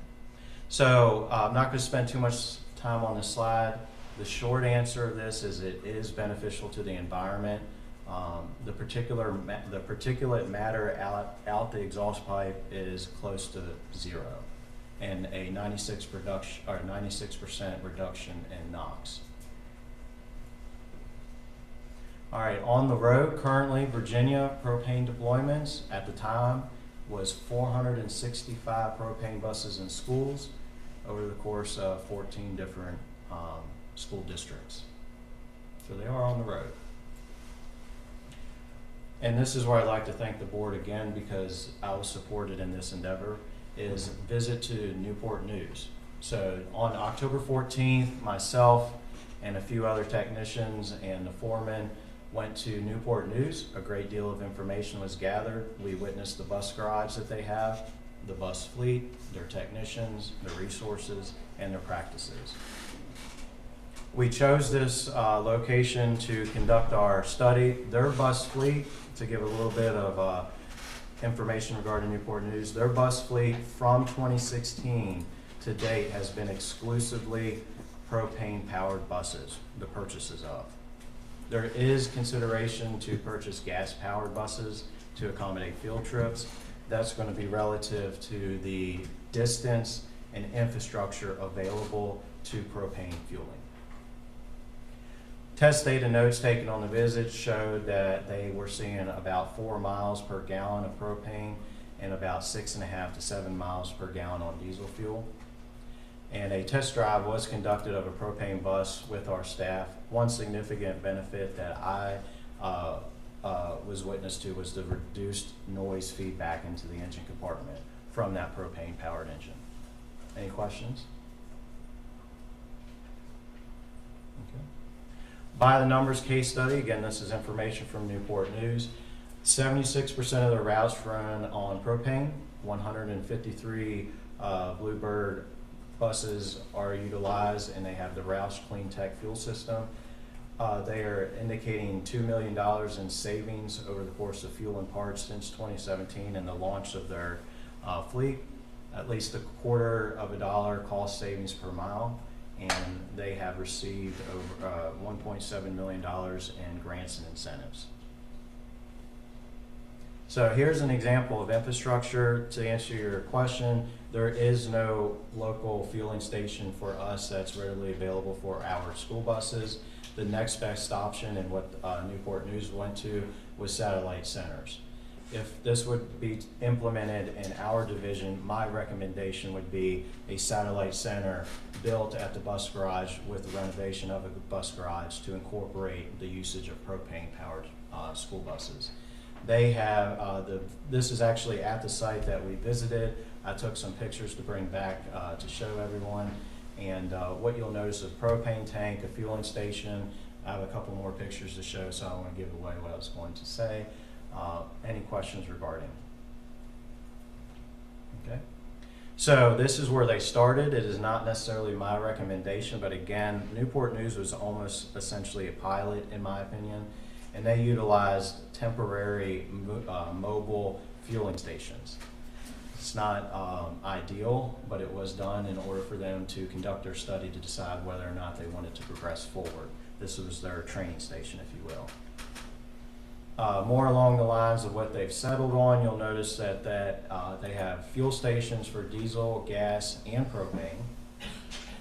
So I'm not going to spend too much time on this slide. The short answer of this is it is beneficial to the environment. The particulate matter out the exhaust pipe is close to zero, and a 96% reduction in NOx. All right, on the road currently, Virginia propane deployments at the time was 465 propane buses in schools over the course of 14 different school districts. So they are on the road. And this is where I'd like to thank the board again, because I was supported in this endeavor, is visit to Newport News. So on October 14th, myself and a few other technicians and the foreman went to Newport News. A great deal of information was gathered. We witnessed the bus garage that they have, the bus fleet, their technicians, their resources, and their practices. We chose this location to conduct our study. Their bus fleet, to give a little bit of information regarding Newport News, their bus fleet from 2016 to date has been exclusively propane-powered buses, the purchases of. There is consideration to purchase gas-powered buses to accommodate field trips. That's going to be relative to the distance and infrastructure available to propane fueling. Test data notes taken on the visit showed that they were seeing about 4 miles per gallon of propane and about 6.5 to 7 miles per gallon on diesel fuel. And a test drive was conducted of a propane bus with our staff. One significant benefit that I was witness to was the reduced noise feedback into the engine compartment from that propane powered engine. Any questions? Okay. By the numbers case study, again, this is information from Newport News. 76% of the routes run on propane. 153 Bluebird buses are utilized, and they have the Roush Clean Tech fuel system. They are indicating $2 million in savings over the course of fuel and parts since 2017 and the launch of their fleet. At least $0.25 cost savings per mile, and they have received over $1.7 million in grants and incentives. So here's an example of infrastructure. To answer your question, there is no local fueling station for us that's readily available for our school buses. The next best option, and what Newport News went to, was satellite centers. If this would be implemented in our division, my recommendation would be a satellite center built at the bus garage with the renovation of a bus garage to incorporate the usage of propane-powered school buses. They have, this is actually at the site that we visited. I took some pictures to bring back to show everyone. And what you'll notice is a propane tank, a fueling station. I have a couple more pictures to show, so I don't want to give away what I was going to say. Any questions regarding? Okay. So this is where they started. It is not necessarily my recommendation, but again, Newport News was almost essentially a pilot, in my opinion, and they utilized temporary mobile fueling stations. It's not ideal, but it was done in order for them to conduct their study to decide whether or not they wanted to progress forward. This was their training station, if you will. More along the lines of what they've settled on, you'll notice that they have fuel stations for diesel, gas, and propane,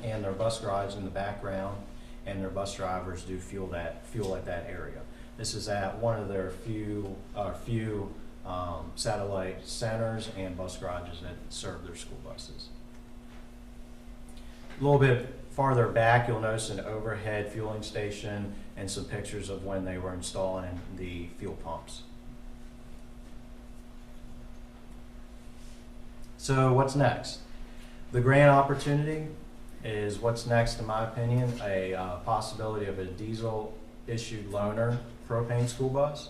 and their bus garage in the background, and their bus drivers do fuel at that area. This is at one of their few satellite centers and bus garages that serve their school buses. A little bit farther back, you'll notice an overhead fueling station and some pictures of when they were installing the fuel pumps. So what's next? The grant opportunity is what's next, in my opinion, a possibility of a diesel-issued loaner propane school bus,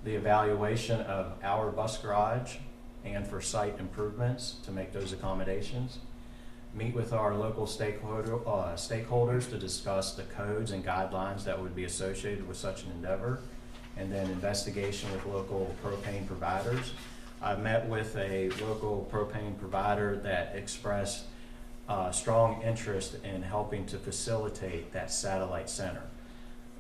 the evaluation of our bus garage, and for site improvements to make those accommodations. Meet with our local stakeholders to discuss the codes and guidelines that would be associated with such an endeavor, and then investigation with local propane providers. I met with a local propane provider that expressed strong interest in helping to facilitate that satellite center.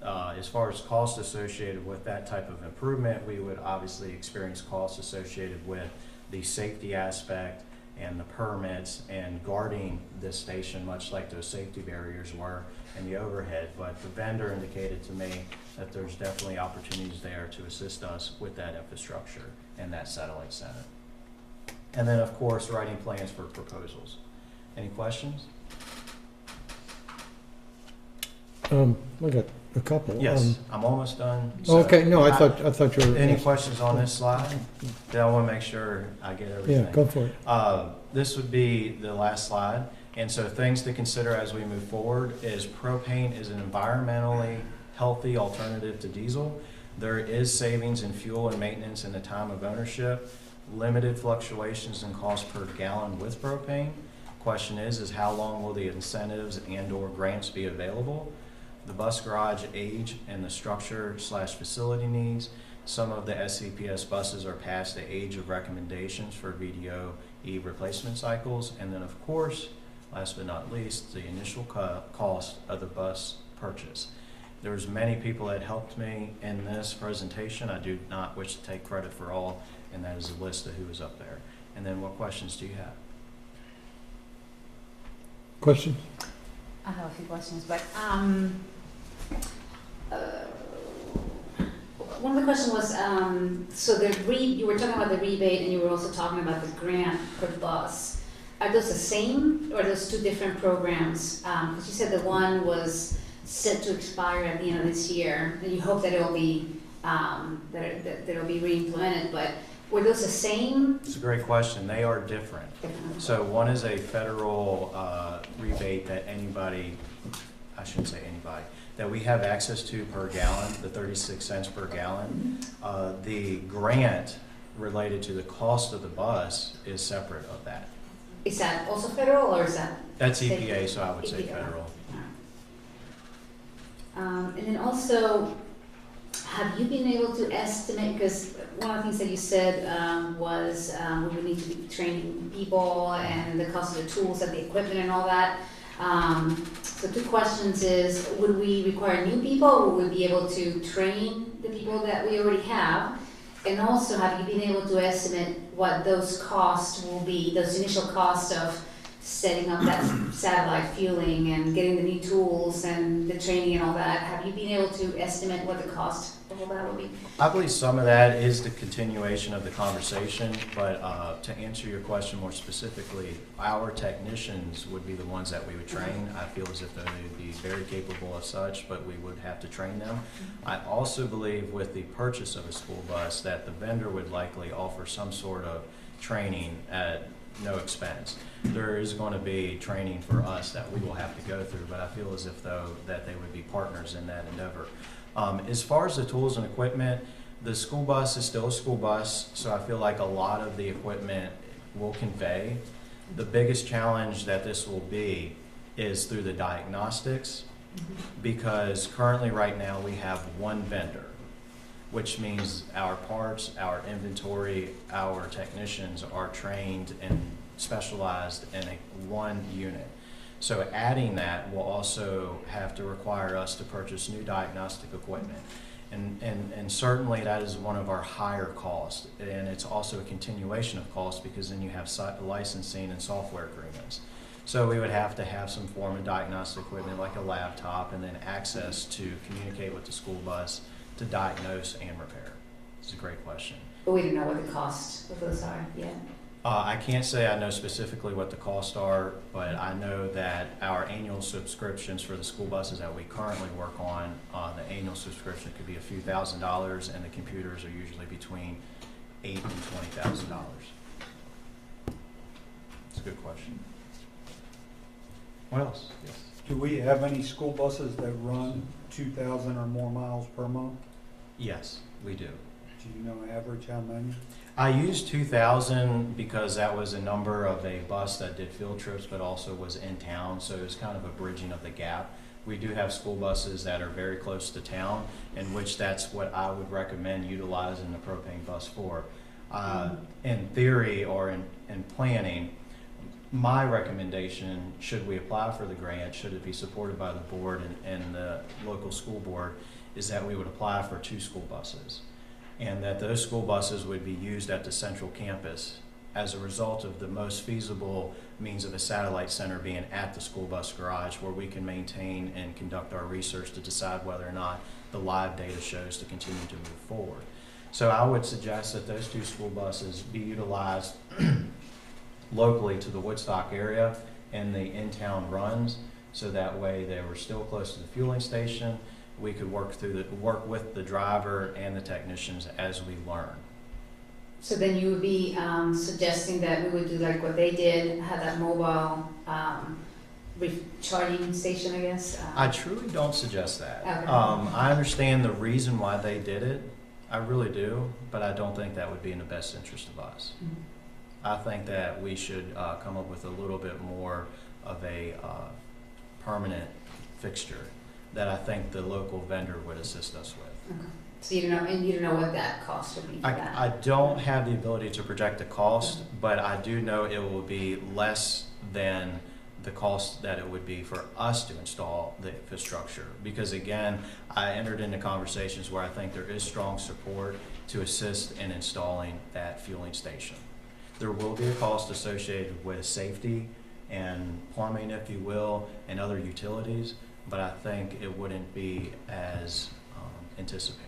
As far as costs associated with that type of improvement, we would obviously experience costs associated with the safety aspect and the permits and guarding this station, much like those safety barriers were in the overhead. But the vendor indicated to me that there's definitely opportunities there to assist us with that infrastructure and that satellite center. And then, of course, writing plans for proposals. Any questions? I got a couple. Yes, I'm almost done. So Okay, no, I thought you were. Any questions on this slide? Then I want to make sure I get everything. Yeah, go for it. This would be the last slide. And so things to consider as we move forward is propane is an environmentally healthy alternative to diesel. There is savings in fuel and maintenance in the time of ownership, limited fluctuations in cost per gallon with propane. Question is how long will the incentives and/or grants be available? The bus garage age and the structure/facility needs. Some of the SCPS buses are past the age of recommendations for VDOE replacement cycles. And then, of course, last but not least, the initial cost of the bus purchase. There's many people that helped me in this presentation. I do not wish to take credit for all, and that is a list of who is up there. And then what questions do you have? Question? I have a few questions, but one of the questions was, so you were talking about the rebate and you were also talking about the grant per bus. Are those the same or are those two different programs? Because you said the one was set to expire at the end of this year, and you hope that it'll be that it'll be re-implemented. But were those the same? It's a great question. They are different. So one is a federal rebate that anybody, I shouldn't say anybody, that we have access to per gallon, the 36 cents per gallon. The grant related to the cost of the bus is separate of that. Is that also federal or is that? That's EPA, so I would say federal. And then also, have you been able to estimate, because one of the things that you said was we would need to be training people and the cost of the tools and the equipment and all that. So two questions is, would we require new people or would we be able to train the people that we already have? And also, have you been able to estimate what those costs will be, those initial costs of setting up that satellite fueling and getting the new tools and the training and all that? Have you been able to estimate what the cost of all that will be? I believe some of that is the continuation of the conversation, but to answer your question more specifically, our technicians would be the ones that we would train. I feel as if they would be very capable of such, but we would have to train them. I also believe with the purchase of a school bus that the vendor would likely offer some sort of training at no expense. There is going to be training for us that we will have to go through, but I feel as if though that they would be partners in that endeavor. As far as the tools and equipment, the school bus is still a school bus, so I feel like a lot of the equipment will convey. The biggest challenge that this will be is through the diagnostics, because currently right now we have one vendor, which means our parts, our inventory, our technicians are trained and specialized in one unit. So adding that will also have to require us to purchase new diagnostic equipment. And certainly that is one of our higher costs. And it's also a continuation of costs because then you have licensing and software agreements. So we would have to have some form of diagnostic equipment like a laptop and then access to communicate with the school bus to diagnose and repair. It's a great question. But we don't know what the cost of those are yet. I can't say I know specifically what the costs are, but I know that our annual subscriptions for the school buses that we currently work on, the annual subscription could be a few $1,000s, and the computers are usually between $8,000 and $20,000. It's a good question. What else? Yes. Do we have any school buses that run 2,000 or more miles per month? Yes, we do. Do you know average how many? I used 2,000 because that was a number of a bus that did field trips but also was in town, so it was kind of a bridging of the gap. We do have school buses that are very close to town, in which that's what I would recommend utilizing the propane bus for. In theory or in planning, my recommendation, should we apply for the grant, should it be supported by the board and the local school board, is that we would apply for 2 school buses, and that those school buses would be used at the central campus as a result of the most feasible means of a satellite center being at the school bus garage, where we can maintain and conduct our research to decide whether or not the live data shows to continue to move forward. So I would suggest that those 2 school buses be utilized locally to the Woodstock area and the in-town runs, So that way they were still close to the fueling station. We could work with the driver and the technicians as we learn. So then you would be suggesting that we would do like what they did, have that mobile recharging station, I guess? I truly don't suggest that. Okay. I understand the reason why they did it. I really do, but I don't think that would be in the best interest of us. Mm-hmm. I think that we should come up with a little bit more of a permanent fixture that I think the local vendor would assist us with. Okay. So you don't know, and you don't know what that cost would be for that? I don't have the ability to project a cost, but I do know it will be less than the cost that it would be for us to install the infrastructure. Because again, I entered into conversations where I think there is strong support to assist in installing that fueling station. There will be a cost associated with safety and plumbing, if you will, and other utilities, but I think it wouldn't be as anticipated.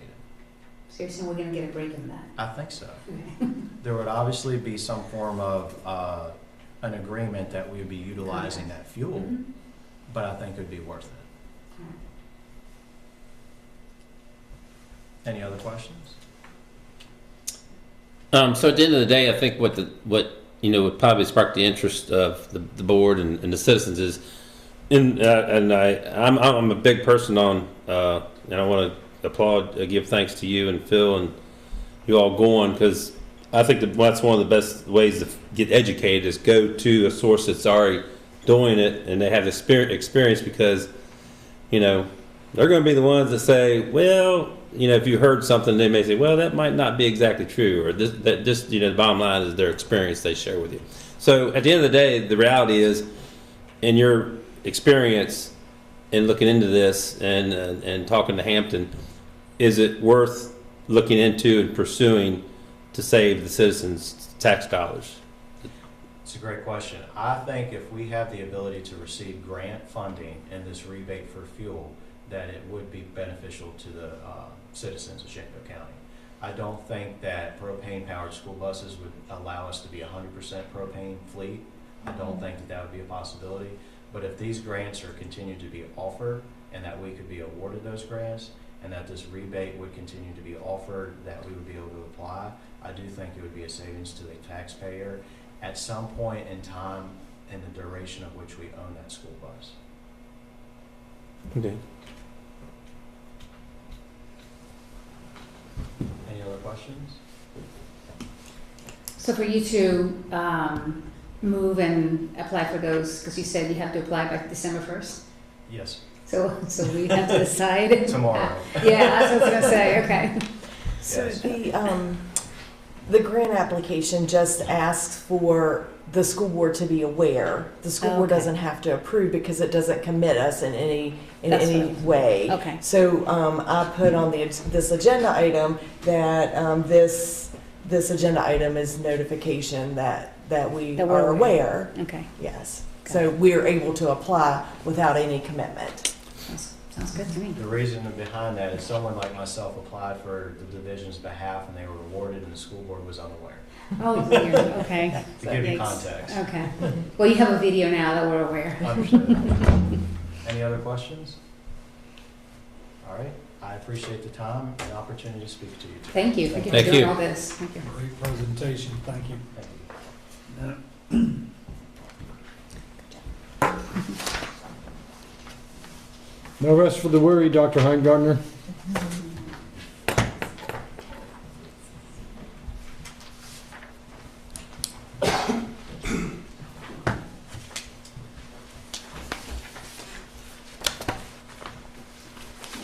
So you're saying we're gonna get a break in that? I think so. Okay. There would obviously be some form of an agreement that we would be utilizing that fuel, but I think it would be worth it. Any other questions? So at the end of the day, I think what would probably spark the interest of the board and the citizens is, I'm a big person on, and I want to applaud, give thanks to you and Phil and you all going, because I think that's one of the best ways to get educated is go to a source that's already doing it and they have the experience, because they're going to be the ones that say, well, if you heard something, they may say, well, that might not be exactly true, or the bottom line is their experience they share with you. So at the end of the day, the reality is, in your experience in looking into this and talking to Hampton, is it worth looking into and pursuing to save the citizens' tax dollars? It's a great question. I think if we have the ability to receive grant funding and this rebate for fuel, that it would be beneficial to the citizens of Shenandoah County. I don't think that propane-powered school buses would allow us to be 100% propane fleet. I don't think that would be a possibility. But if these grants are continued to be offered and that we could be awarded those grants and that this rebate would continue to be offered, that we would be able to apply, I do think it would be a savings to the taxpayer at some point in time in the duration of which we own that school bus. Okay. Any other questions? So for you to move and apply for those, because you said you have to apply by December 1st? Yes. So we have to decide? Tomorrow. Yeah, that's what I was going to say, okay. So Yes. the grant application just asks for the school board to be aware. The school board Okay. doesn't have to approve because it doesn't commit us in any That's way. Okay. So I put on this agenda item that this agenda item is notification that we That we're are aware. Okay. Yes. So we're able to apply without any commitment. Sounds good to me. The reason behind that is someone like myself applied for the division's behalf and they were awarded and the school board was unaware. Oh, dear, okay. To give you Yikes. context. Okay. Well, you have a video now that we're aware. Understood. Any other questions? All right. I appreciate the time and the opportunity to speak to you. Thank you. Thank you for Thank doing you. all this. Thank you. Great presentation, thank you. Thank you. No rest for the weary, Dr. Heimgartner.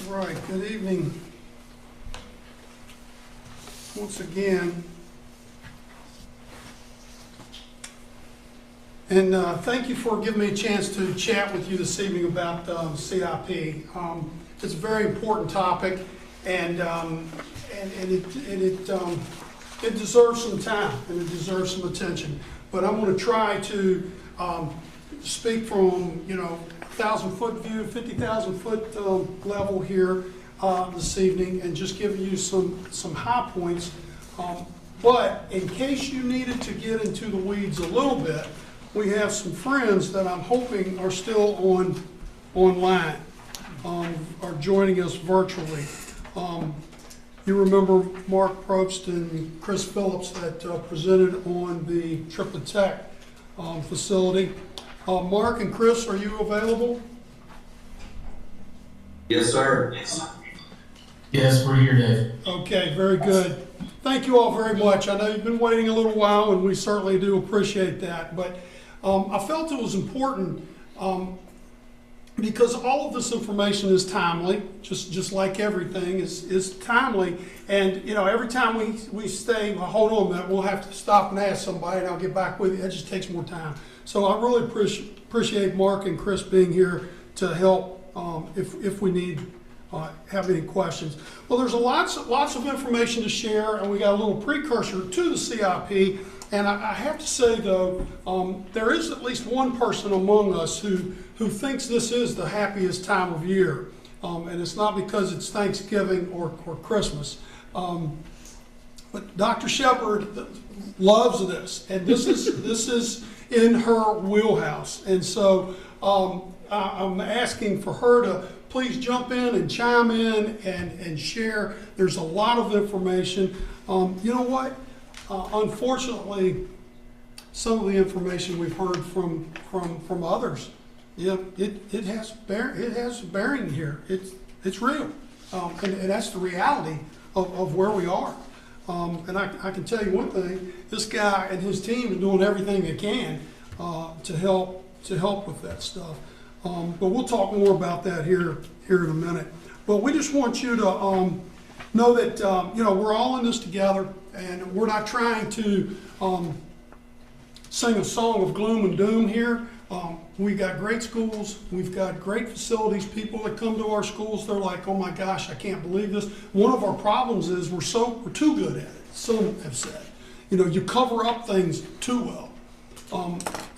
All right, good evening. Once again. And thank you for giving me a chance to chat with you this evening about CIP. It's a very important topic, and it deserves some time and it deserves some attention. But I'm going to try to speak from 1,000-foot view, 50,000-foot level here this evening, and just give you some high points. But in case you needed to get into the weeds a little bit, we have some friends that I'm hoping are still on online are joining us virtually. You remember Mark Probst and Chris Phillips that presented on the Triplet Tech facility. Mark and Chris, are you available? Yes, sir. Yes, we're here, Dave. Okay, very good. Thank you all very much. I know you've been waiting a little while, and we certainly do appreciate that. But I felt it was important because all of this information is timely, just like everything is timely. And you know, every time we say, well, hold on a minute, we'll have to stop and ask somebody, and I'll get back with you. It just takes more time. So I really appreciate Mark and Chris being here to help if we need have any questions. Well, there's lots of information to share, and we got a little precursor to the CIP. And I have to say, though, there is at least one person among us who thinks this is the happiest time of year. And it's not because it's Thanksgiving or Christmas. But Dr. Shepard loves this, and this is in her wheelhouse. And so I'm asking for her to please jump in and chime in and share. There's a lot of information. You know what? Unfortunately, some of the information we've heard from others, yeah, it has bearing here. It's real, and that's the reality of where we are. And I can tell you one thing: this guy and his team are doing everything they can to help with that stuff. But we'll talk more about that here in a minute. But we just want you to know that you know, we're all in this together, and we're not trying to sing a song of gloom and doom here. We've got great schools, we've got great facilities. People that come to our schools, they're like, oh my gosh, I can't believe this. One of our problems is we're too good at it. Some have said, you know, you cover up things too well.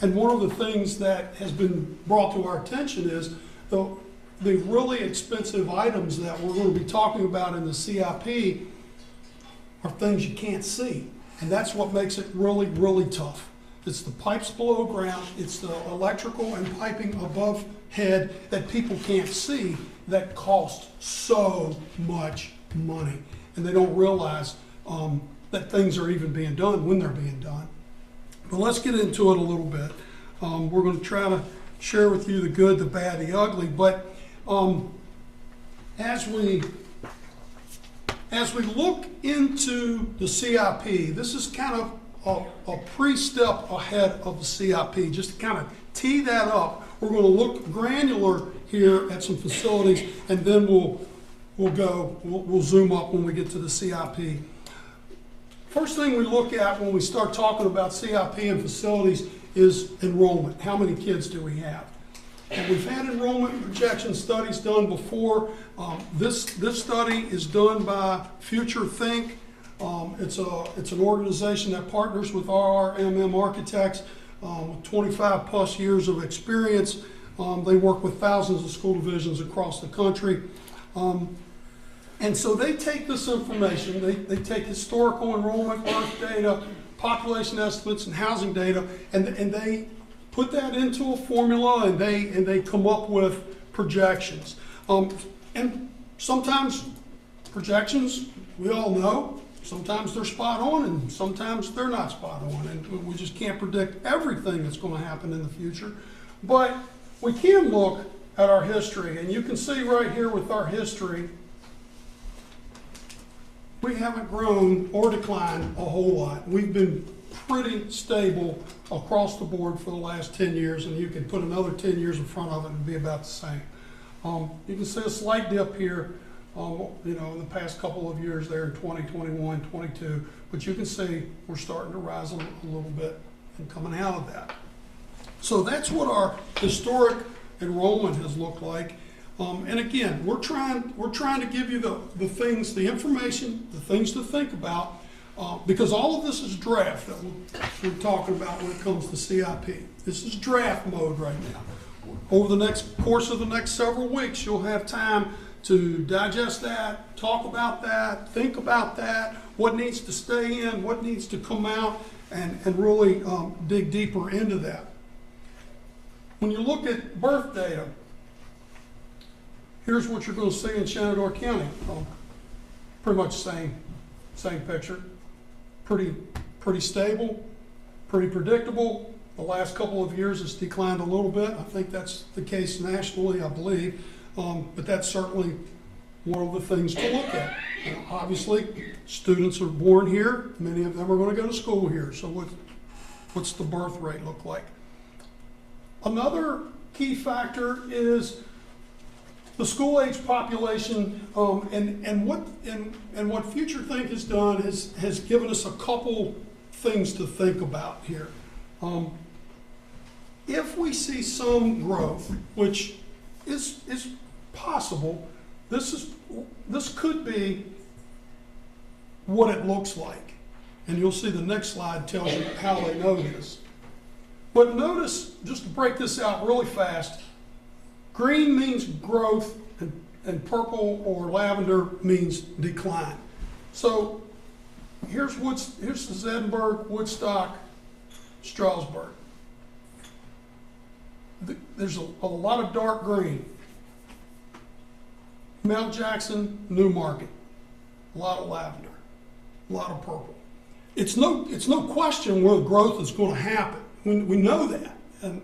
And one of the things that has been brought to our attention is the really expensive items that we're going to be talking about in the CIP are things you can't see. And that's what makes it really, really tough. It's the pipes below ground, it's the electrical and piping above head that people can't see that cost so much money. And they don't realize that things are even being done when they're being done. But let's get into it a little bit. We're going to try to share with you the good, the bad, the ugly. But as we look into the CIP, this is kind of a pre-step ahead of the CIP. Just to kind of tee that up, we're going to look granular here at some facilities, and then we'll zoom up when we get to the CIP. First thing we look at when we start talking about CIP and facilities is enrollment. How many kids do we have? And we've had enrollment projection studies done before. This study is done by Future Think. It's an organization that partners with RRMM Architects with 25 plus years of experience. They work with thousands of school divisions across the country. And so they take this information, they take historical enrollment, birth data, population estimates, and housing data, and they put that into a formula, and they come up with projections. And sometimes projections, we all know, sometimes they're spot on, and sometimes they're not spot on, and we just can't predict everything that's going to happen in the future. But we can look at our history, and you can see right here with our history, we haven't grown or declined a whole lot. We've been pretty stable across the board for the last 10 years, and you can put another 10 years in front of it and be about the same. You can see a slight dip here, you know, in the past couple of years there in 2021, 22, but you can see we're starting to rise a little bit and coming out of that. So that's what our historic enrollment has looked like. And again, we're trying to give you the things, the information, the things to think about, because all of this is draft that we're talking about when it comes to CIP. This is draft mode right now. Over the course of the next several weeks, you'll have time to digest that, talk about that, think about that, what needs to stay in, what needs to come out, and really dig deeper into that. When you look at birth data, here's what you're going to see in Shenandoah County. Pretty much same picture. Pretty stable, pretty predictable. The last couple of years it's declined a little bit. I think that's the case nationally, I believe. But that's certainly one of the things to look at. Obviously, students are born here. Many of them are going to go to school here. So what's the birth rate look like? Another key factor is the school age population, and what Future Think has done has given us a couple things to think about here. If we see some growth, which is possible, this could be what it looks like. And you'll see the next slide tells you how they know this. But notice, just to break this out really fast, green means growth and purple or lavender means decline. So here's Edinburgh, Woodstock, Strasburg. There's a lot of dark green. Mount Jackson, Newmarket, a lot of lavender, a lot of purple. It's no question where the growth is going to happen. We know that, and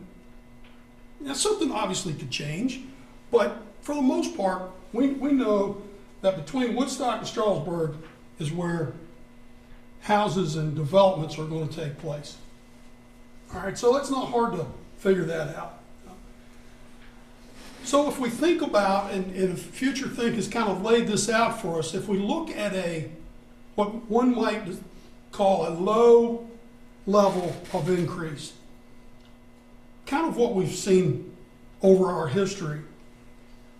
that's something obviously could change, but for the most part, we know that between Woodstock and Strasburg is where houses and developments are going to take place. All right, so it's not hard to figure that out. So if we think about, and Future Think has kind of laid this out for us, if we look at what one might call a low level of increase, kind of what we've seen over our history.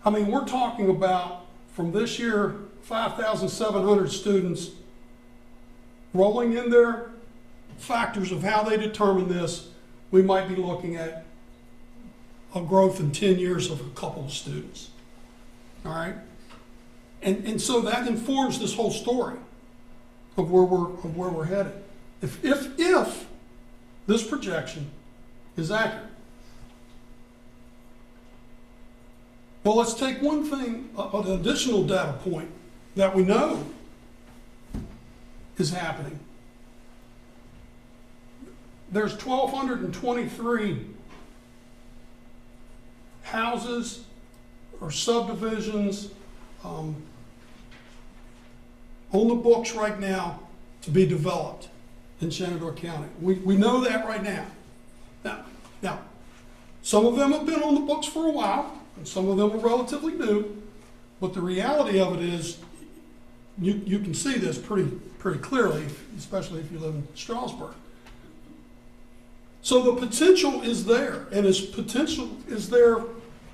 I mean, we're talking about, from this year, 5,700 students rolling in there. Factors of how they determine this, we might be looking at a growth in 10 years of a couple of students. All right? And so that informs this whole story of where we're headed. If this projection is accurate. Well, let's take one thing, an additional data point that we know is happening. There's 1,223 houses or subdivisions on the books right now to be developed in Shenandoah County. We know that right now. Now, some of them have been on the books for a while, and some of them are relatively new, but the reality of it is you can see this pretty clearly, especially if you live in Strasburg. So the potential is there, and its potential is there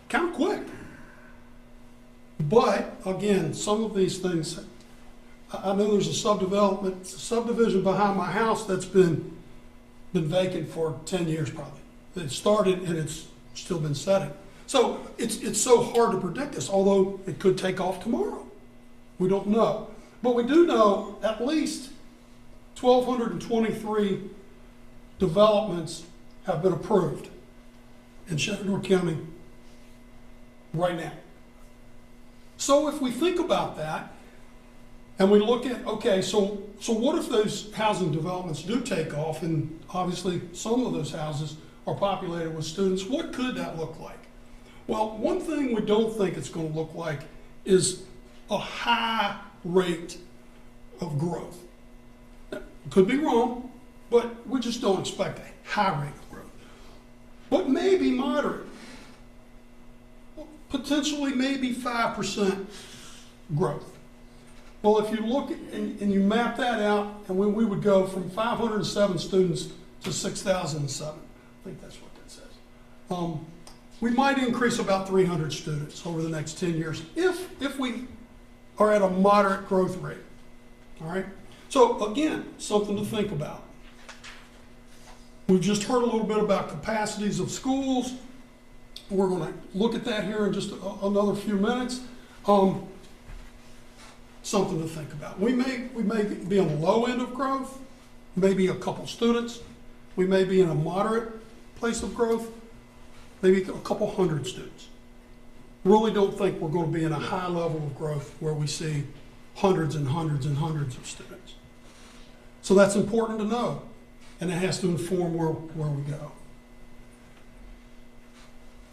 kind of quick. But again, some of these things, I know there's a subdivision behind my house that's been vacant for 10 years probably. It started and it's still been setting. So it's so hard to predict this, although it could take off tomorrow. We don't know. But we do know at least 1,223 developments have been approved in Shenandoah County right now. So if we think about that and we look at, okay, so what if those housing developments do take off, and obviously some of those houses are populated with students, what could that look like? Well, one thing we don't think it's going to look like is a high rate of growth. Could be wrong, but we just don't expect a high rate of growth. But maybe moderate. Potentially maybe 5% growth. Well, if you look and you map that out, and we would go from 507 students to 6,007. I think that's what that says. We might increase about 300 students over the next 10 years if we are at a moderate growth rate. All right? So again, something to think about. We've just heard a little bit about capacities of schools. We're going to look at that here in just another few minutes. Something to think about. We may be on the low end of growth, maybe a couple students. We may be in a moderate place of growth, maybe a couple hundred students. really don't think we're going to be in a high level of growth where we see hundreds and hundreds and hundreds of students. So that's important to know, and it has to inform where we go.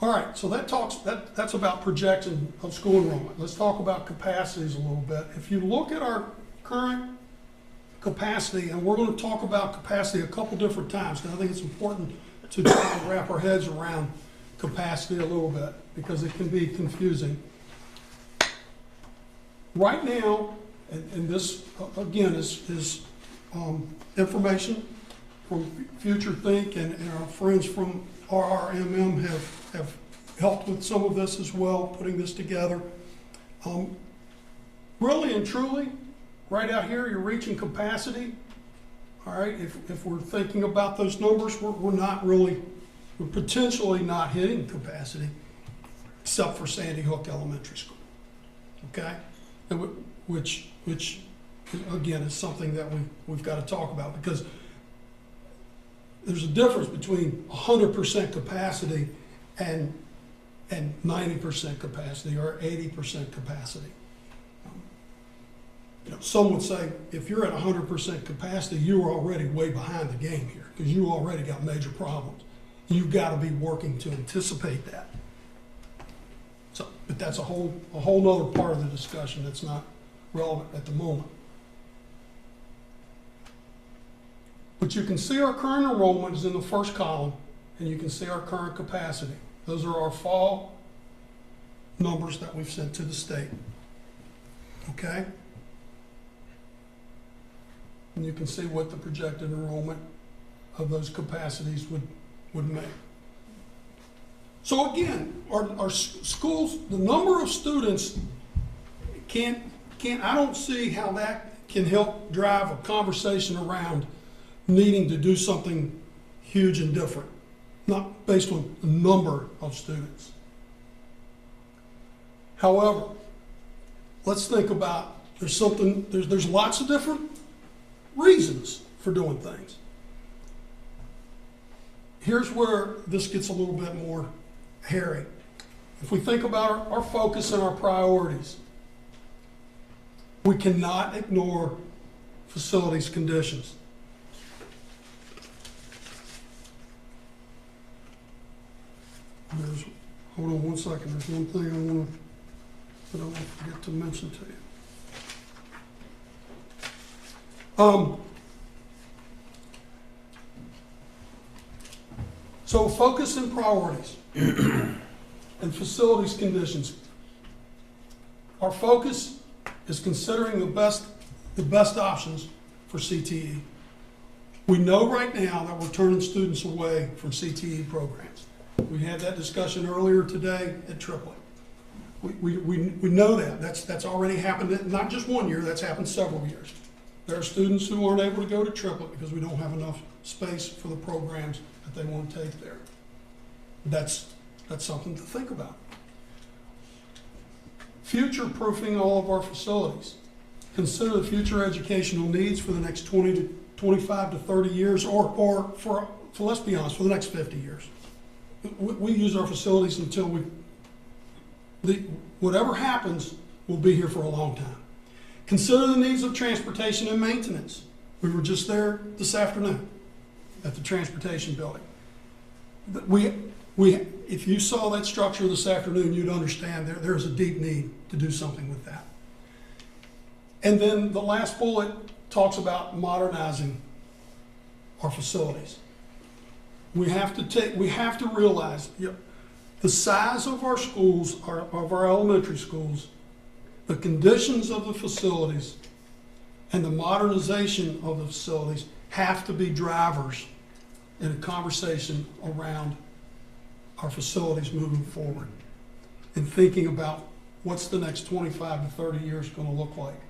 All right, so that's about projection of school enrollment. Let's talk about capacities a little bit. If you look at our current capacity, and we're going to talk about capacity a couple different times, because I think it's important to try to wrap our heads around capacity a little bit, because it can be confusing. Right now, and this again is information from Future Think, and our friends from RRMM have helped with some of this as well, putting this together. Really and truly, right out here, you're reaching capacity. All right, if we're thinking about those numbers, we're potentially not hitting capacity, except for Sandy Hook Elementary School. Okay, which again is something that we've got to talk about, because there's a difference between 100% capacity and 90% capacity or 80% capacity. Some would say if you're at 100% capacity, you're already way behind the game here, because you already got major problems. You've got to be working to anticipate that. So, but that's a whole other part of the discussion that's not relevant at the moment. But you can see our current enrollment is in the first column, and you can see our current capacity. Those are our fall numbers that we've sent to the state. Okay? And you can see what the projected enrollment of those capacities would make. So again, our schools, the number of students I don't see how that can help drive a conversation around needing to do something huge and different, not based on the number of students. However, let's think about, there's lots of different reasons for doing things. Here's where this gets a little bit more hairy. If we think about our focus and our priorities, we cannot ignore facilities conditions. Hold on one second. There's one thing I want to forget to mention to you. So focus and priorities and facilities conditions. Our focus is considering the best options for CTE. We know right now that we're turning students away from CTE programs. We had that discussion earlier today at Triplet. We know that. That's already happened, not just one year, that's happened several years. There are students who aren't able to go to Triplet because we don't have enough space for the programs that they want to take there. That's something to think about. Future-proofing all of our facilities. Consider the future educational needs for the next 20 to 25 to 30 years, or for let's be honest, for the next 50 years. We use our facilities until whatever happens, we'll be here for a long time. Consider the needs of transportation and maintenance. We were just there this afternoon at the transportation building. If you saw that structure this afternoon, you'd understand there's a deep need to do something with that. And then the last bullet talks about modernizing our facilities. We have to realize the size of our schools, of our elementary schools, the conditions of the facilities, and the modernization of the facilities have to be drivers in a conversation around our facilities moving forward and thinking about what's the next 25 to 30 years going to look like.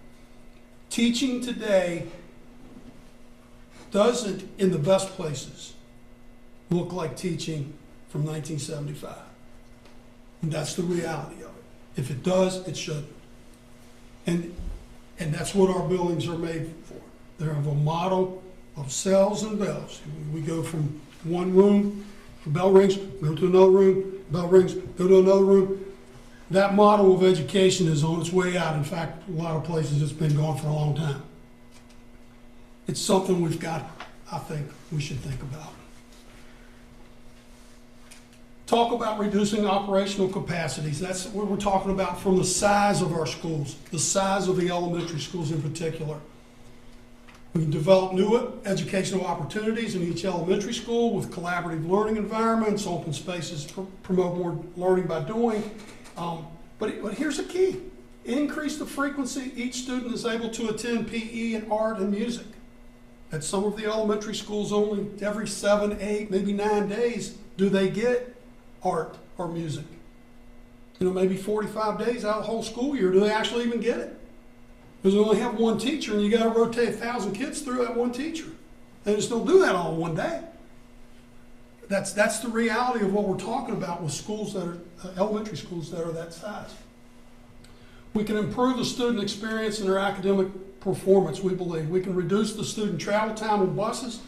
Teaching today doesn't, in the best places, look like teaching from 1975. And that's the reality of it. If it does, it shouldn't. And that's what our buildings are made for. They're of a model of cells and bells. We go from one room, the bell rings, go to another room, bell rings, go to another room. that model of education is on its way out. In fact, a lot of places it's been gone for a long time. It's something we've got, I think, we should think about. Talk about reducing operational capacities. That's what we're talking about from the size of our schools, the size of the elementary schools in particular. We can develop new educational opportunities in each elementary school with collaborative learning environments, open spaces to promote more learning by doing. But here's the key. Increase the frequency each student is able to attend PE and art and music. At some of the elementary schools, only every 7, 8, maybe 9 days do they get art or music. You know, maybe 45 days out of the whole school year, do they actually even get it? Because they only have one teacher, and you got to rotate 1,000 kids through that one teacher. They just don't do that all in one day. That's the reality of what we're talking about with schools that are elementary schools that are that size. We can improve the student experience and their academic performance, we believe. We can reduce the student travel time on buses,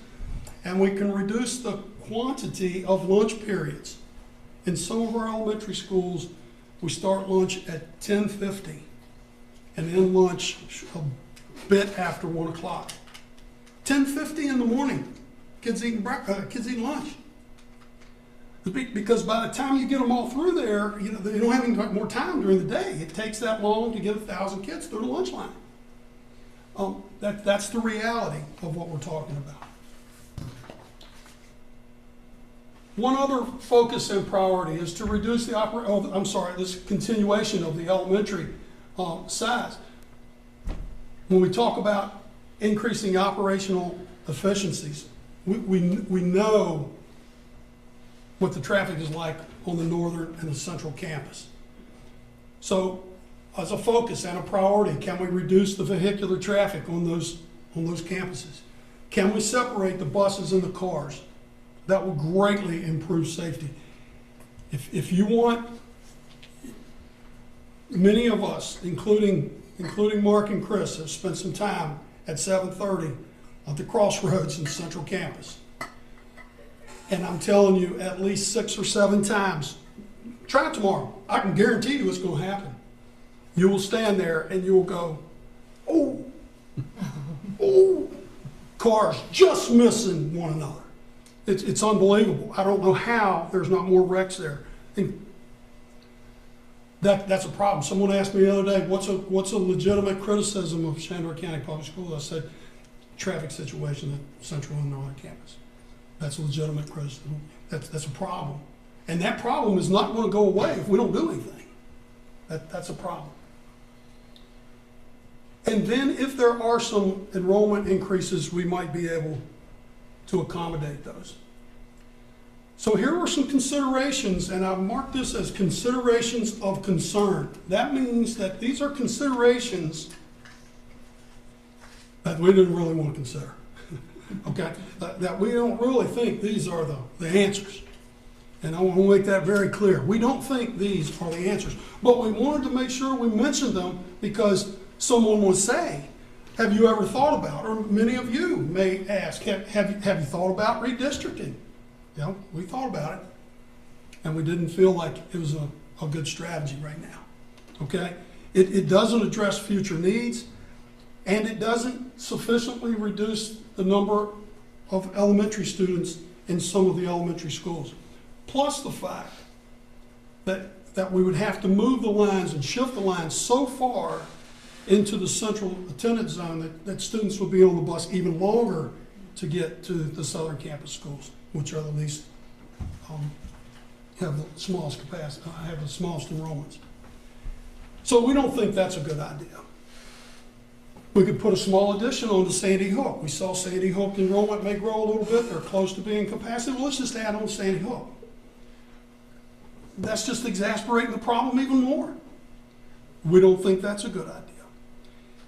and we can reduce the quantity of lunch periods. In some of our elementary schools, we start lunch at 10:50 and end lunch a bit after 1 o'clock. 10:50 in the morning, kids eating lunch. Because by the time you get them all through there, you know, they don't have any more time during the day. It takes that long to get 1,000 kids through the lunch line. That's the reality of what we're talking about. One other focus and priority is to reduce this continuation of the elementary size. When we talk about increasing operational efficiencies, we know what the traffic is like on the northern and the central campus. So as a focus and a priority, can we reduce the vehicular traffic on those campuses? Can we separate the buses and the cars? That will greatly improve safety. If you want, many of us, including Mark and Chris, have spent some time at 7:30 at the crossroads in Central Campus. And I'm telling you, at least 6 or 7 times, try it tomorrow. I can guarantee you it's going to happen. You will stand there and you will go, oh, oh, cars just missing one another. It's unbelievable. I don't know how there's not more wrecks there. And that's a problem. Someone asked me the other day, what's a legitimate criticism of Shenandoah County Public Schools? I said, traffic situation at Central and Northern Campus. That's a legitimate criticism. That's a problem. And that problem is not going to go away if we don't do anything. That's a problem. And then if there are some enrollment increases, we might be able to accommodate those. So here are some considerations, and I've marked this as considerations of concern. That means that these are considerations that we didn't really want to consider. Okay? That we don't really think these are the answers. And I want to make that very clear. We don't think these are the answers. But we wanted to make sure we mentioned them because someone will say, have you ever thought about, or many of you may ask, have you thought about redistricting? You know, we thought about it, and we didn't feel like it was a good strategy right now. Okay? It doesn't address future needs, and it doesn't sufficiently reduce the number of elementary students in some of the elementary schools. Plus the fact that we would have to move the lines and shift the lines so far into the central attendance zone that students would be on the bus even longer to get to the southern campus schools, which are the least, have the smallest capacity, have the smallest enrollments. So we don't think that's a good idea. We could put a small addition on to Sandy Hook. We saw Sandy Hook enrollment may grow a little bit. They're close to being capacity. Well, let's just add on Sandy Hook. That's just exasperating the problem even more. We don't think that's a good idea.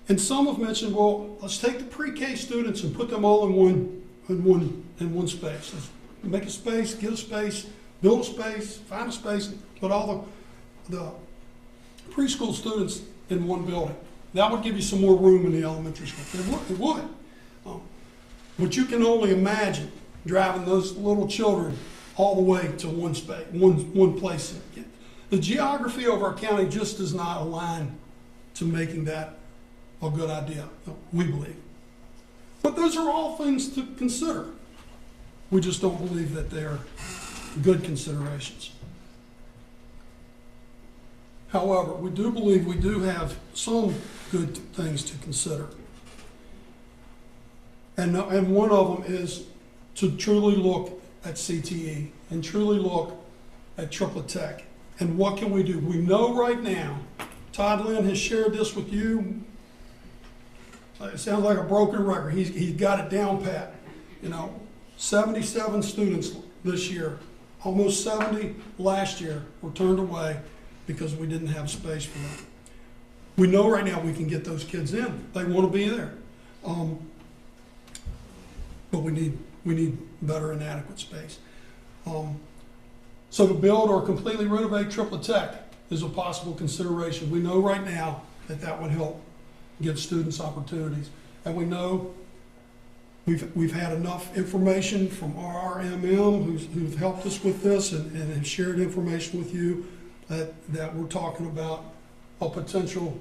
And some have mentioned, well, let's take the pre-K students and put them all in one space. Let's make a space, get a space, build a space, find a space, and put all the preschool students in one building. That would give you some more room in the elementary school. It would. But you can only imagine driving those little children all the way to one space, one place. The geography of our county just does not align to making that a good idea, we believe. But those are all things to consider. We just don't believe that they're good considerations. However, we do believe we do have some good things to consider. And one of them is to truly look at CTE and truly look at Triplet Tech. And what can we do? We know right now, Todd Lynn has shared this with you. It sounds like a broken record. He's got it down pat. 77 students this year, almost 70 last year were turned away because we didn't have space for them. We know right now we can get those kids in. They want to be there. But we need better and adequate space. So to build or completely renovate Triplet Tech is a possible consideration. We know right now that would help give students opportunities. And we know we've had enough information from RRMM who've helped us with this and have shared information with you that we're talking about a potential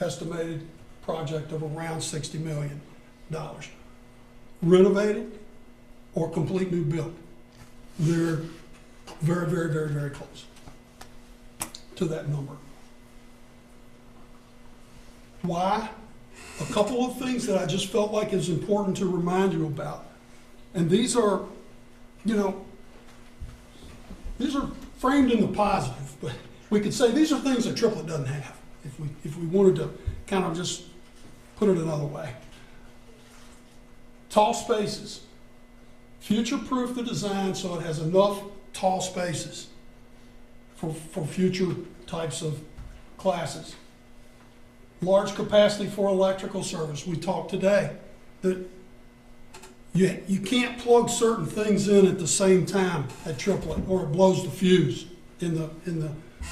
estimated project of around $60 million. Renovated or complete new build. They're very, very, very, very close to that number. Why? A couple of things that I just felt like is important to remind you about. And these are, these are framed in the positive, but we could say these are things that Triplet doesn't have if we wanted to kind of just put it another way. Tall spaces. Future-proof the design so it has enough tall spaces for future types of classes. Large capacity for electrical service. We talked today that you can't plug certain things in at the same time at Triplet or it blows the fuse in the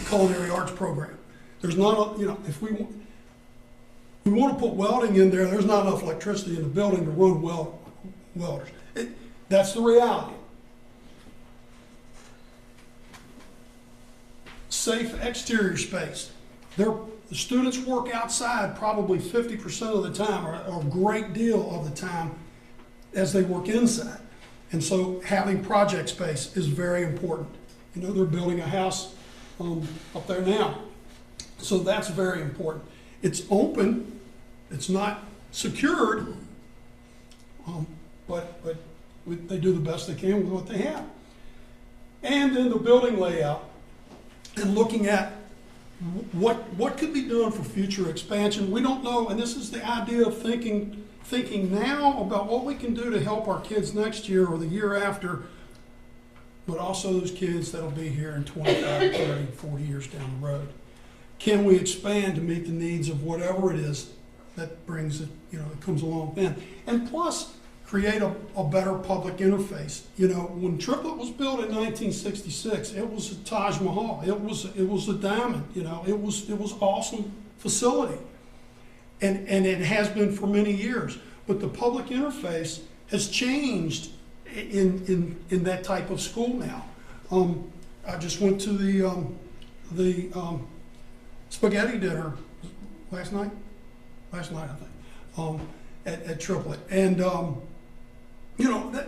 culinary arts program. There's not, if we want to put welding in there, there's not enough electricity in the building to run welders. That's the reality. Safe exterior space. The students work outside probably 50% of the time, or a great deal of the time, as they work inside. And so having project space is very important. They're building a house up there now. So that's very important. It's open, it's not secured, but they do the best they can with what they have. And then the building layout and looking at what could be done for future expansion. We don't know, and this is the idea of thinking now about what we can do to help our kids next year or the year after, but also those kids that'll be here in 25, 30, 40 years down the road. Can we expand to meet the needs of whatever it is that brings it, that comes along then? And plus, create a better public interface. When Triplet was built in 1966, it was a Taj Mahal. It was a diamond. It was awesome facility, and it has been for many years. But the public interface has changed in that type of school now. I just went to the spaghetti dinner last night, I think, at Triplet, and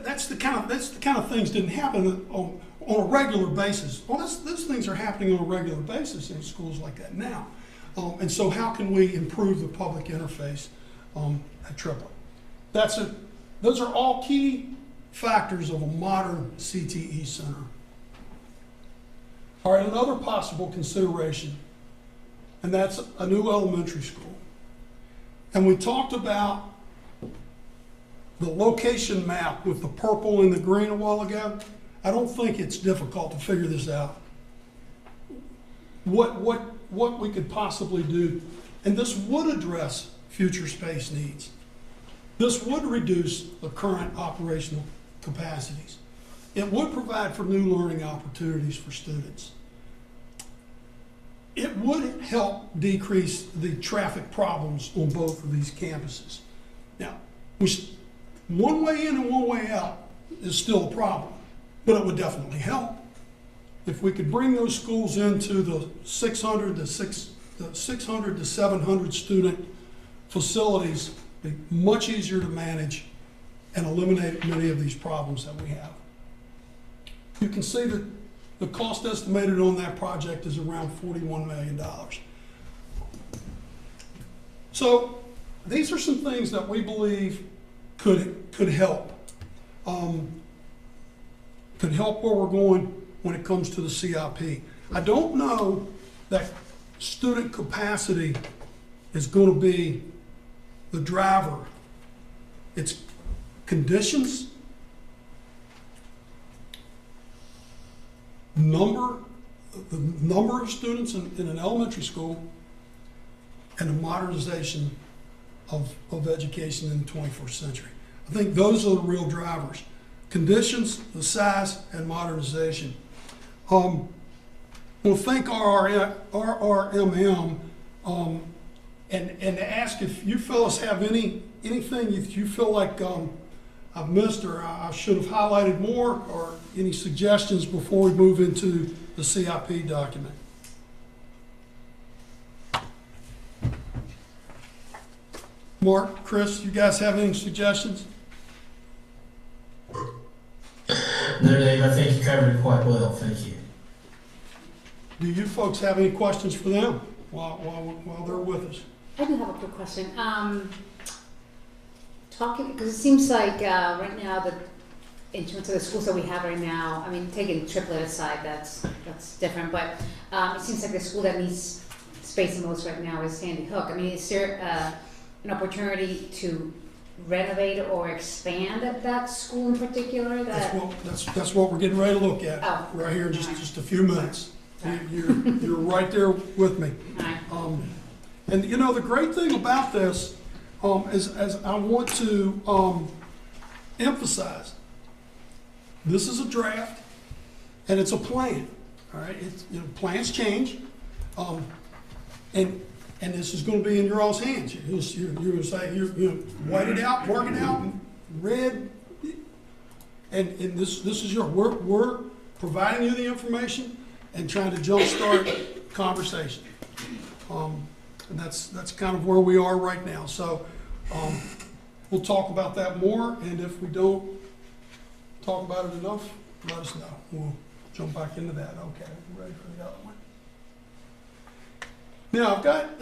that's the kind of things didn't happen on a regular basis. Well, those things are happening on a regular basis in schools like that now. And so how can we improve the public interface at Triplet? Those are all key factors of a modern CTE center. All right, another possible consideration, and that's a new elementary school. And we talked about the location map with the purple and the green a while ago. I don't think it's difficult to figure this out. What we could possibly do, and this would address future space needs. This would reduce the current operational capacities. It would provide for new learning opportunities for students. It would help decrease the traffic problems on both of these campuses. Now, one way in and one way out is still a problem, but it would definitely help. if we could bring those schools into the 600 to 700 student facilities, it'd be much easier to manage and eliminate many of these problems that we have. You can see that the cost estimated on that project is around $41 million. So these are some things that we believe could help. Could help where we're going when it comes to the CIP. I don't know that student capacity is going to be the driver. It's conditions, the number of students in an elementary school, and the modernization of education in the 21st century. I think those are the real drivers. Conditions, the size, and modernization. We'll thank RRMM and ask if you fellas have anything that you feel like I've missed or I should have highlighted more, or any suggestions before we move into the CIP document. Mark, Chris, you guys have any suggestions? No, Dave, I think you covered it quite well. Thank you. Do you folks have any questions for them while they're with us? I do have a quick question. Talking, because it seems like right now that in terms of the schools that we have right now, I mean, taking triplet aside, that's different, but it seems like the school that needs space the most right now is Sandy Hook. I mean, is there an opportunity to renovate or expand that school in particular? That's what we're getting ready to look at right here in just a few minutes. You're right there with me. And you know, the great thing about this is, as I want to emphasize, this is a draft and it's a plan. All right, plans change, and this is going to be in your all's hands. You're going to say, you write it out, work it out, and read, and this is your work. We're providing you the information and trying to jumpstart conversation. And that's kind of where we are right now. So we'll talk about that more, and if we don't talk about it enough, let us know. We'll jump back into that. Okay, we're ready for the other one. Now I've got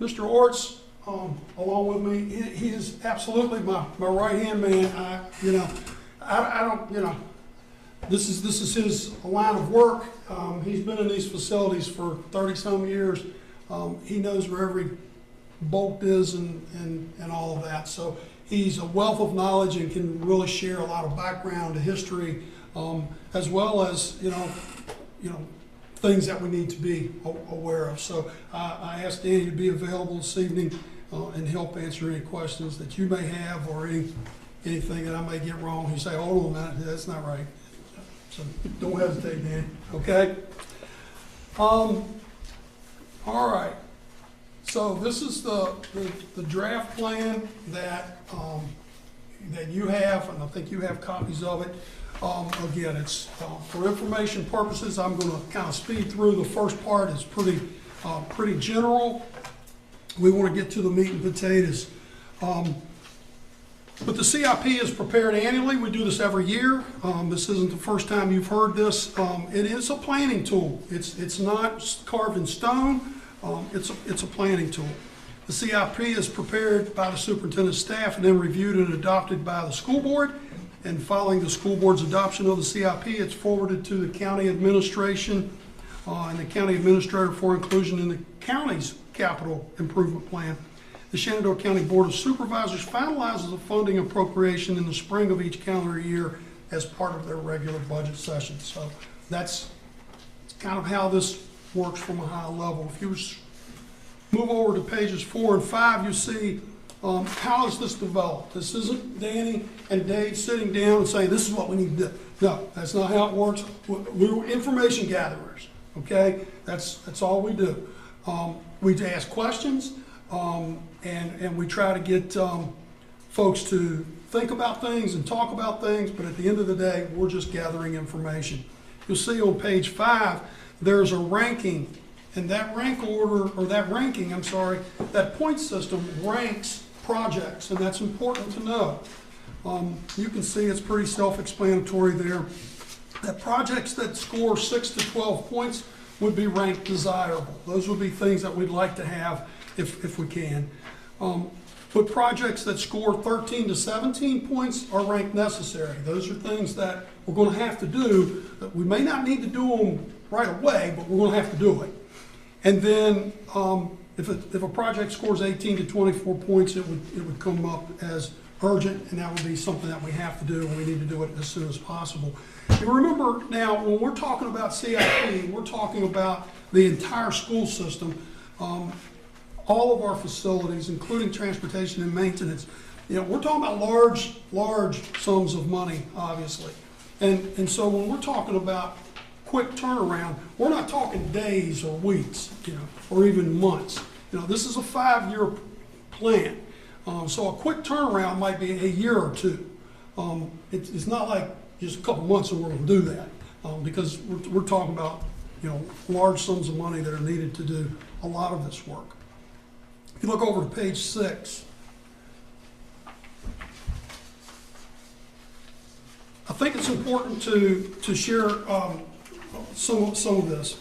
Mr. Orts along with me. He is absolutely my right-hand man. I don't, this is his line of work. He's been in these facilities for 30-some years. He knows where every bolt is and all of that. So he's a wealth of knowledge and can really share a lot of background, history, as well as things that we need to be aware of. So I asked Danny to be available this evening and help answer any questions that you may have, or anything that I may get wrong. You say, hold on a minute, that's not right. So don't hesitate, Danny. Okay? All right. So this is the draft plan that you have, and I think you have copies of it. Again, it's for information purposes. I'm going to kind of speed through. The first part is pretty general. We want to get to the meat and potatoes. But the CIP is prepared annually. We do this every year. This isn't the first time you've heard this. It is a planning tool. It's not carved in stone. It's a planning tool. The CIP is prepared by the superintendent's staff and then reviewed and adopted by the school board. And following the school board's adoption of the CIP, it's forwarded to the county administration and the county administrator for inclusion in the county's capital improvement plan. The Shenandoah County Board of Supervisors finalizes the funding appropriation in the spring of each calendar year as part of their regular budget session. So that's kind of how this works from a high level. If you move over to pages 4 and 5, you see how is this developed. This isn't Danny and Dave sitting down and saying, this is what we need to do. No, that's not how it works. We're information gatherers, okay? That's all we do. We ask questions, and we try to get folks to think about things and talk about things, but at the end of the day, we're just gathering information. you'll see on page 5, there's a ranking. And that ranking, that point system ranks projects, and that's important to know. You can see it's pretty self-explanatory there. That projects that score 6 to 12 points would be ranked desirable. Those would be things that we'd like to have if we can. But projects that score 13 to 17 points are ranked necessary. Those are things that we're going to have to do. That we may not need to do them right away, but we're going to have to do it. And then if a project scores 18 to 24 points, it would come up as urgent, and that would be something that we have to do, and we need to do it as soon as possible. And remember now, when we're talking about CIP, we're talking about the entire school system, all of our facilities, including transportation and maintenance. We're talking about large sums of money, obviously. And so when we're talking about quick turnaround, we're not talking days or weeks, or even months. This is a 5-year plan. So a quick turnaround might be a year or two. It's not like just a couple months and we're going to do that, because we're talking about large sums of money that are needed to do a lot of this work. If you look over to page 6, I think it's important to share some of this.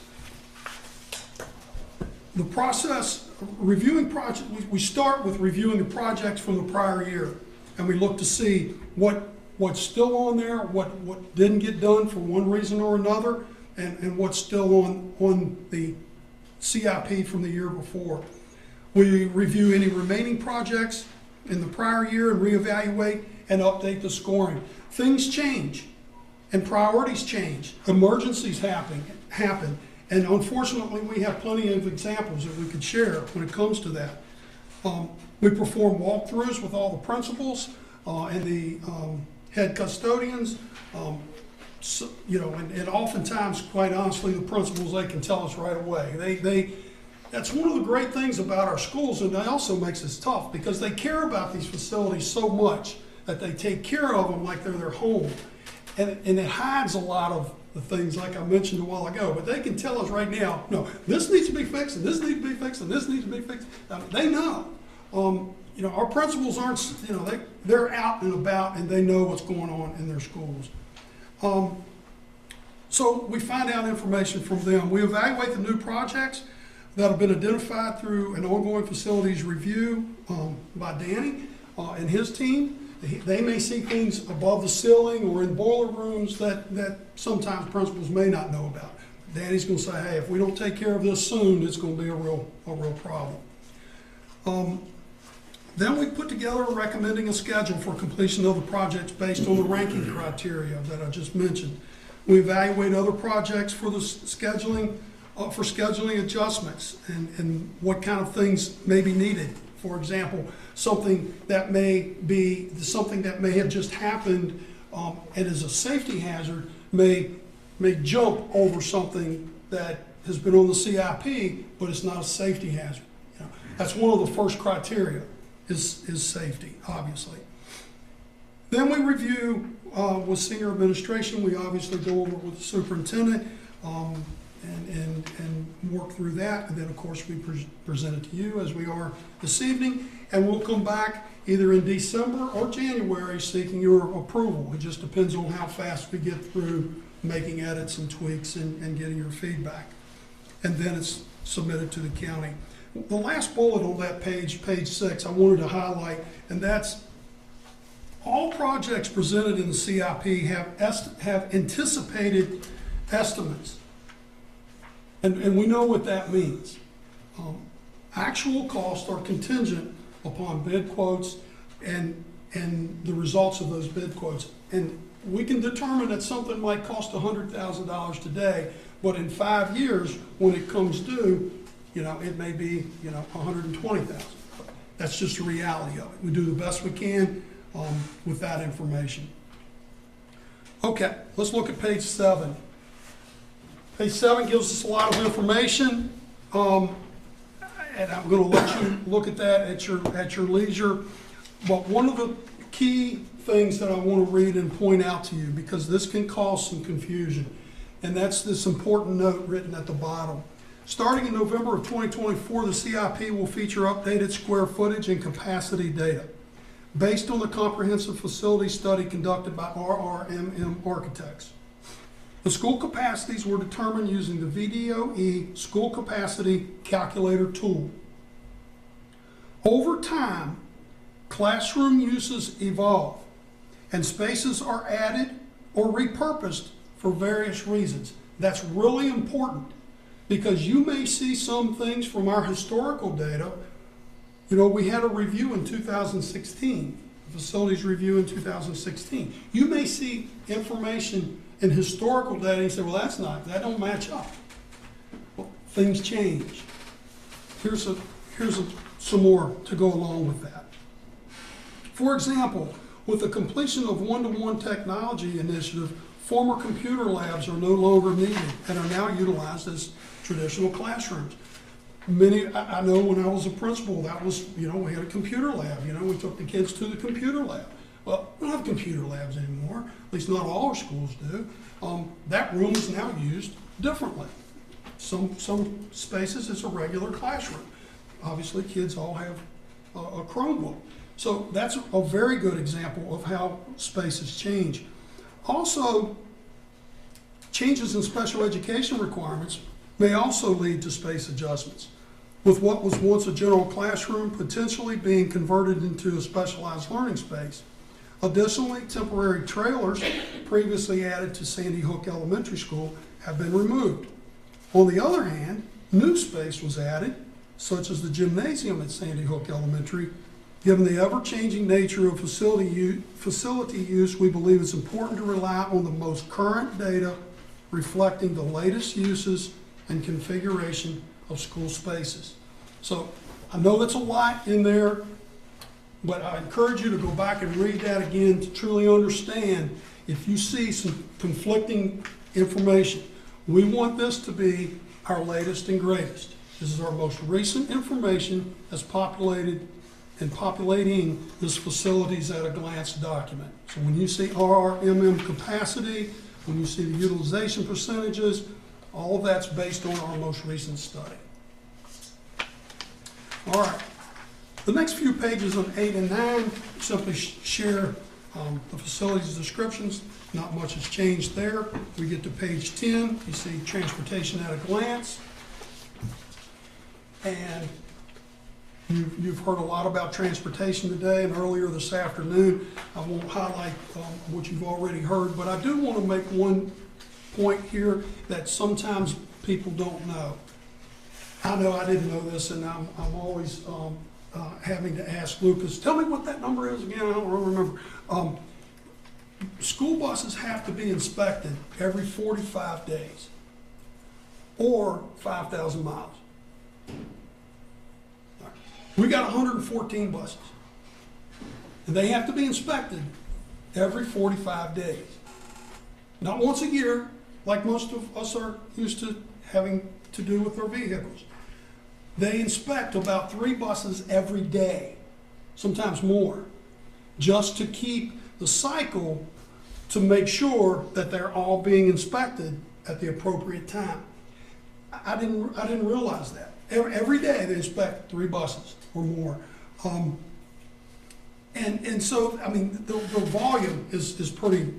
The process, reviewing projects, we start with reviewing the projects from the prior year, and we look to see what's still on there, what didn't get done for one reason or another, and what's still on the CIP from the year before. We review any remaining projects in the prior year and reevaluate and update the scoring. Things change and priorities change. Emergencies happen. And unfortunately, we have plenty of examples that we could share when it comes to that. We perform walkthroughs with all the principals and the head custodians. And oftentimes, quite honestly, the principals, they can tell us right away. That's one of the great things about our schools, and it also makes us tough because they care about these facilities so much that they take care of them like they're their home. And it hides a lot of the things like I mentioned a while ago, but they can tell us right now, no, this needs to be fixed, and this needs to be fixed, and this needs to be fixed. They know. Our principals aren't, they're out and about, and they know what's going on in their schools. So we find out information from them. We evaluate the new projects that have been identified through an ongoing facilities review by Danny and his team. They may see things above the ceiling or in boiler rooms that sometimes principals may not know about. Danny's going to say, hey, if we don't take care of this soon, it's going to be a real problem. Then we put together recommending a schedule for completion of the projects based on the ranking criteria that I just mentioned. We evaluate other projects for the scheduling adjustments and what kind of things may be needed. For example, something that may have just happened and is a safety hazard may jump over something that has been on the CIP, but it's not a safety hazard. That's one of the first criteria is safety, obviously. Then we review with senior administration. We obviously go over with the superintendent and work through that. And then, of course, we present it to you as we are this evening. And we'll come back either in December or January seeking your approval. It just depends on how fast we get through making edits and tweaks and getting your feedback. And then it's submitted to the county. The last bullet on that page 6, I wanted to highlight, and that's all projects presented in the CIP have anticipated estimates. And we know what that means. Actual costs are contingent upon bid quotes and the results of those bid quotes. And we can determine that something might cost $100,000 today, but in 5 years, when it comes due, it may be, $120,000. That's just the reality of it. We do the best we can with that information. Okay, let's look at page 7. Page 7 gives us a lot of information, and I'm going to let you look at that at your leisure. But one of the key things that I want to read and point out to you, because this can cause some confusion, and that's this important note written at the bottom. Starting in November of 2024, the CIP will feature updated square footage and capacity data based on the comprehensive facility study conducted by RRMM Architects. The school capacities were determined using the VDOE School Capacity Calculator tool. Over time, classroom uses evolve, and spaces are added or repurposed for various reasons. That's really important because you may see some things from our historical data. You know, we had a review in 2016, a facilities review in 2016. You may see information in historical data and you say, well, that don't match up. Well, things change. Here's some more to go along with that. For example, with the completion of one-to-one technology initiative, former computer labs are no longer needed and are now utilized as traditional classrooms. I know when I was a principal, that was, we had a computer lab, we took the kids to the computer lab. Well, we don't have computer labs anymore, at least not all our schools do. That room is now used differently. Some spaces it's a regular classroom. Obviously, kids all have a Chromebook. So that's a very good example of how spaces change. Also, changes in special education requirements may also lead to space adjustments, with what was once a general classroom potentially being converted into a specialized learning space. Additionally, temporary trailers previously added to Sandy Hook Elementary School have been removed. On the other hand, new space was added, such as the gymnasium at Sandy Hook Elementary. Given the ever-changing nature of facility use, we believe it's important to rely on the most current data reflecting the latest uses and configuration of school spaces. So I know that's a lot in there, but I encourage you to go back and read that again to truly understand if you see some conflicting information. We want this to be our latest and greatest. This is our most recent information that's populated and populating this facilities at a glance document. So when you see RRMM capacity, when you see the utilization percentages, all of that's based on our most recent study. All right. The next few pages on 8 and 9 simply share the facilities descriptions. Not much has changed there. We get to page 10. You see transportation at a glance. And you've heard a lot about transportation today and earlier this afternoon. I won't highlight what you've already heard, but I do want to make one point here that sometimes people don't know. I know I didn't know this, and I'm always having to ask Lucas, tell me what that number is again. I don't remember. School buses have to be inspected every 45 days or 5,000 miles. We got 114 buses, and they have to be inspected every 45 days. Not once a year, like most of us are used to having to do with our vehicles. They inspect about 3 buses every day, sometimes more, just to keep the cycle to make sure that they're all being inspected at the appropriate time. I didn't realize that. Every day they inspect 3 buses or more. And so, I mean, the volume is pretty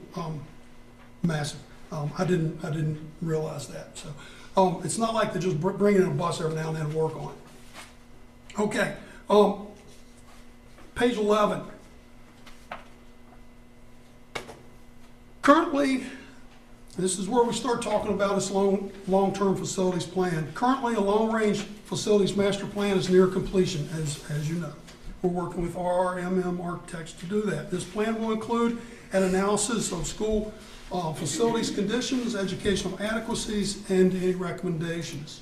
massive. I didn't realize that. So it's not like they just bring in a bus every now and then and work on it. Okay, page 11. Currently, this is where we start talking about this long-term facilities plan. Currently, a long-range facilities master plan is near completion, as you know. We're working with RRMM Architects to do that. This plan will include an analysis of school facilities conditions, educational adequacies, and any recommendations.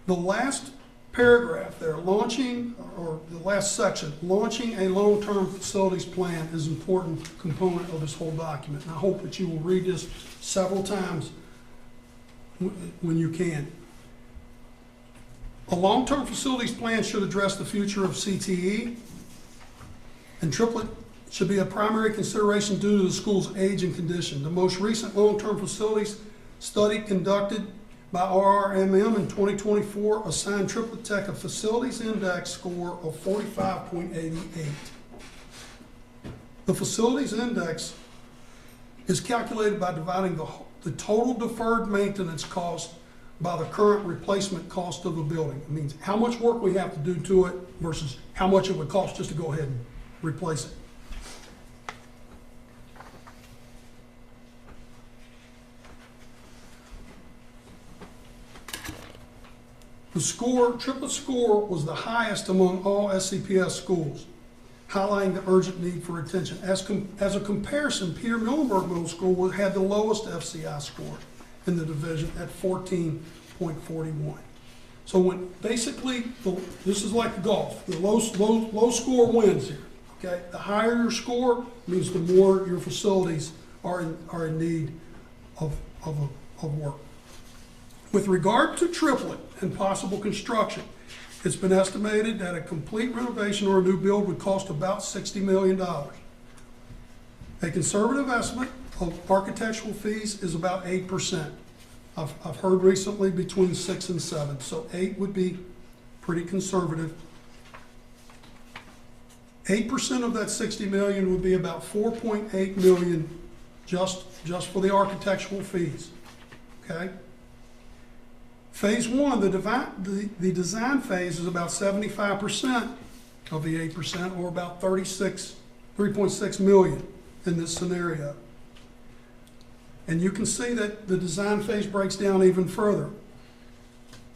The last paragraph there, or the last section, launching a long-term facilities plan is an important component of this whole document. And I hope that you will read this several times when you can. A long-term facilities plan should address the future of CTE and triplet should be a primary consideration due to the school's age and condition. The most recent long-term facilities study conducted by RRMM in 2024 assigned Triplet Tech a facilities index score of 45.88. The facilities index is calculated by dividing the total deferred maintenance cost by the current replacement cost of the building. It means how much work we have to do to it versus how much it would cost just to go ahead and replace it. The score, triplet score, was the highest among all SCPS schools, highlighting the urgent need for attention. As a comparison, Peter Muhlenberg Middle School had the lowest FCI score in the division at 14.41. So when basically, this is like golf, the low score wins here, okay? The higher your score means the more your facilities are in need of work. With regard to triplet and possible construction, it's been estimated that a complete renovation or a new build would cost about $60 million. A conservative estimate of architectural fees is about 8%. I've heard recently between 6 and 7, so 8 would be pretty conservative. 8% of that $60 million would be about $4.8 million just for the architectural fees, okay? Phase 1, the design phase is about 75% of the 8%, or about $3.6 million in this scenario. And you can see that the design phase breaks down even further.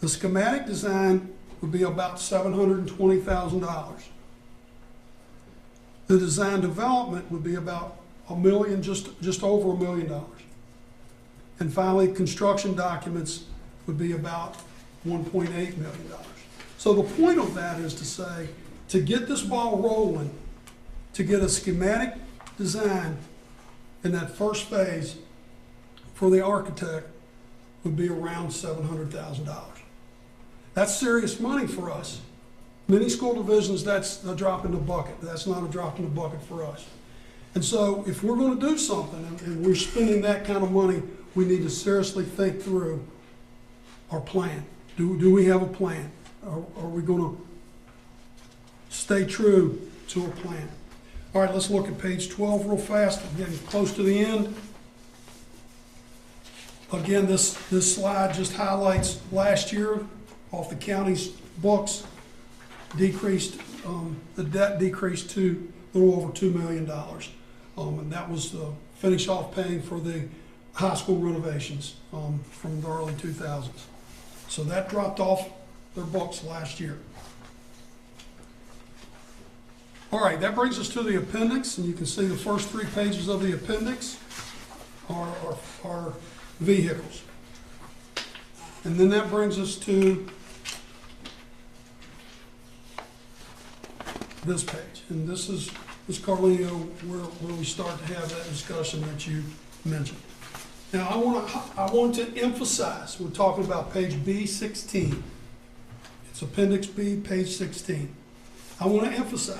The schematic design would be about $720,000. The design development would be about $1 million, just over $1 million. And finally, construction documents would be about $1.8 million. So the point of that is to say, to get this ball rolling, to get a schematic design in that first phase for the architect would be around $700,000. That's serious money for us. Many school divisions, that's a drop in the bucket. That's not a drop in the bucket for us. And so if we're going to do something and we're spending that kind of money, we need to seriously think through our plan. Do we have a plan? Are we going to stay true to a plan? All right, let's look at page 12 real fast. I'm getting close to the end. Again, this slide just highlights last year off the county's books, decreased, the debt decreased to a little over $2 million. And that was to finish off paying for the high school renovations from the early 2000s. So that dropped off their books last year. All right, that brings us to the appendix, and you can see the first 3 pages of the appendix are vehicles. And then that brings us to this page. And this is Carlino, where we start to have that discussion that you mentioned. Now, I want to emphasize, we're talking about page B16. It's Appendix B, page 16. I want to emphasize,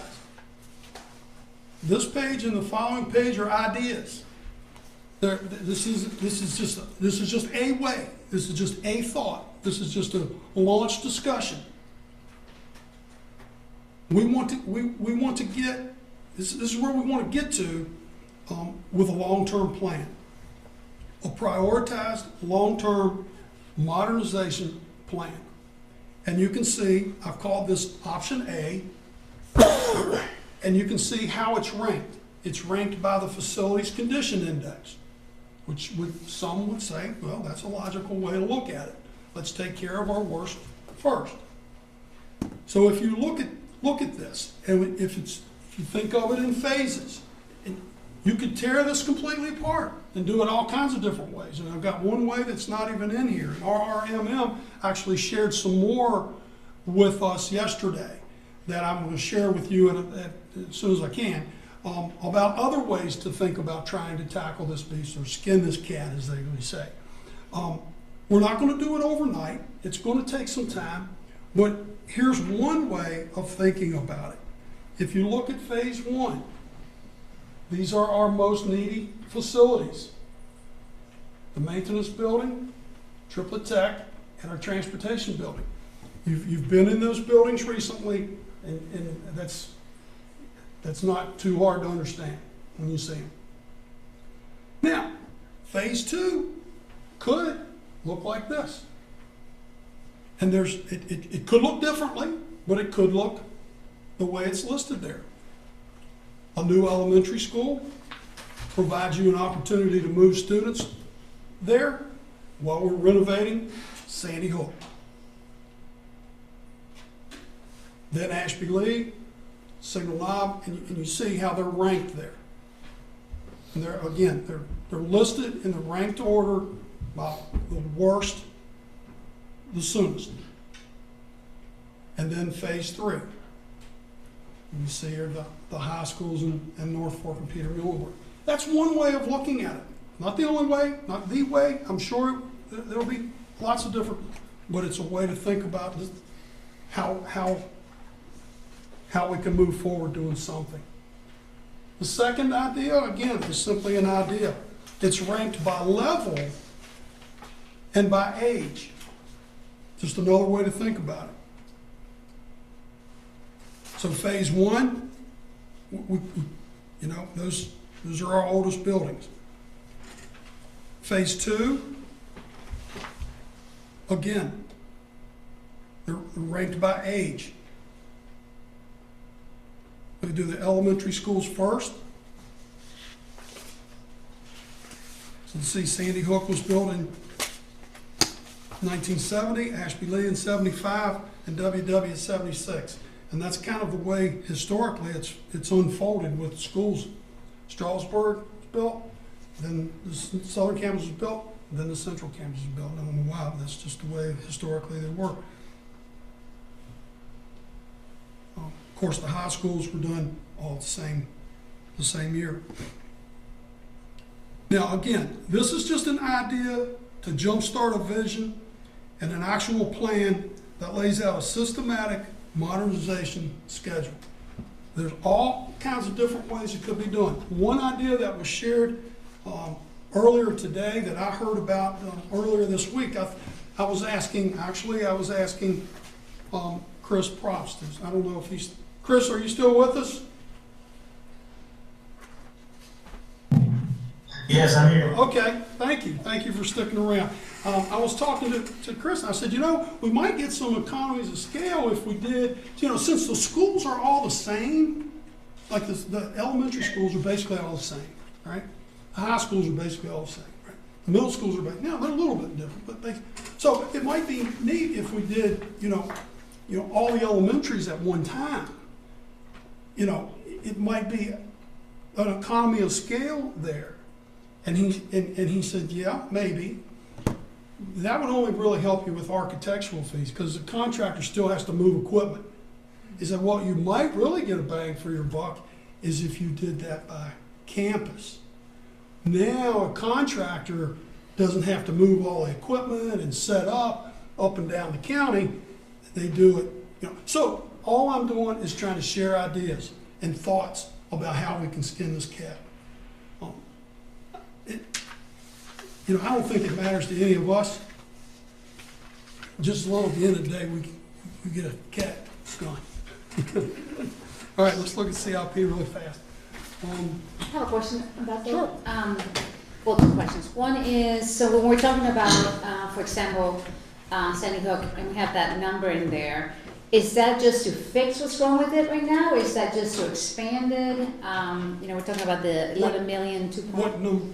this page and the following page are ideas. This is just a way. This is just a thought. This is just a launch discussion. We want to get, this is where we want to get to with a long-term plan. A prioritized long-term modernization plan. And you can see, I've called this option A, and you can see how it's ranked. It's ranked by the Facilities Condition Index, which some would say, well, that's a logical way to look at it. Let's take care of our worst first. So if you look at this, and if you think of it in phases, and you could tear this completely apart and do it all kinds of different ways. And I've got one way that's not even in here. And RRMM actually shared some more with us yesterday that I'm going to share with you as soon as I can about other ways to think about trying to tackle this beast, or skin this cat, as they would say. We're not going to do it overnight. It's going to take some time. But here's one way of thinking about it. If you look at phase 1, These are our most needy facilities. The maintenance building, Triplet Tech, and our transportation building. You've been in those buildings recently, and that's not too hard to understand when you see them. Now, phase 2 could look like this. And it could look differently, but it could look the way it's listed there. A new elementary school provides you an opportunity to move students there while we're renovating Sandy Hook. Then Ashby Lee, Signal Knob, and you see how they're ranked there. And they're listed in the ranked order by the worst, the soonest. And then phase 3. You see here the high schools in North Fork and Peter Muhlenberg. That's one way of looking at it. Not the only way, not the way. I'm sure there'll be lots of different, but it's a way to think about how we can move forward doing something. The second idea, again, is simply an idea. It's ranked by level and by age. Just another way to think about it. So phase 1, those are our oldest buildings. Phase 2, again, they're ranked by age. We do the elementary schools first. So you see Sandy Hook was built in 1970, Ashby Lee in 75, and WW in 76. And that's kind of the way historically it's unfolded with schools. Strasburg was built, then the southern campus was built, then the central campus was built. I don't know why, but that's just the way historically they work. Of course, the high schools were done all the same year. Now, again, this is just an idea to jumpstart a vision and an actual plan that lays out a systematic modernization schedule. There's all kinds of different ways it could be done. One idea that was shared earlier today that I heard about earlier this week, I was asking Chris Probst. I don't know if he's, Chris, are you still with us? Yes, I'm here. Okay, thank you. Thank you for sticking around. I was talking to Chris, and I said, we might get some economies of scale if we did, since the schools are all the same, like the elementary schools are basically all the same, right? The high schools are basically all the same, right? The middle schools are basically, they're a little bit different, but so it might be neat if we did, all the elementaries at one time. It might be an economy of scale there. And he said, yeah, maybe. That would only really help you with architectural fees because the contractor still has to move equipment. He said, well, you might really get a bang for your buck is if you did that by campus. Now a contractor doesn't have to move all the equipment and set up and down the county. They do it, So all I'm doing is trying to share ideas and thoughts about how we can skin this cat. I don't think it matters to any of us. Just as long as at the end of the day we get a cat skunk. All right, let's look at CIP really fast. I have a question about that. Sure. Well, two questions. One is, so when we're talking about, for example, Sandy Hook, and we have that number in there, is that just to fix what's wrong with it right now, or is that just to expand it? We're talking about the 11 million, 2. What number?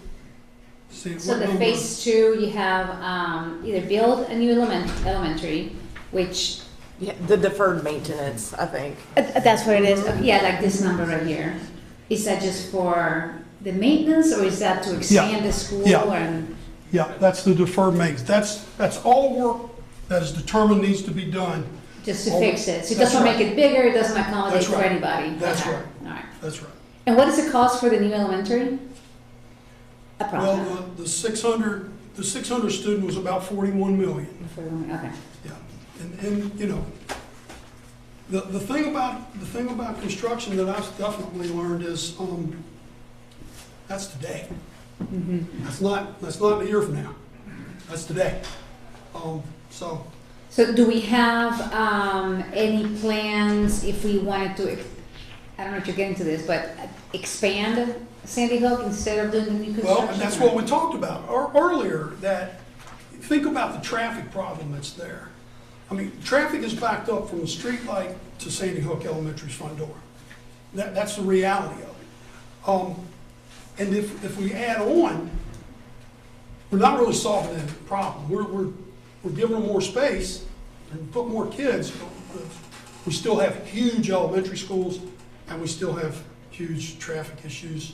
So the phase 2, you have either build a new elementary, which... Yeah, the deferred maintenance, I think. That's what it is. Yeah, like this number right here. Is that just for the maintenance, or is that to expand the school? Yeah, that's the deferred maintenance. That's all work that is determined needs to be done. Just to fix it. So it doesn't make it bigger, it doesn't accommodate for anybody. That's right. All right. That's right. And what is the cost for the new elementary? Well, the 600 student was about 41 million. Okay. Yeah, and the thing about construction that I've definitely learned is That's today. Mm-hmm. That's not a year from now. That's today. So So do we have any plans if we wanted to, I don't know if you're getting to this, but expand Sandy Hook instead of doing the new construction? well, and that's what we talked about earlier, that think about the traffic problem that's there. I mean, traffic is backed up from the street light to Sandy Hook Elementary's front door. That's the reality of it. And if we add on, we're not really solving any problem. We're giving them more space and put more kids. We still have huge elementary schools, and we still have huge traffic issues.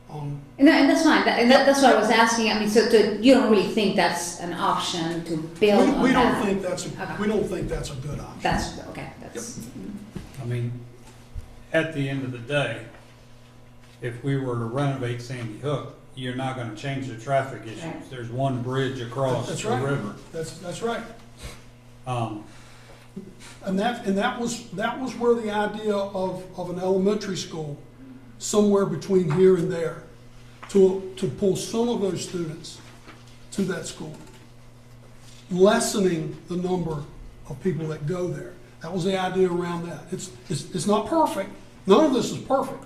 And that's fine. That's what I was asking. I mean, so you don't really think that's an option to build on We that? don't think that's a good option. That's okay. That's. I mean, at the end of the day, if we were to renovate Sandy Hook, you're not gonna change the traffic issues. Right. There's one bridge across That's the right. river. That's right. And that was where the idea of an elementary school, somewhere between here and there, to pull some of those students to that school, lessening the number of people that go there. That was the idea around that. It's not perfect. None of this is perfect.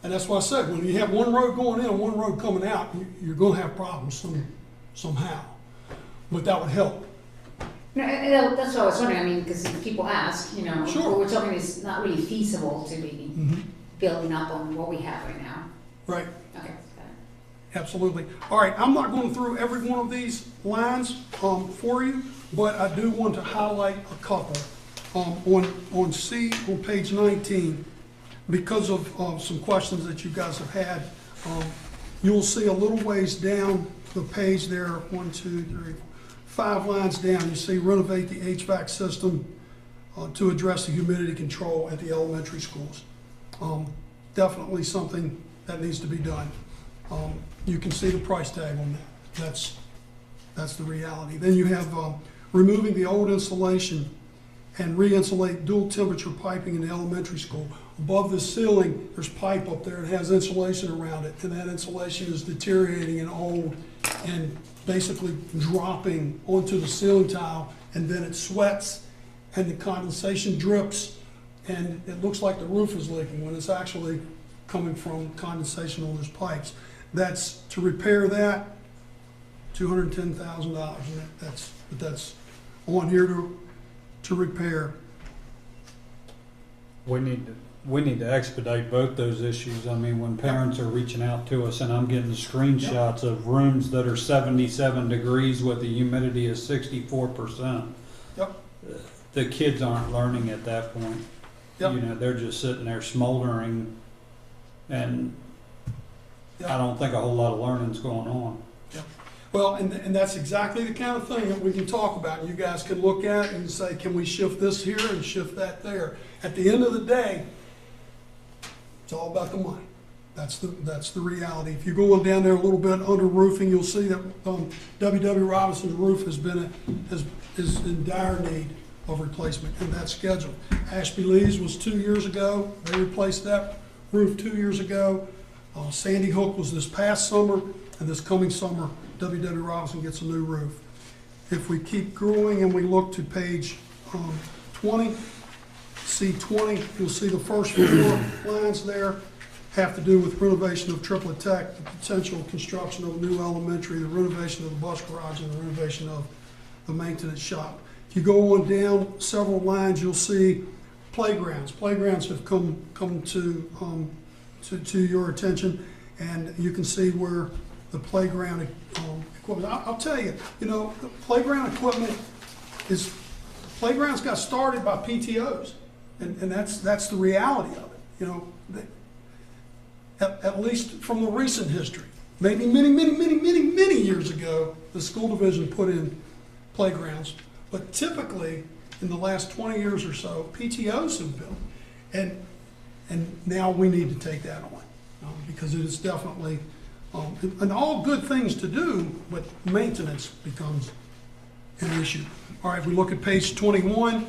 And that's why I said, when you have one road going in and one road coming out, you're going to have problems somehow. But that would help. No, that's what I was wondering. I mean, because people ask, Sure. what we're talking is not really feasible to be building up on what we have right now. Right. Okay. Got it. Absolutely. All right, I'm not going through every one of these lines for you, but I do want to highlight a couple. On C, on page 19, because of some questions that you guys have had, you'll see a little ways down the page there, 1, 2, 3, 5 lines down, you see renovate the HVAC system to address the humidity control at the elementary schools. Definitely something that needs to be done. You can see the price tag on that. That's the reality. Then you have removing the old insulation and re-insulate dual temperature piping in the elementary school. Above the ceiling, there's pipe up there. It has insulation around it, and that insulation is deteriorating and old and basically dropping onto the ceiling tile, and then it sweats and the condensation drips, and it looks like the roof is leaking when it's actually coming from condensation on those pipes. That's to repair that, $210,000, and that's on here to repair. we need to expedite both those issues. I mean, when parents are reaching out to us and I'm getting screenshots of rooms that are 77 degrees with the humidity of 64%. Yep. The kids aren't learning at that point. Yep. They're just sitting there smoldering, and Yep. I don't think a whole lot of learning's going on. Well, and that's exactly the kind of thing that we can talk about. And you guys can look at and say, can we shift this here and shift that there? At the end of the day, it's all about the money. That's the reality. If you go on down there a little bit under roofing, you'll see that W.W. Robinson's roof is in dire need of replacement, and that's scheduled. Ashby Lee's was 2 years ago. They replaced that roof 2 years ago. Sandy Hook was this past summer, and this coming summer, W.W. Robinson gets a new roof. If we keep growing and we look to page 20, C20, you'll see the first 4 lines there have to do with renovation of Triplet Tech, the potential construction of a new elementary, the renovation of the bus garage, and the renovation of the maintenance shop. If you go on down several lines, you'll see playgrounds. Playgrounds have come to your attention, and you can see where the playground equipment. I'll tell you, the playground equipment playgrounds got started by PTOs, and that's the reality of it. At least from the recent history, maybe many years ago, the school division put in playgrounds, but typically in the last 20 years or so, PTOs have built, and now we need to take that on because it is definitely. And all good things to do, but maintenance becomes an issue. All right, if we look at page 21,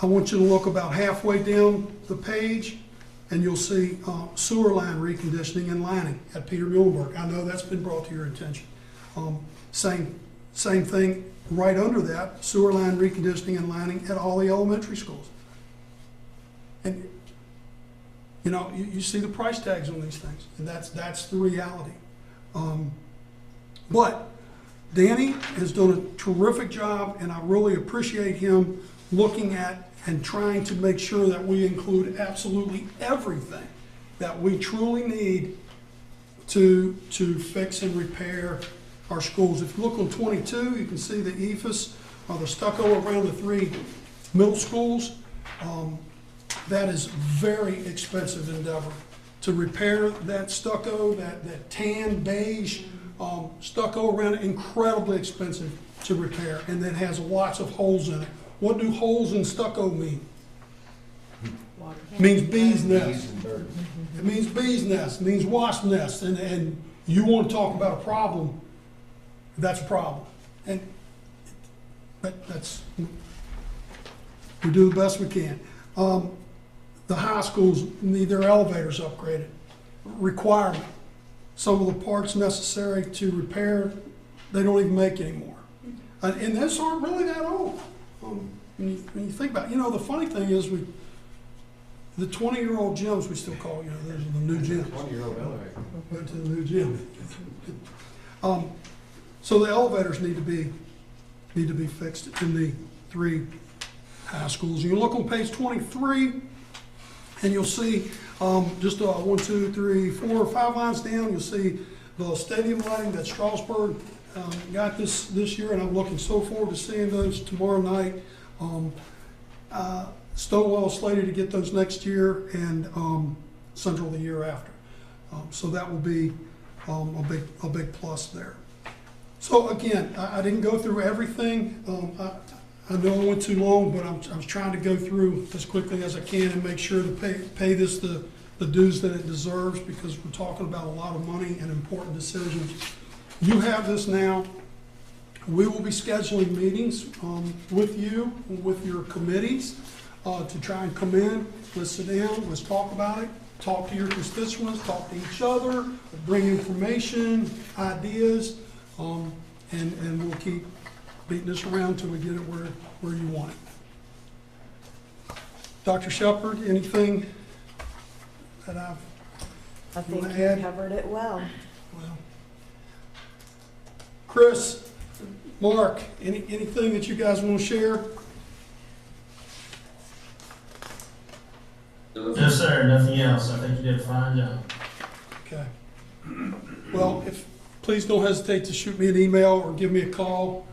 I want you to look about halfway down the page, and you'll see sewer line reconditioning and lining at Peter Muhlenberg. I know that's been brought to your attention. Same thing right under that, sewer line reconditioning and lining at all the elementary schools. And you know, you see the price tags on these things, and that's the reality. But Danny has done a terrific job, and I really appreciate him looking at and trying to make sure that we include absolutely everything that we truly need to fix and repair our schools. If you look on 22, you can see the EFS, or the stucco around the 3 middle schools. That is very expensive endeavor. To repair that stucco, that tan beige stucco around it, incredibly expensive to repair, and then has lots of holes in it. What do holes in stucco mean? It means bees nest. It means bees nest. It means wasp nest. And you want to talk about a problem, that's a problem. But we do the best we can. The high schools need their elevators upgraded. Requirement. Some of the parts necessary to repair, they don't even make anymore. And those aren't really that old. When you think about it, you know, the funny thing is the 20-year-old gyms we still call, you know, those are the new gyms. 20-year-old elevator. Went to the new gym. So the elevators need to be fixed in the 3 high schools. You look on page 23, and you'll see just 1, 2, 3, 4, 5 lines down. You'll see the stadium lighting that Strasburg got this year, and I'm looking so forward to seeing those tomorrow night. Stonewall slated to get those next year, and Central the year after. So that will be a big plus there. So again, I didn't go through everything. I know I went too long, but I'm trying to go through as quickly as I can and make sure to pay this the dues that it deserves, because we're talking about a lot of money and important decisions. You have this now. We will be scheduling meetings with you, with your committees, to try and come in. Let's sit down, let's talk about it, talk to your constituents, talk to each other, bring information, ideas, and we'll keep beating this around till we get it where you want it. Dr. Shepard, anything that I want think to you add? covered it well. Well, Chris, Mark, anything that you guys want to share? No, sir, nothing else. I think you did a fine job. Okay. Well, please don't hesitate to shoot me an email or give me a call.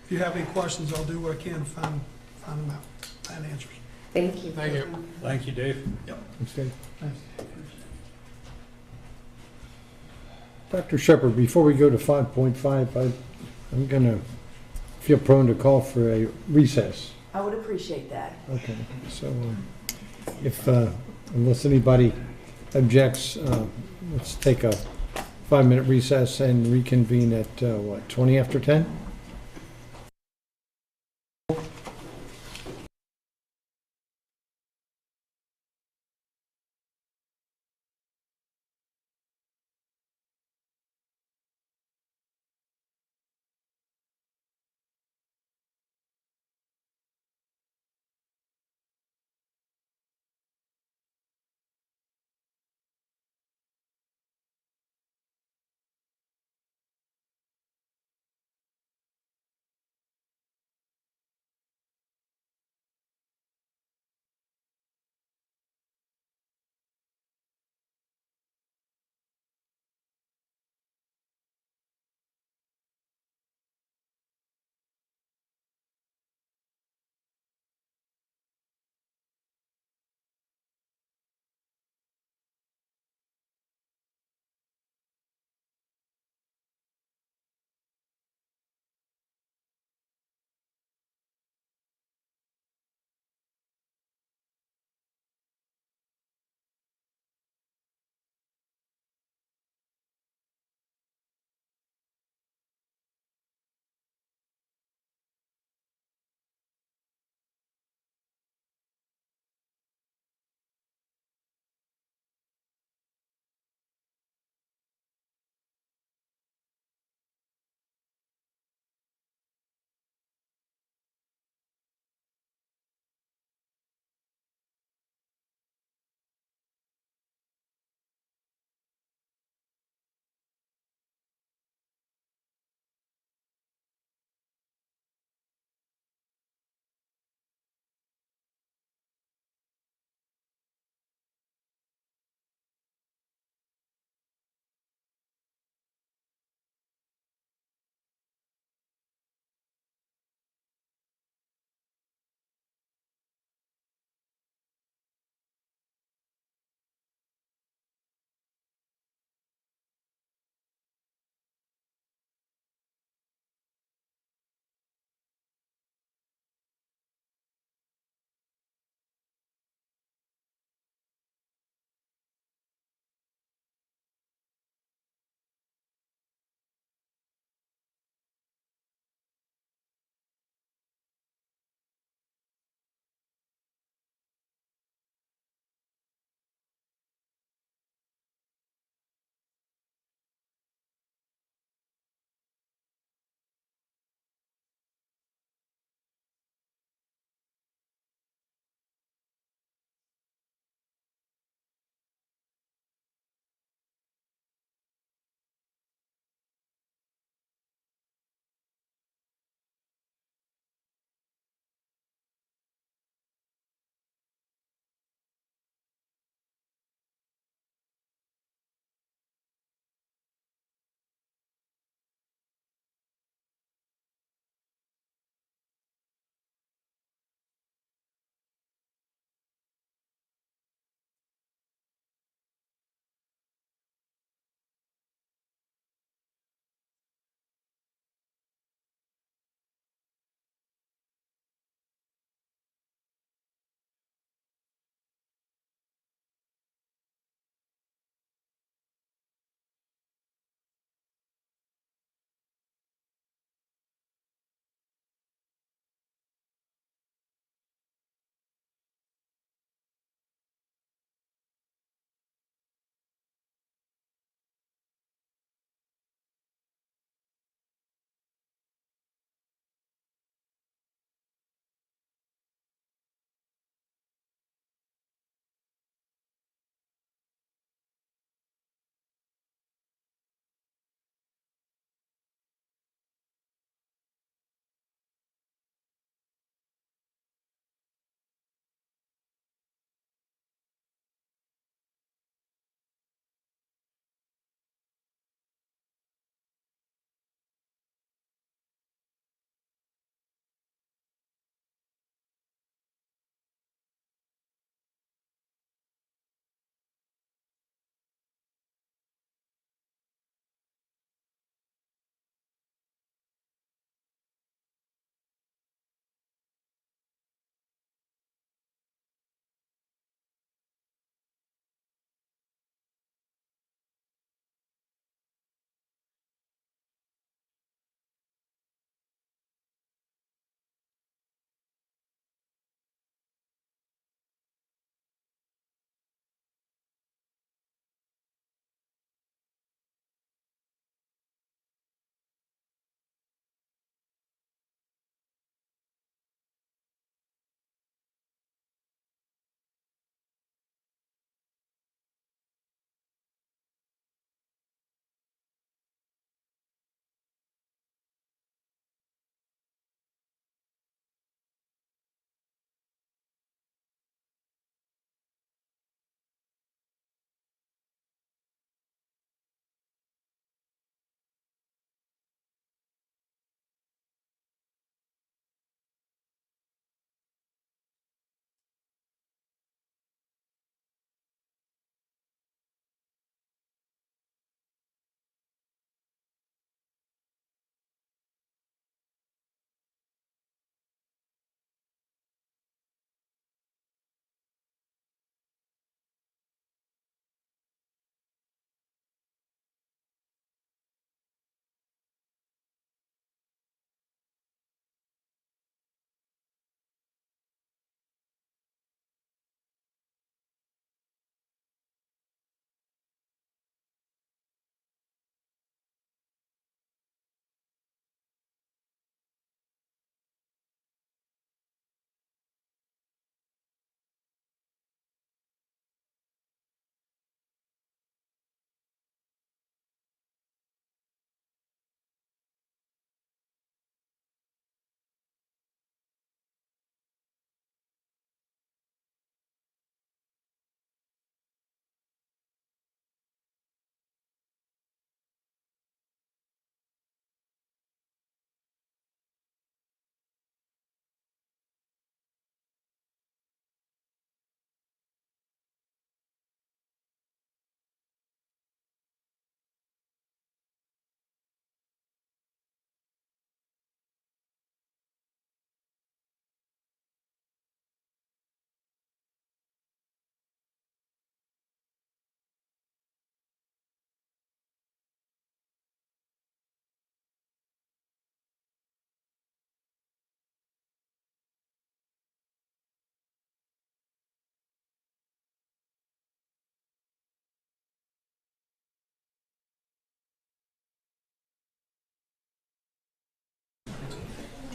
If you have any questions, I'll do what I can to find them out, find answers. Thank you. Thank you. Thank you, Dave. Yep. Thanks, Dave. Dr. Shepard, before we go to 5.5, I'm going to feel prone to call for a recess. I would appreciate that. Okay, so if, unless anybody objects, let's take a 5-minute recess and reconvene at, 20 after 10?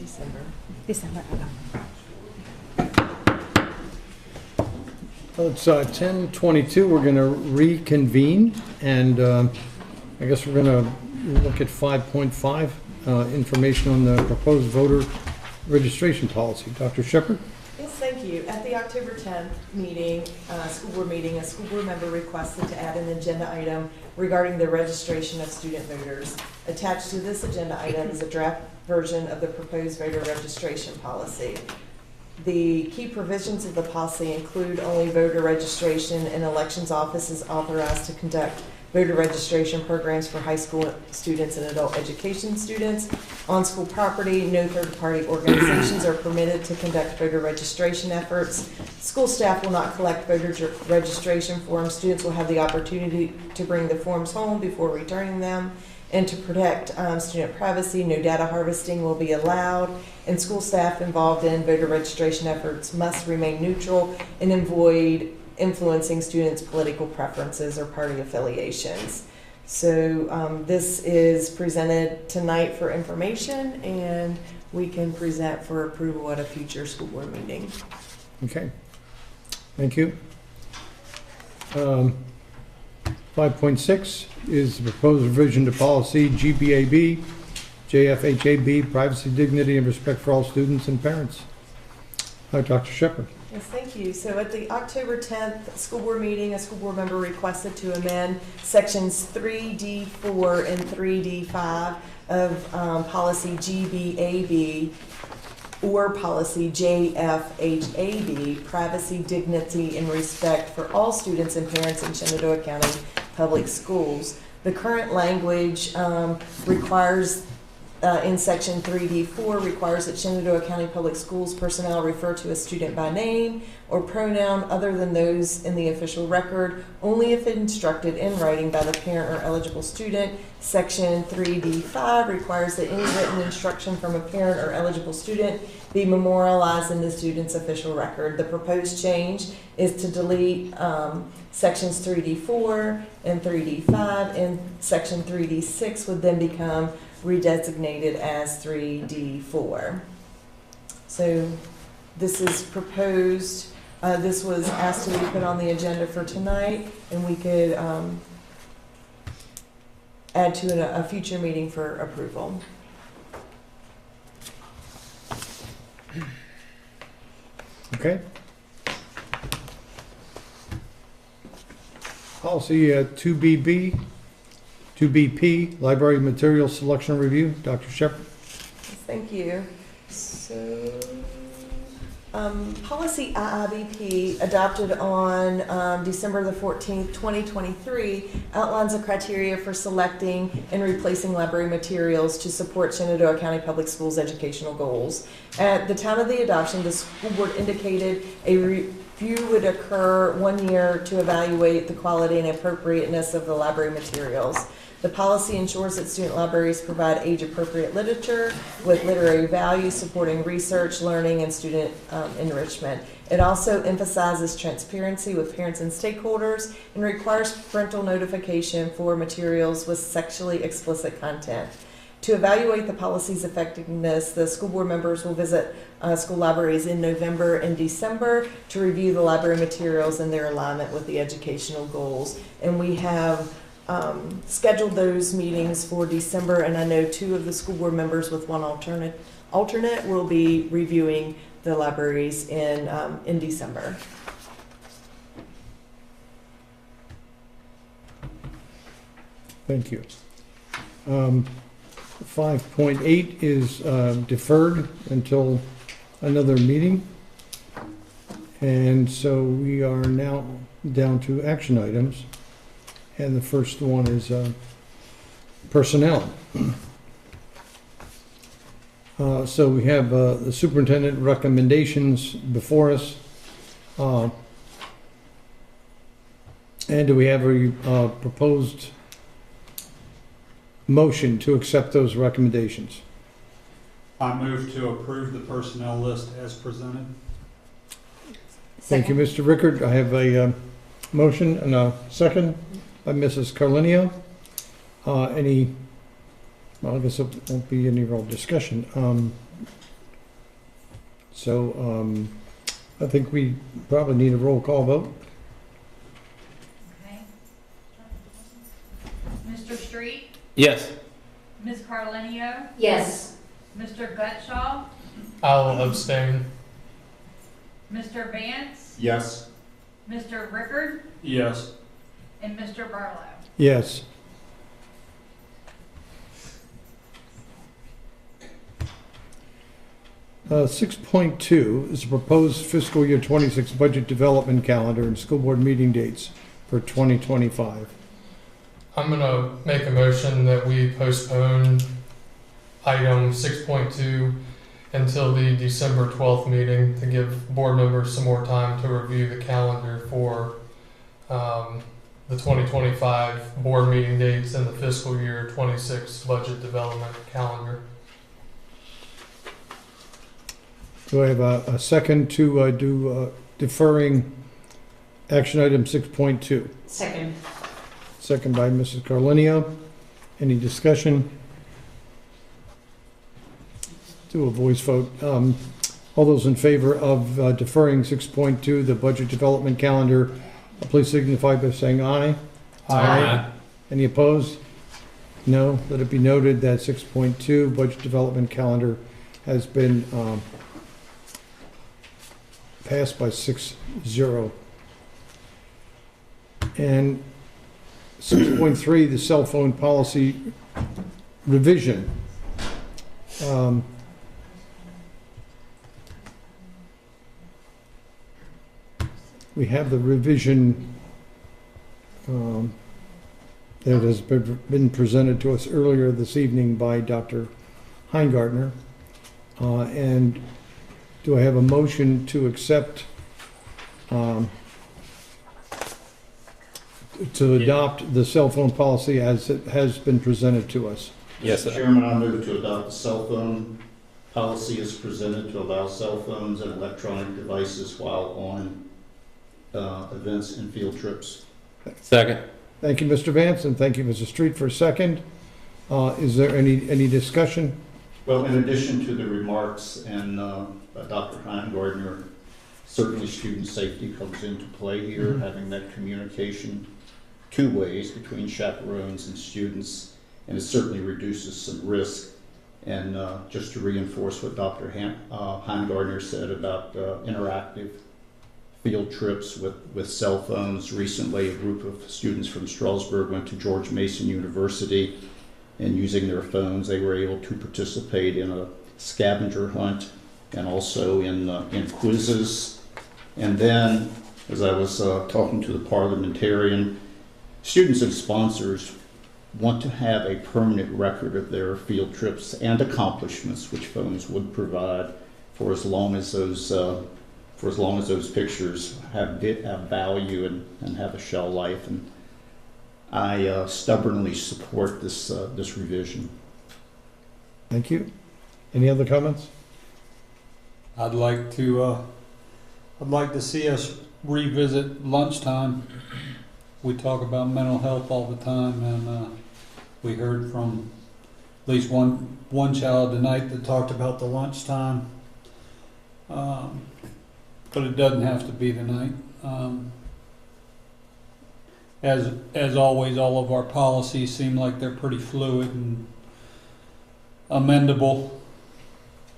December. December. It's 10:22. We're going to reconvene, and I guess we're going to look at 5.5, information on the proposed voter registration policy. Dr. Shepherd? Yes, thank you. At the October 10th meeting, school board meeting, a school board member requested to add an agenda item regarding the registration of student voters. Attached to this agenda item is a draft version of the proposed voter registration policy. The key provisions of the policy include only voter registration, and elections office is authorized to conduct voter registration programs for high school students and adult education students. On school property, no third-party organizations are permitted to conduct voter registration efforts. School staff will not collect voter registration forms. Students will have the opportunity to bring the forms home before returning them. And to protect student privacy, no data harvesting will be allowed, and school staff involved in voter registration efforts must remain neutral and avoid influencing students' political preferences or party affiliations. So this is presented tonight for information, and we can present for approval at a future school board meeting. Okay. Thank you. 5.6 is the proposed revision to policy GBAB, JFHAB, privacy, dignity, and respect for all students and parents. Dr. Shepherd. Yes, thank you. So at the October 10th school board meeting, a school board member requested to amend sections 3D4 and 3D5 of policy GBAB or policy JFHAB, privacy, dignity, and respect for all students and parents in Shenandoah County Public Schools. The current language requires in section 3D4 requires that Shenandoah County Public Schools personnel refer to a student by name or pronoun other than those in the official record, only if instructed in writing by the parent or eligible student. Section 3D5 requires that any written instruction from a parent or eligible student be memorialized in the student's official record. The proposed change is to delete sections 3D4 and 3D5, and section 3D6 would then become redesignated as 3D4. So this is proposed, this was asked to be put on the agenda for tonight, and we could add to a future meeting for approval. Okay. Policy 2BB, 2BP, library material selection review. Dr. Shepherd. Thank you. So, policy IIBP adopted on December the 14th, 2023 outlines the criteria for selecting and replacing library materials to support Shenandoah County Public Schools educational goals. At the time of the adoption, the school board indicated a review would occur 1 year to evaluate the quality and appropriateness of the library materials. The policy ensures that student libraries provide age-appropriate literature with literary value, supporting research, learning, and student enrichment. It also emphasizes transparency with parents and stakeholders and requires parental notification for materials with sexually explicit content. To evaluate the policy's effectiveness, the school board members will visit school libraries in November and December to review the library materials and their alignment with the educational goals. And we have scheduled those meetings for December, and I know 2 of the school board members with 1 alternate will be reviewing the libraries in December. Thank you. 5.8 is deferred until another meeting. And so we are now down to action items. And the first one is personnel. So we have the superintendent recommendations before us. And do we have a proposed motion to accept those recommendations? I move to approve the personnel list as presented. Thank you, Mr. Rickard. I have a motion and a second by Mrs. Carlinio. Well, I guess it won't be any real discussion. So I think we probably need a roll call vote. Okay. Mr. Street? Yes. Ms. Carlenio? Yes. Mr. Gutschall? I'll abstain. Mr. Vance? Yes. Mr. Rickard? Yes. And Mr. Barlow? Yes. Uh, 6.2 is the proposed fiscal year 26 budget development calendar and school board meeting dates for 2025. I'm gonna make a motion that we postpone item 6.2 until the December 12th meeting to give board members some more time to review the calendar for the 2025 board meeting dates and the fiscal year 26 budget development calendar. Do I have a second to do deferring action item 6.2? Second. Second by Mrs. Carlinio. Any discussion? Do a voice vote. All those in favor of deferring 6.2, the budget development calendar, please signify by saying aye. Aye. Any opposed? No. Let it be noted that 6.2 budget development calendar has been passed by 6-0. And 6.3, the cell phone policy revision. We have the revision that has been presented to us earlier this evening by Dr. Heingardner. And do I have a motion to accept, to adopt the cell phone policy as it has been presented to us? Yes, Mr. Chairman, I move to adopt the cell phone policy as presented to allow cell phones and electronic devices while on events and field trips. Second. Thank you, Mr. Vance, and thank you, Mr. Street, for a second. Is there any discussion? Well, in addition to the remarks and Dr. Heingardner, certainly student safety comes into play here, having that communication two ways between chaperones and students, and it certainly reduces some risk. And just to reinforce what Dr. Heingardner said about interactive field trips with cell phones. Recently, a group of students from Strasbourg went to George Mason University, and using their phones, they were able to participate in a scavenger hunt and also in quizzes. And then, as I was talking to the parliamentarian, students and sponsors want to have a permanent record of their field trips and accomplishments, which phones would provide for as long as those pictures have value and have a shelf life. And I stubbornly support this revision. Thank you. Any other comments? I'd like to see us revisit lunchtime. We talk about mental health all the time, and we heard from at least one child tonight that talked about the lunchtime. But it doesn't have to be tonight. As always, all of our policies seem like they're pretty fluid and amendable.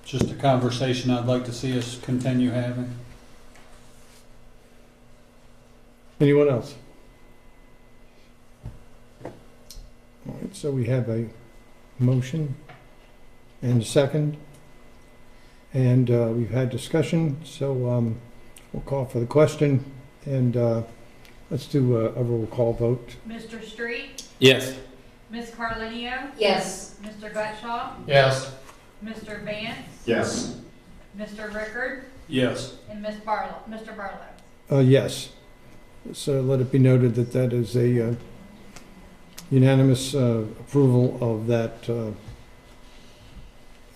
Just a conversation I'd like to see us continue having. Anyone else? All right, so we have a motion and a second, and we've had discussion, so we'll call for the question, and let's do a roll call vote. Mr. Street? Yes. Ms. Carlenio? Yes. Mr. Gutschall? Yes. Mr. Vance? Yes. Mr. Rickard? Yes. And Mr. Barlow? Yes. So let it be noted that that is a unanimous approval of that,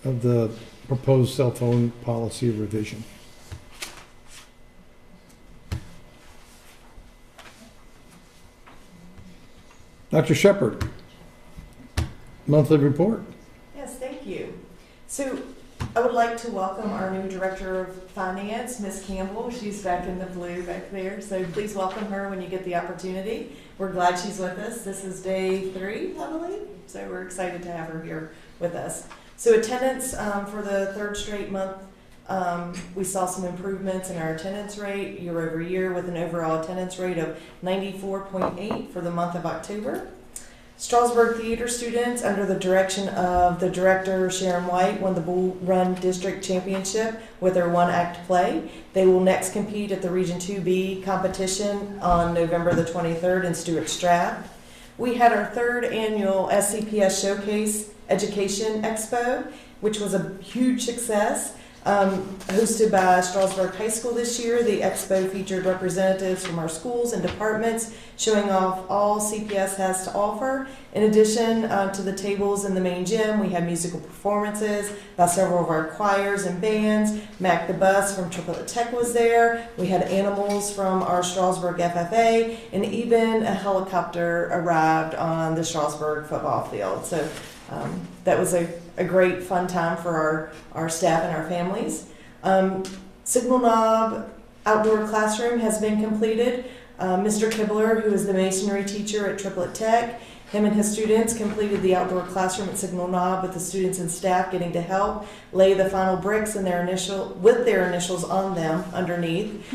of the proposed cell phone policy revision. Dr. Shepherd, monthly report. Yes, thank you. So I would like to welcome our new Director of Finance, Ms. Campbell. She's back in the blue back there, so please welcome her when you get the opportunity. We're glad she's with us. This is day 3, I believe, so we're excited to have her here with us. So attendance for the 3rd straight month, we saw some improvements in our attendance rate year over year with an overall attendance rate of 94.8 for the month of October. Strasburg Theater students, under the direction of the director Sharon White, won the Bull Run District Championship with their one-act play. They will next compete at the Region 2B competition on November the 23rd in Stuart Strath. We had our 3rd annual SCPS Showcase Education Expo, which was a huge success. Hosted by Strasburg High School this year, the expo featured representatives from our schools and departments showing off all CPS has to offer. In addition to the tables in the main gym, we had musical performances by several of our choirs and bands. Mac the Bus from Triplet Tech was there. We had animals from our Strasburg FFA, and even a helicopter arrived on the Strasburg football field. So that was a great fun time for our staff and our families. Signal Knob outdoor classroom has been completed. Mr. Kibler, who is the masonry teacher at Triplet Tech, him and his students completed the outdoor classroom at Signal Knob with the students and staff getting to help lay the final bricks in with their initials on them underneath.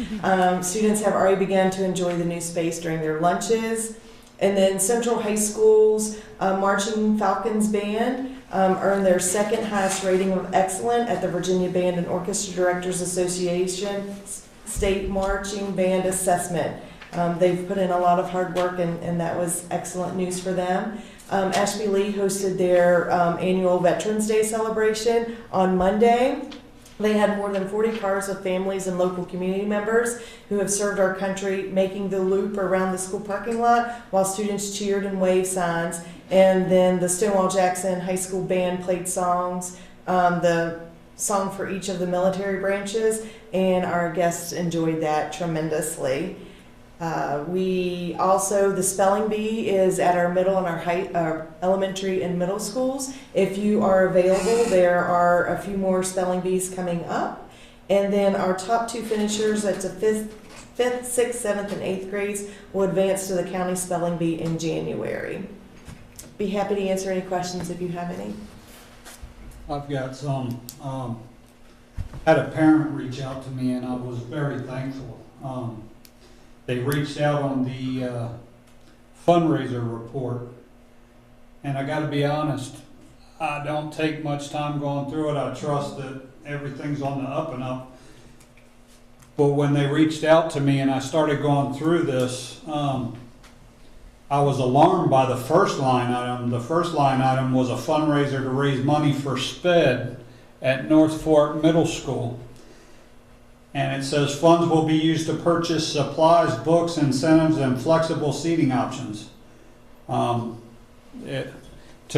Students have already begun to enjoy the new space during their lunches. And then Central High School's Marching Falcons Band earned their 2nd highest rating of excellent at the Virginia Band and Orchestra Directors Association State Marching Band Assessment. They've put in a lot of hard work, and that was excellent news for them. Ashby Lee hosted their annual Veterans Day celebration on Monday. They had more than 40 cars of families and local community members who have served our country, making the loop around the school parking lot while students cheered and waved signs. And then the Stonewall Jackson High School band played songs, the song for each of the military branches, and our guests enjoyed that tremendously. The spelling bee is at our middle and our elementary and middle schools. If you are available, there are a few more spelling bees coming up. And then our top 2 finishers, that's the 5th, 6th, 7th, and 8th grades, will advance to the county spelling bee in January. Be happy to answer any questions if you have any. I've got some. Had a parent reach out to me, and I was very thankful. They reached out on the fundraiser report, and I got to be honest, I don't take much time going through it. I trust that everything's on the up and up. But when they reached out to me and I started going through this, I was alarmed by the first line item. The first line item was a fundraiser to raise money for SPED at North Fork Middle School. And it says funds will be used to purchase supplies, books, incentives, and flexible seating options. To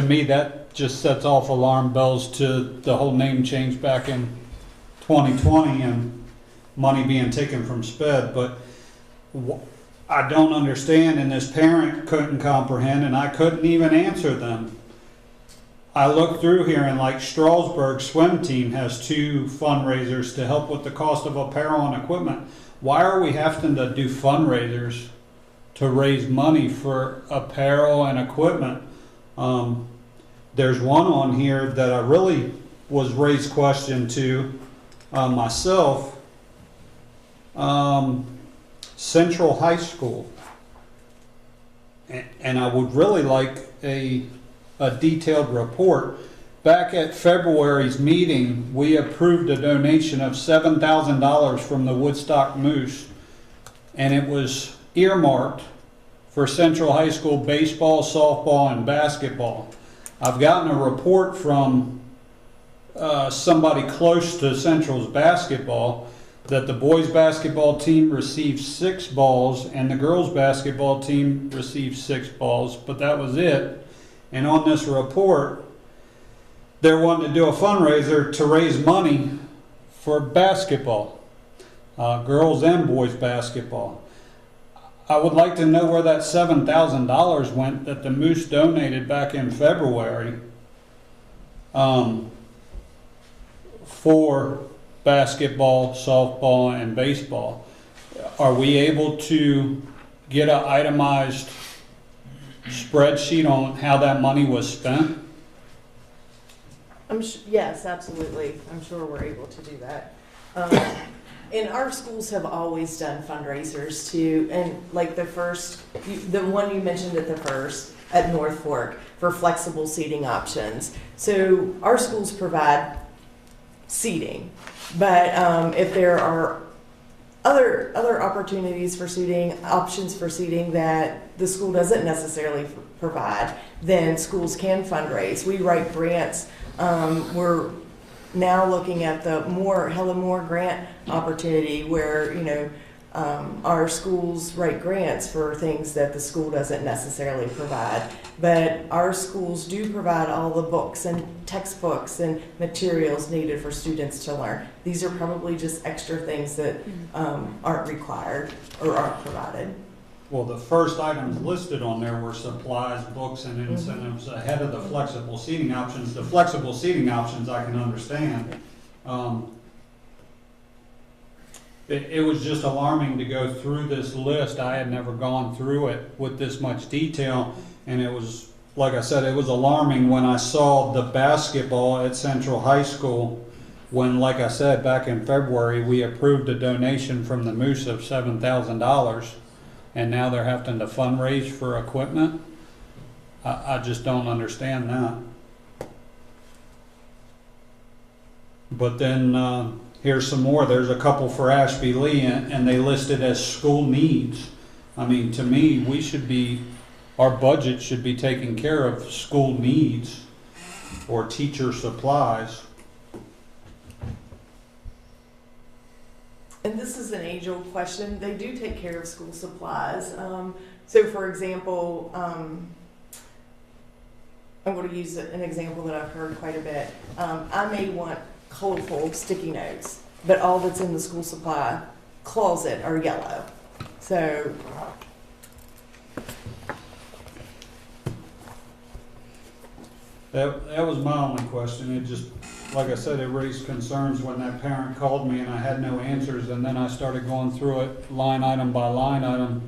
me, that just sets off alarm bells to the whole name change back in 2020 and money being taken from SPED. But I don't understand, and this parent couldn't comprehend, and I couldn't even answer them. I looked through here, and like Strasburg swim team has 2 fundraisers to help with the cost of apparel and equipment. Why are we having to do fundraisers to raise money for apparel and equipment? There's one on here that I really was raised question to myself. Central High School. And I would really like a detailed report. Back at February's meeting, we approved a donation of $7,000 from the Woodstock Moose, and it was earmarked for Central High School baseball, softball, and basketball. I've gotten a report from somebody close to Central's basketball that the boys basketball team received 6 balls and the girls basketball team received 6 balls, but that was it. And on this report, they're wanting to do a fundraiser to raise money for basketball, girls and boys basketball. I would like to know where that $7,000 went that the Moose donated back in February for basketball, softball, and baseball. Are we able to get an itemized spreadsheet on how that money was spent? Yes, absolutely. I'm sure we're able to do that. And our schools have always done fundraisers too, and like the one you mentioned at North Fork for flexible seating options. So our schools provide seating, but if there are other opportunities for seating, options for seating that the school doesn't necessarily provide, then schools can fundraise. We write grants. We're now looking at the Helen Moore grant opportunity where, our schools write grants for things that the school doesn't necessarily provide. But our schools do provide all the books and textbooks and materials needed for students to learn. These are probably just extra things that aren't required or aren't provided. Well, the first items listed on there were supplies, books, and incentives ahead of the flexible seating options. The flexible seating options I can understand. It was just alarming to go through this list. I had never gone through it with this much detail, and it was, like I said, it was alarming when I saw the basketball at Central High School when, like I said, back in February, we approved a donation from the Moose of $7,000. And now they're having to fundraise for equipment. I just don't understand that. But then here's some more. There's a couple for Ashby Lee, and they listed as school needs. I mean, to me, our budget should be taking care of school needs or teacher supplies. And this is an age-old question. They do take care of school supplies. So for example, I'm going to use an example that I've heard quite a bit. I may want colorful sticky notes, but all that's in the school supply closet are yellow. So that was my only question. It just, like I said, it raised concerns when that parent called me and I had no answers, and then I started going through it line item by line item.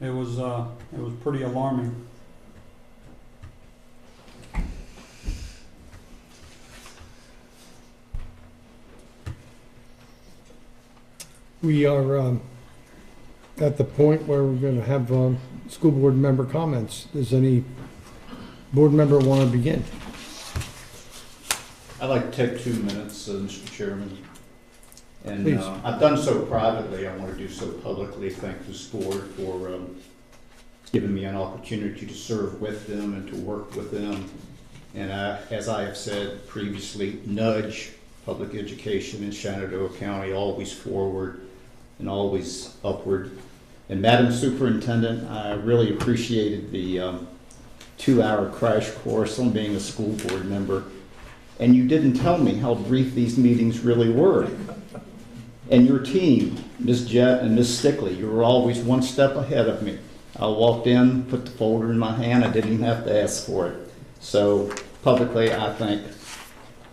It was pretty alarming. We are at the point where we're going to have school board member comments. Does any board member want to begin? I'd like to take 2 minutes, Mr. Chairman. And Please. I've done so privately. I want to do so publicly. Thank this board for giving me an opportunity to serve with them and to work with them. And as I have said previously, nudge public education in Shenandoah County always forward and always upward. And Madam Superintendent, I really appreciated the 2-hour crash course on being a school board member. And you didn't tell me how brief these meetings really were. And your team, Ms. Jett and Ms. Stickley, you were always one step ahead of me. I walked in, put the folder in my hand, I didn't even have to ask for it. So publicly, I thank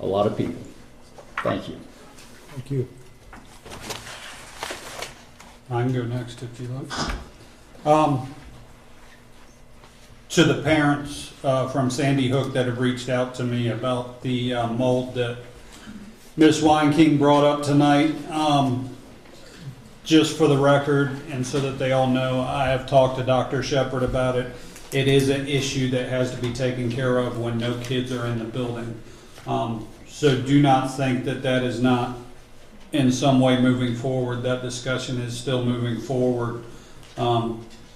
a lot of people. Thank you. Thank you. I can go next if you like. To the parents from Sandy Hook that have reached out to me about the mold that Ms. Weinking brought up tonight, just for the record and so that they all know, I have talked to Dr. Shepard about it. It is an issue that has to be taken care of when no kids are in the building. So do not think that that is not in some way moving forward. That discussion is still moving forward.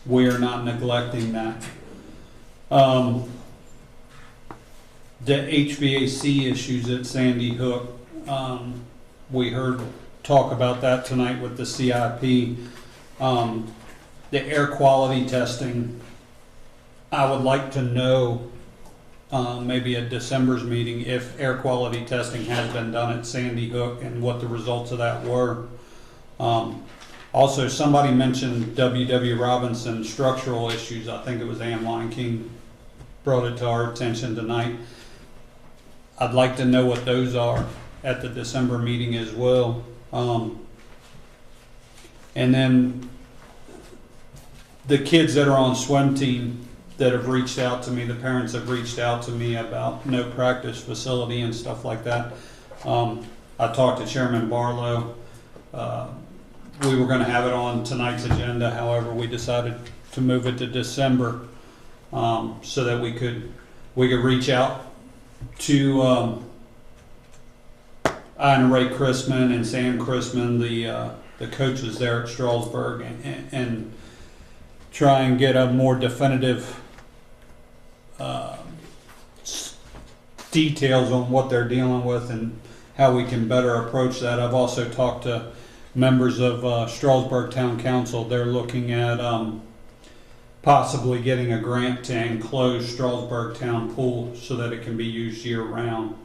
We are not neglecting that. The HVAC issues at Sandy Hook, we heard talk about that tonight with the CIP. The air quality testing, I would like to know maybe at December's meeting if air quality testing has been done at Sandy Hook and what the results of that were. Also, somebody mentioned W.W. Robinson structural issues. I think it was Ann Weinking brought it to our attention tonight. I'd like to know what those are. at the December meeting as well. And then the kids that are on swim team that have reached out to me, the parents have reached out to me about no practice facility and stuff like that. I talked to Chairman Barlow. We were going to have it on tonight's agenda, however, we decided to move it to December so that we could reach out to Ina Ray Chrisman and Sam Chrisman, the coaches there at Strasburg, and try and get a more definitive details on what they're dealing with and how we can better approach that. I've also talked to members of Strasburg Town Council. They're looking at possibly getting a grant to enclose Strasburg Town Pool so that it can be used year-round.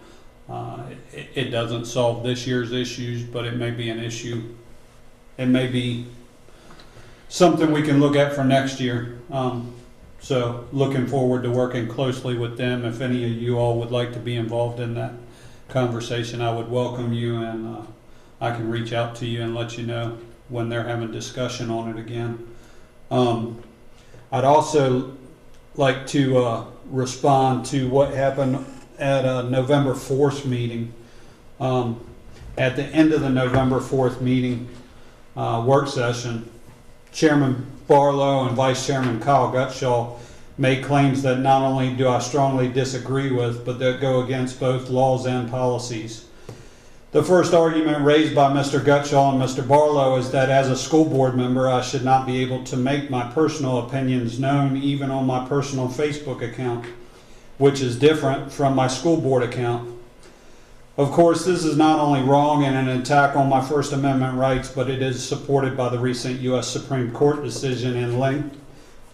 It doesn't solve this year's issues, but it may be an issue. It may be something we can look at for next year. So looking forward to working closely with them. If any of you all would like to be involved in that conversation, I would welcome you, and I can reach out to you and let you know when they're having discussion on it again. I'd also like to respond to what happened at a November 4th meeting. At the end of the November 4th meeting work session, Chairman Barlow and Vice Chairman Kyle Gutschall made claims that not only do I strongly disagree with, but that go against both laws and policies. The first argument raised by Mr. Gutschall and Mr. Barlow is that as a school board member, I should not be able to make my personal opinions known even on my personal Facebook account, which is different from my school board account. Of course, this is not only wrong and an attack on my First Amendment rights, but it is supported by the recent U.S. Supreme Court decision in Link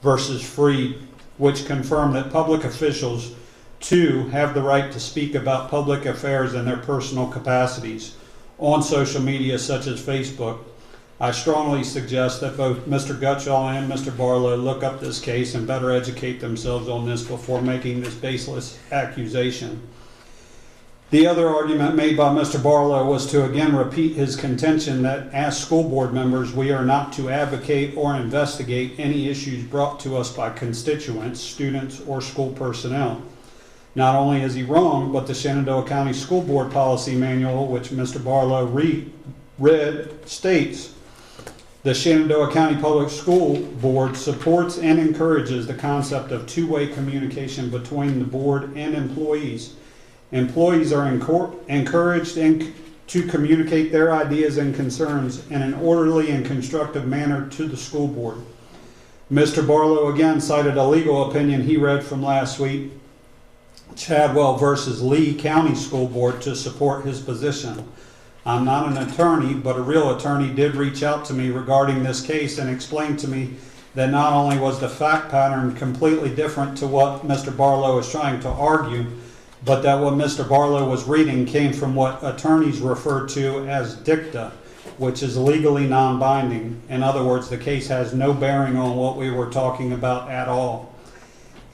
versus Freed, which confirmed that public officials, too, have the right to speak about public affairs in their personal capacities on social media such as Facebook. I strongly suggest that both Mr. Gutschall and Mr. Barlow look up this case and better educate themselves on this before making this baseless accusation. The other argument made by Mr. Barlow was to again repeat his contention that as school board members, we are not to advocate or investigate any issues brought to us by constituents, students, or school personnel. Not only is he wrong, but the Shenandoah County School Board Policy Manual, which Mr. Barlow read, states, the Shenandoah County Public School Board supports and encourages the concept of two-way communication between the board and employees. Employees are encouraged to communicate their ideas and concerns in an orderly and constructive manner to the school board. Mr. Barlow again cited a legal opinion he read from last week, Chadwell versus Lee County School Board, to support his position. I'm not an attorney, but a real attorney did reach out to me regarding this case and explained to me that not only was the fact pattern completely different to what Mr. Barlow is trying to argue, but that what Mr. Barlow was reading came from what attorneys refer to as dicta, which is legally non-binding. In other words, the case has no bearing on what we were talking about at all.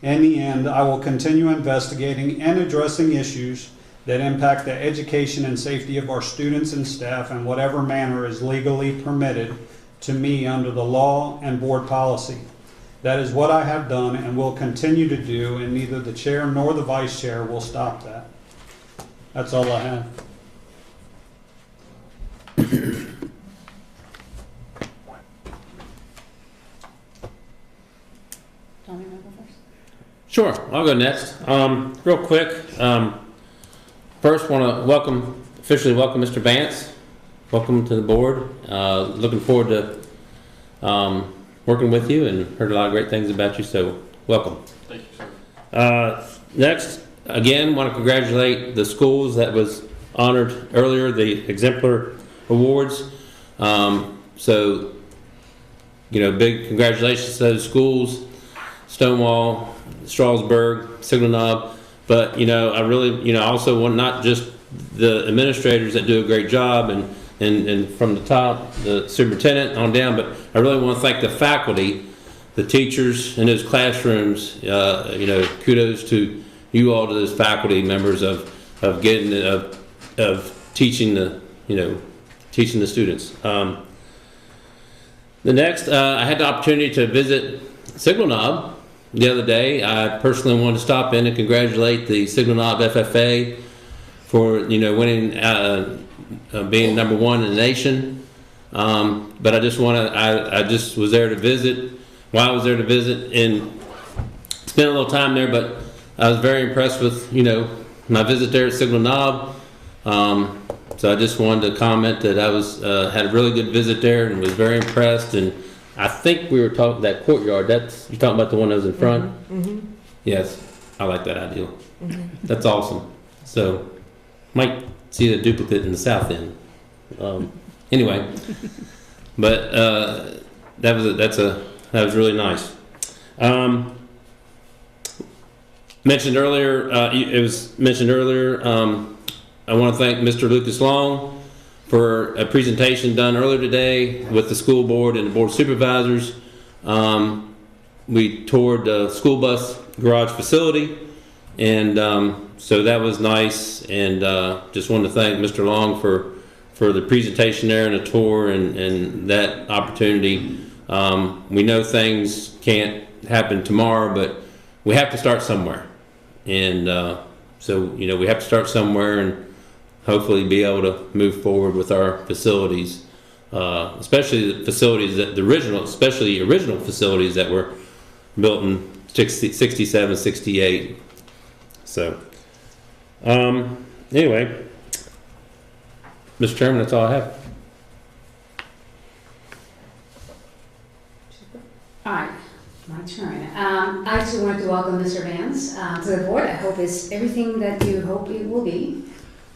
In the end, I will continue investigating and addressing issues that impact the education and safety of our students and staff in whatever manner is legally permitted to me under the law and board policy. That is what I have done and will continue to do, and neither the chair nor the vice chair will stop that. That's all I have. Sure, I'll go next. Real quick, first want to officially welcome Mr. Vance. Welcome to the board. Looking forward to working with you, and heard a lot of great things about you, so welcome. Thank you, sir. Next, again, want to congratulate the schools that was honored earlier, the Exemplar Awards. So, big congratulations to those schools, Stonewall, Strasburg, Signal Knob. But, I really, also want not just the administrators that do a great job and from the top, the superintendent on down, but I really want to thank the faculty, the teachers in those classrooms. Kudos to you all, to those faculty members of teaching the students. The next, I had the opportunity to visit Signal Knob the other day. I personally wanted to stop in and congratulate the Signal Knob FFA for winning, being number 1 in the nation. But I just was there to visit. While I was there to visit and spent a little time there, but I was very impressed with my visit there at Signal Knob. So I just wanted to comment that I had a really good visit there and was very impressed. And I think we were talking that courtyard. You're talking about the one that was in front. Mm-hmm. Yes, I like that idea. Mm-hmm. That's awesome. So might see the duplicate in the south end. Anyway, but that was really nice. Mentioned earlier, it was mentioned earlier. I want to thank Mr. Lucas Long for a presentation done earlier today with the school board and the board of supervisors. We toured the school bus garage facility, and so that was nice. And just wanted to thank Mr. Long for the presentation there and the tour and that opportunity. We know things can't happen tomorrow, but we have to start somewhere. And so, we have to start somewhere and hopefully be able to move forward with our facilities, especially the facilities especially original facilities that were built in 67, 68. So, anyway, Mr. Chairman, that's all I have. All right, my turn. I just wanted to welcome Mr. Vance to the board. I hope it's everything that you hope it will be,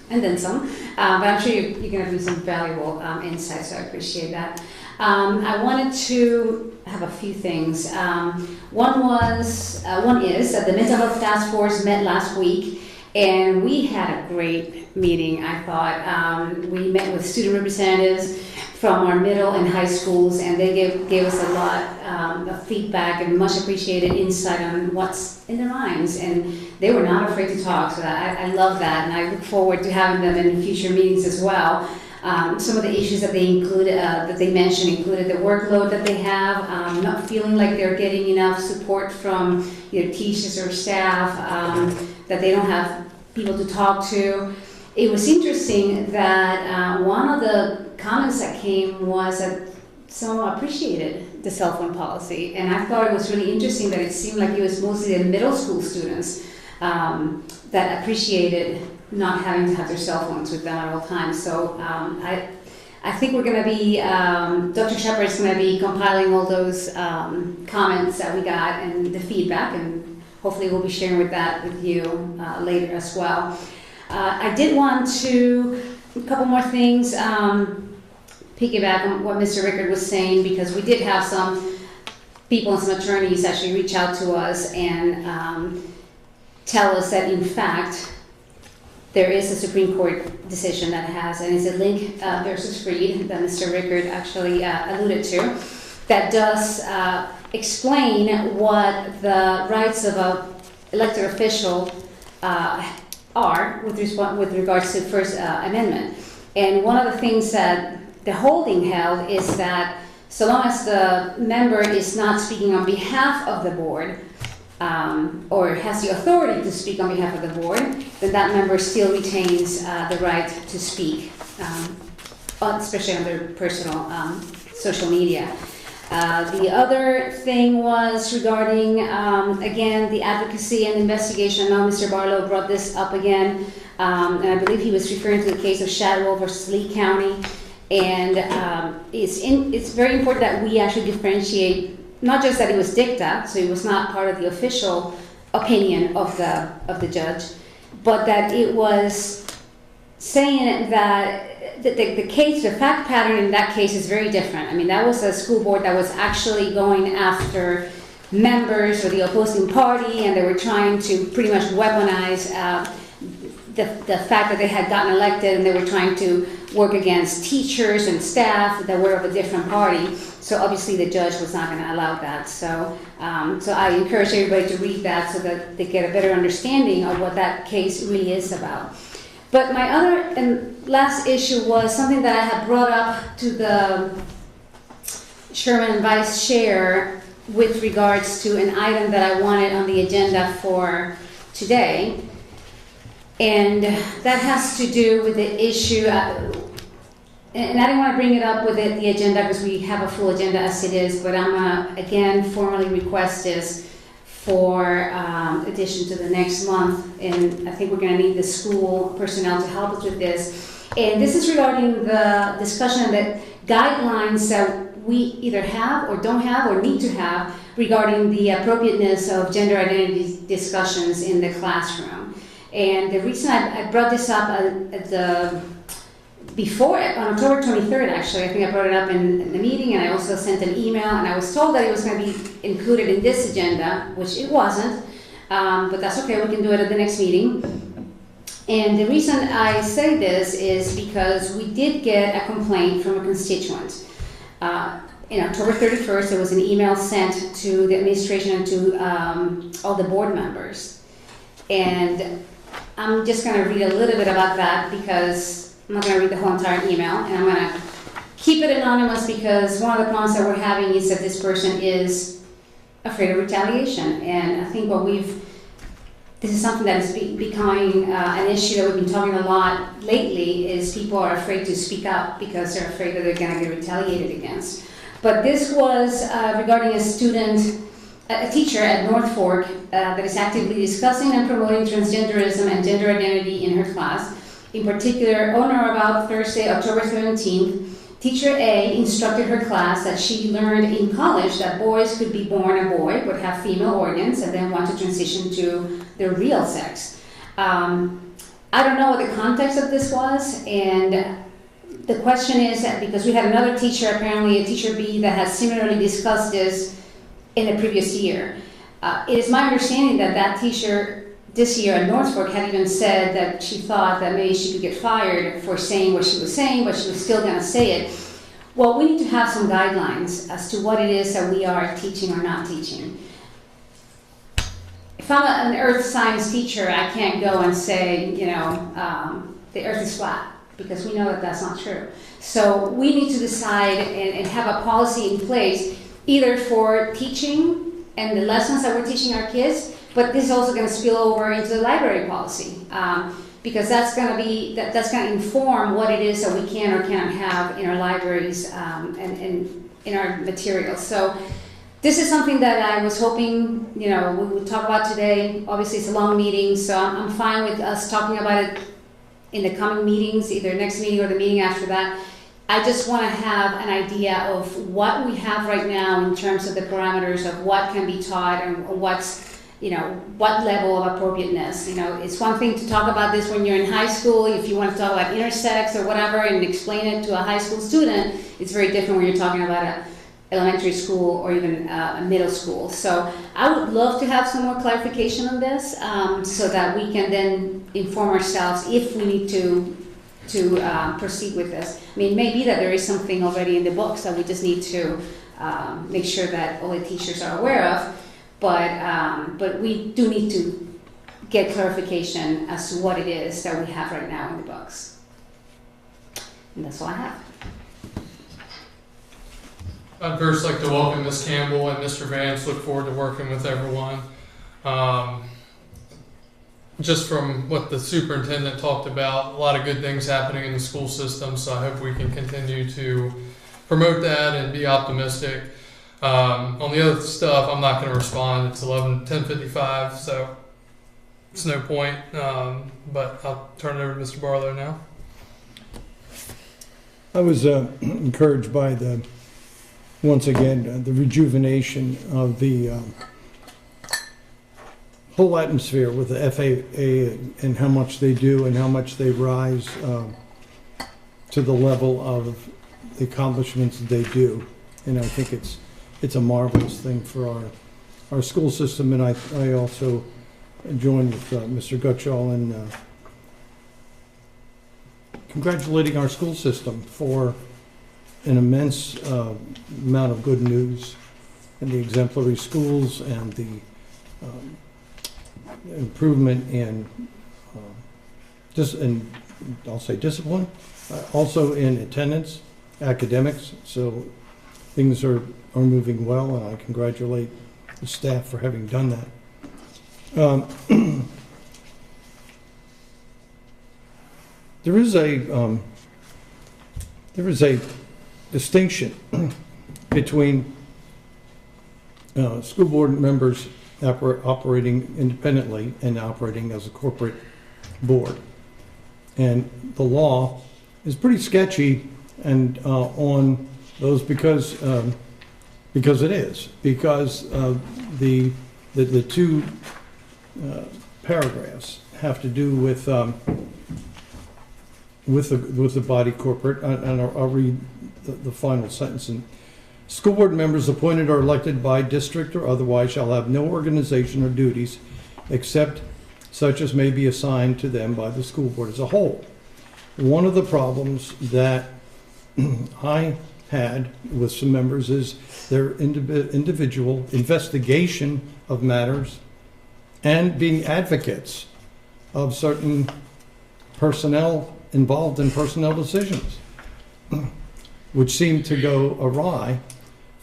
and then some. But I'm sure you're going to do some valuable insights, so I appreciate that. I wanted to have a few things. One is that the Mental Health Task Force met last week, and we had a great meeting, I thought. We met with student representatives from our middle and high schools, and they gave us a lot of feedback and much appreciated insight on what's in their minds, and they were not afraid to talk, so I love that, and I look forward to having them in future meetings as well. Some of the issues that they mentioned included the workload that they have, not feeling like they're getting enough support from teachers or staff, that they don't have people to talk to. It was interesting that one of the comments that came was that someone appreciated the cell phone policy, and I thought it was really interesting that it seemed like it was mostly the middle school students that appreciated not having to have their cell phones with them at all times. So I think we're going to be, Dr. Shepard is going to be compiling all those comments that we got and the feedback, and hopefully we'll be sharing that with you later as well. I did want to, a couple more things, piggyback on what Mr. Rickard was saying, because we did have some people and some attorneys actually reach out to us and tell us that in fact there is a Supreme Court decision that has, and it's a Link versus Freed that Mr. Rickard actually alluded to, that does explain what the rights of an elected official are with regards to the First Amendment. And one of the things that the holding held is that so long as the member is not speaking on behalf of the board, or has the authority to speak on behalf of the board, then that member still retains the right to speak, especially on their personal social media. The other thing was regarding, again, the advocacy and investigation. I know Mr. Barlow brought this up again, and I believe he was referring to the case of Shadwell versus Lee County. And it's very important that we actually differentiate, not just that it was dicta, so it was not part of the official opinion of the judge, but that it was saying that the case, the fact pattern in that case is very different. I mean, that was a school board that was actually going after members of the opposing party, and they were trying to pretty much weaponize the fact that they had gotten elected, and they were trying to work against teachers and staff that were of a different party. So obviously the judge was not going to allow that. So I encourage everybody to read that so that they get a better understanding of what that case really is about. But my other and last issue was something that I had brought up to the Chairman and Vice Chair with regards to an item that I wanted on the agenda for today. And that has to do with the issue, and I didn't want to bring it up with the agenda because we have a full agenda as it is, but I'm going to again formally request this for addition to the next month. And I think we're going to need the school personnel to help us with this. And this is regarding the discussion that guidelines that we either have or don't have or need to have regarding the appropriateness of gender identity discussions in the classroom. And the reason I brought this up at the before, on October 23rd, actually, I think I brought it up in the meeting, and I also sent an email, and I was told that it was going to be included in this agenda, which it wasn't, but that's okay, we can do it at the next meeting. And the reason I say this is because we did get a complaint from a constituent. In October 31st, there was an email sent to the administration and to all the board members. And I'm just going to read a little bit about that because I'm not going to read the whole entire email, and I'm going to keep it anonymous because one of the problems that we're having is that this person is afraid of retaliation. And I think this is something that is becoming an issue that we've been talking a lot lately, is people are afraid to speak up because they're afraid that they're going to get retaliated against. But this was regarding a teacher at North Fork that is actively discussing and promoting transgenderism and gender identity in her class. In particular, on or about Thursday, October 17th, Teacher A instructed her class that she learned in college that boys could be born a boy, but have female organs, and then want to transition to their real sex. I don't know what the context of this was, and the question is that because we had another teacher, apparently a teacher B, that has similarly discussed this in the previous year. It is my understanding that that teacher this year at North Fork had even said that she thought that maybe she could get fired for saying what she was saying, but she was still going to say it. Well, we need to have some guidelines as to what it is that we are teaching or not teaching. If I'm an earth science teacher, I can't go and say, the earth is flat, because we know that that's not true. So we need to decide and have a policy in place, either for teaching and the lessons that we're teaching our kids, but this is also going to spill over into the library policy, because that's going to inform what it is that we can or can't have in our libraries and in our materials. So this is something that I was hoping we would talk about today. Obviously, it's a long meeting, so I'm fine with us talking about it in the coming meetings, either next meeting or the meeting after that. I just want to have an idea of what we have right now in terms of the parameters of what can be taught and what's what level of appropriateness. It's one thing to talk about this when you're in high school, if you want to talk about intersex or whatever and explain it to a high school student. It's very different when you're talking about an elementary school or even a middle school. So I would love to have some more clarification on this so that we can then inform ourselves if we need to proceed with this. I mean, it may be that there is something already in the books that we just need to make sure that all the teachers are aware of. But we do need to get clarification as to what it is that we have right now in the books. And that's all I have. I'd first like to welcome Ms. Campbell and Mr. Vance. Look forward to working with everyone. Just from what the superintendent talked about, a lot of good things happening in the school system, so I hope we can continue to promote that and be optimistic. On the other stuff, I'm not going to respond. It's 10:55, so it's no point. But I'll turn it over to Mr. Barlow now. I was encouraged by once again, the rejuvenation of the whole atmosphere with the FAA and how much they do and how much they rise to the level of the accomplishments that they do. And I think it's a marvelous thing for our school system. And I also join with Mr. Gutschall in congratulating our school system for an immense amount of good news and the exemplary schools and the improvement in and I'll say discipline, also in attendance, academics. So things are moving well, and I congratulate the staff for having done that. There is a distinction between school board members operating independently and operating as a corporate board. And the law is pretty sketchy and on those because it is. Because the two paragraphs have to do with the body corporate, and I'll read the final sentence. And school board members appointed or elected by district or otherwise shall have no organization or duties except such as may be assigned to them by the school board as a whole. One of the problems that I had with some members is their individual investigation of matters and being advocates of certain personnel involved in personnel decisions, which seem to go awry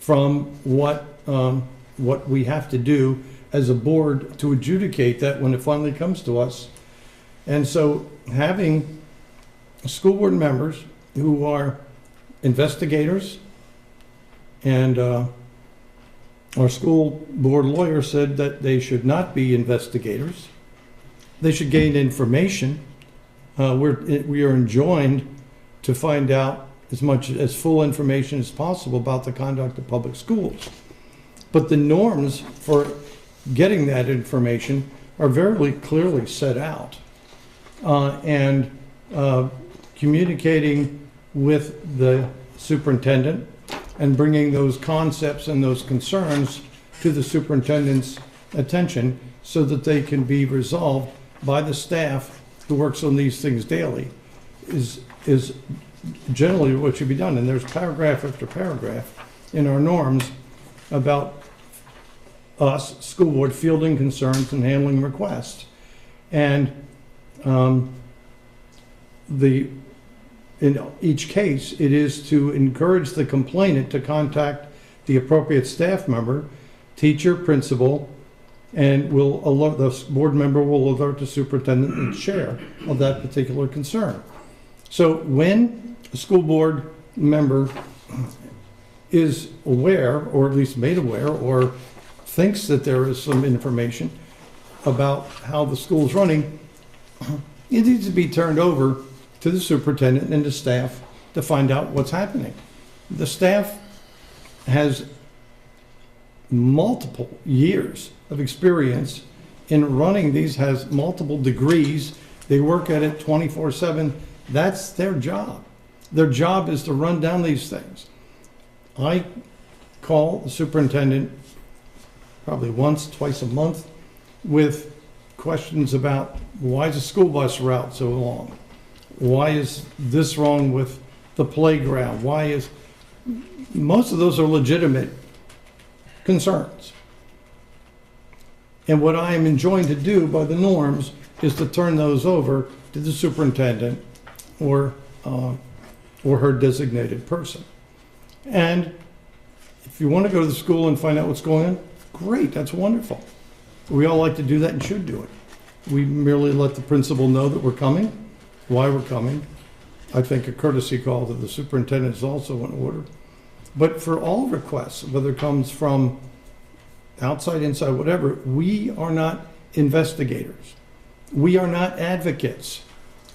from what we have to do as a board to adjudicate that when it finally comes to us. And so having school board members who are investigators, and our school board lawyer said that they should not be investigators. They should gain information. We are enjoined to find out as full information as possible about the conduct of public schools. But the norms for getting that information are very clearly set out. And communicating with the superintendent and bringing those concepts and those concerns to the superintendent's attention so that they can be resolved by the staff who works on these things daily is generally what should be done. And there's paragraph after paragraph in our norms about us, school board, fielding concerns and handling requests. And in each case, it is to encourage the complainant to contact the appropriate staff member, teacher, principal, and the board member will alert the superintendent and chair of that particular concern. So when a school board member is aware, or at least made aware, or thinks that there is some information about how the school is running, it needs to be turned over to the superintendent and the staff to find out what's happening. The staff has multiple years of experience in running these, has multiple degrees. They work at it 24/7. That's their job. Their job is to run down these things. I call the superintendent probably once, twice a month with questions about why is the school bus route so long? Why is this wrong with the playground? Most of those are legitimate concerns. And what I am enjoined to do by the norms is to turn those over to the superintendent or her designated person. And if you want to go to the school and find out what's going on, great, that's wonderful. We all like to do that and should do it. We merely let the principal know that we're coming, why we're coming. I think a courtesy call to the superintendent is also in order. But for all requests, whether it comes from outside, inside, whatever, we are not investigators. We are not advocates,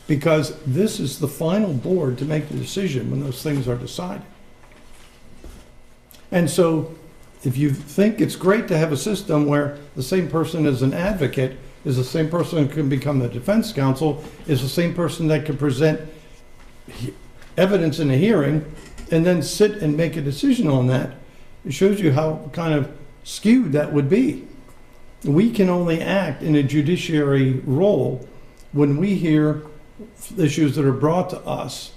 because this is the final board to make the decision when those things are decided. And so if you think it's great to have a system where the same person as an advocate is the same person who can become the defense counsel, is the same person that can present evidence in a hearing and then sit and make a decision on that, it shows you how kind of skewed that would be. We can only act in a judiciary role when we hear issues that are brought to us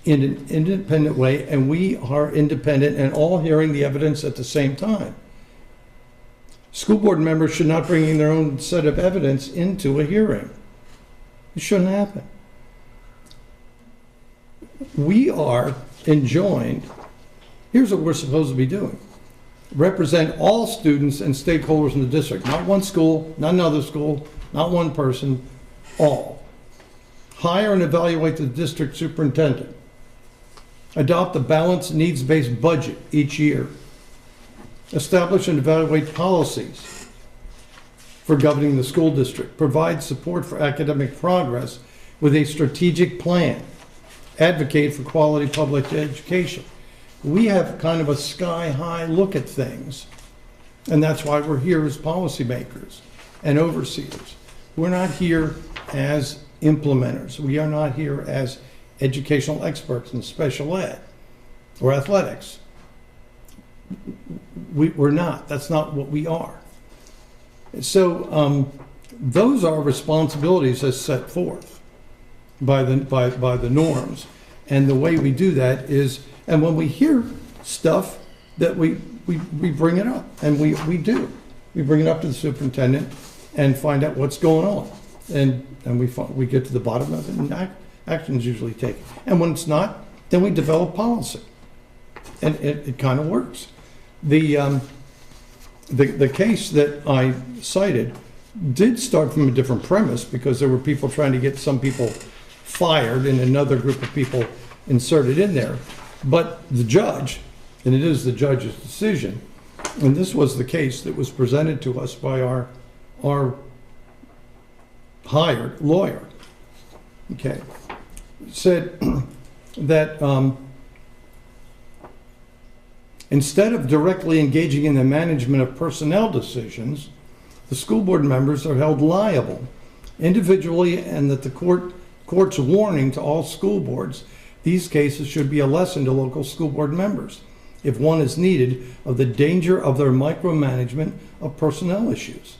in an independent way, and we are independent and all hearing the evidence at the same time. School board members should not bring in their own set of evidence into a hearing. It shouldn't happen. We are enjoined, here's what we're supposed to be doing. Represent all students and stakeholders in the district, not one school, not another school, not one person, all. Hire and evaluate the district superintendent. Adopt a balanced, needs-based budget each year. Establish and evaluate policies for governing the school district. Provide support for academic progress with a strategic plan. Advocate for quality public education. We have kind of a sky-high look at things, and that's why we're here as policymakers and overseers. We're not here as implementers. We are not here as educational experts in special ed or athletics. We're not. That's not what we are. So those are responsibilities as set forth by the norms. And the way we do that is, and when we hear stuff that we bring it up, and we do. We bring it up to the superintendent and find out what's going on. And we get to the bottom of it, and action is usually taken. And when it's not, then we develop policy. And it kind of works. The case that I cited did start from a different premise, because there were people trying to get some people fired and another group of people inserted in there. But the judge, and it is the judge's decision, and this was the case that was presented to us by our hired lawyer, okay, said that instead of directly engaging in the management of personnel decisions, the school board members are held liable individually, and that the court's warning to all school boards, these cases should be a lesson to local school board members, if one is needed, of the danger of their micromanagement of personnel issues.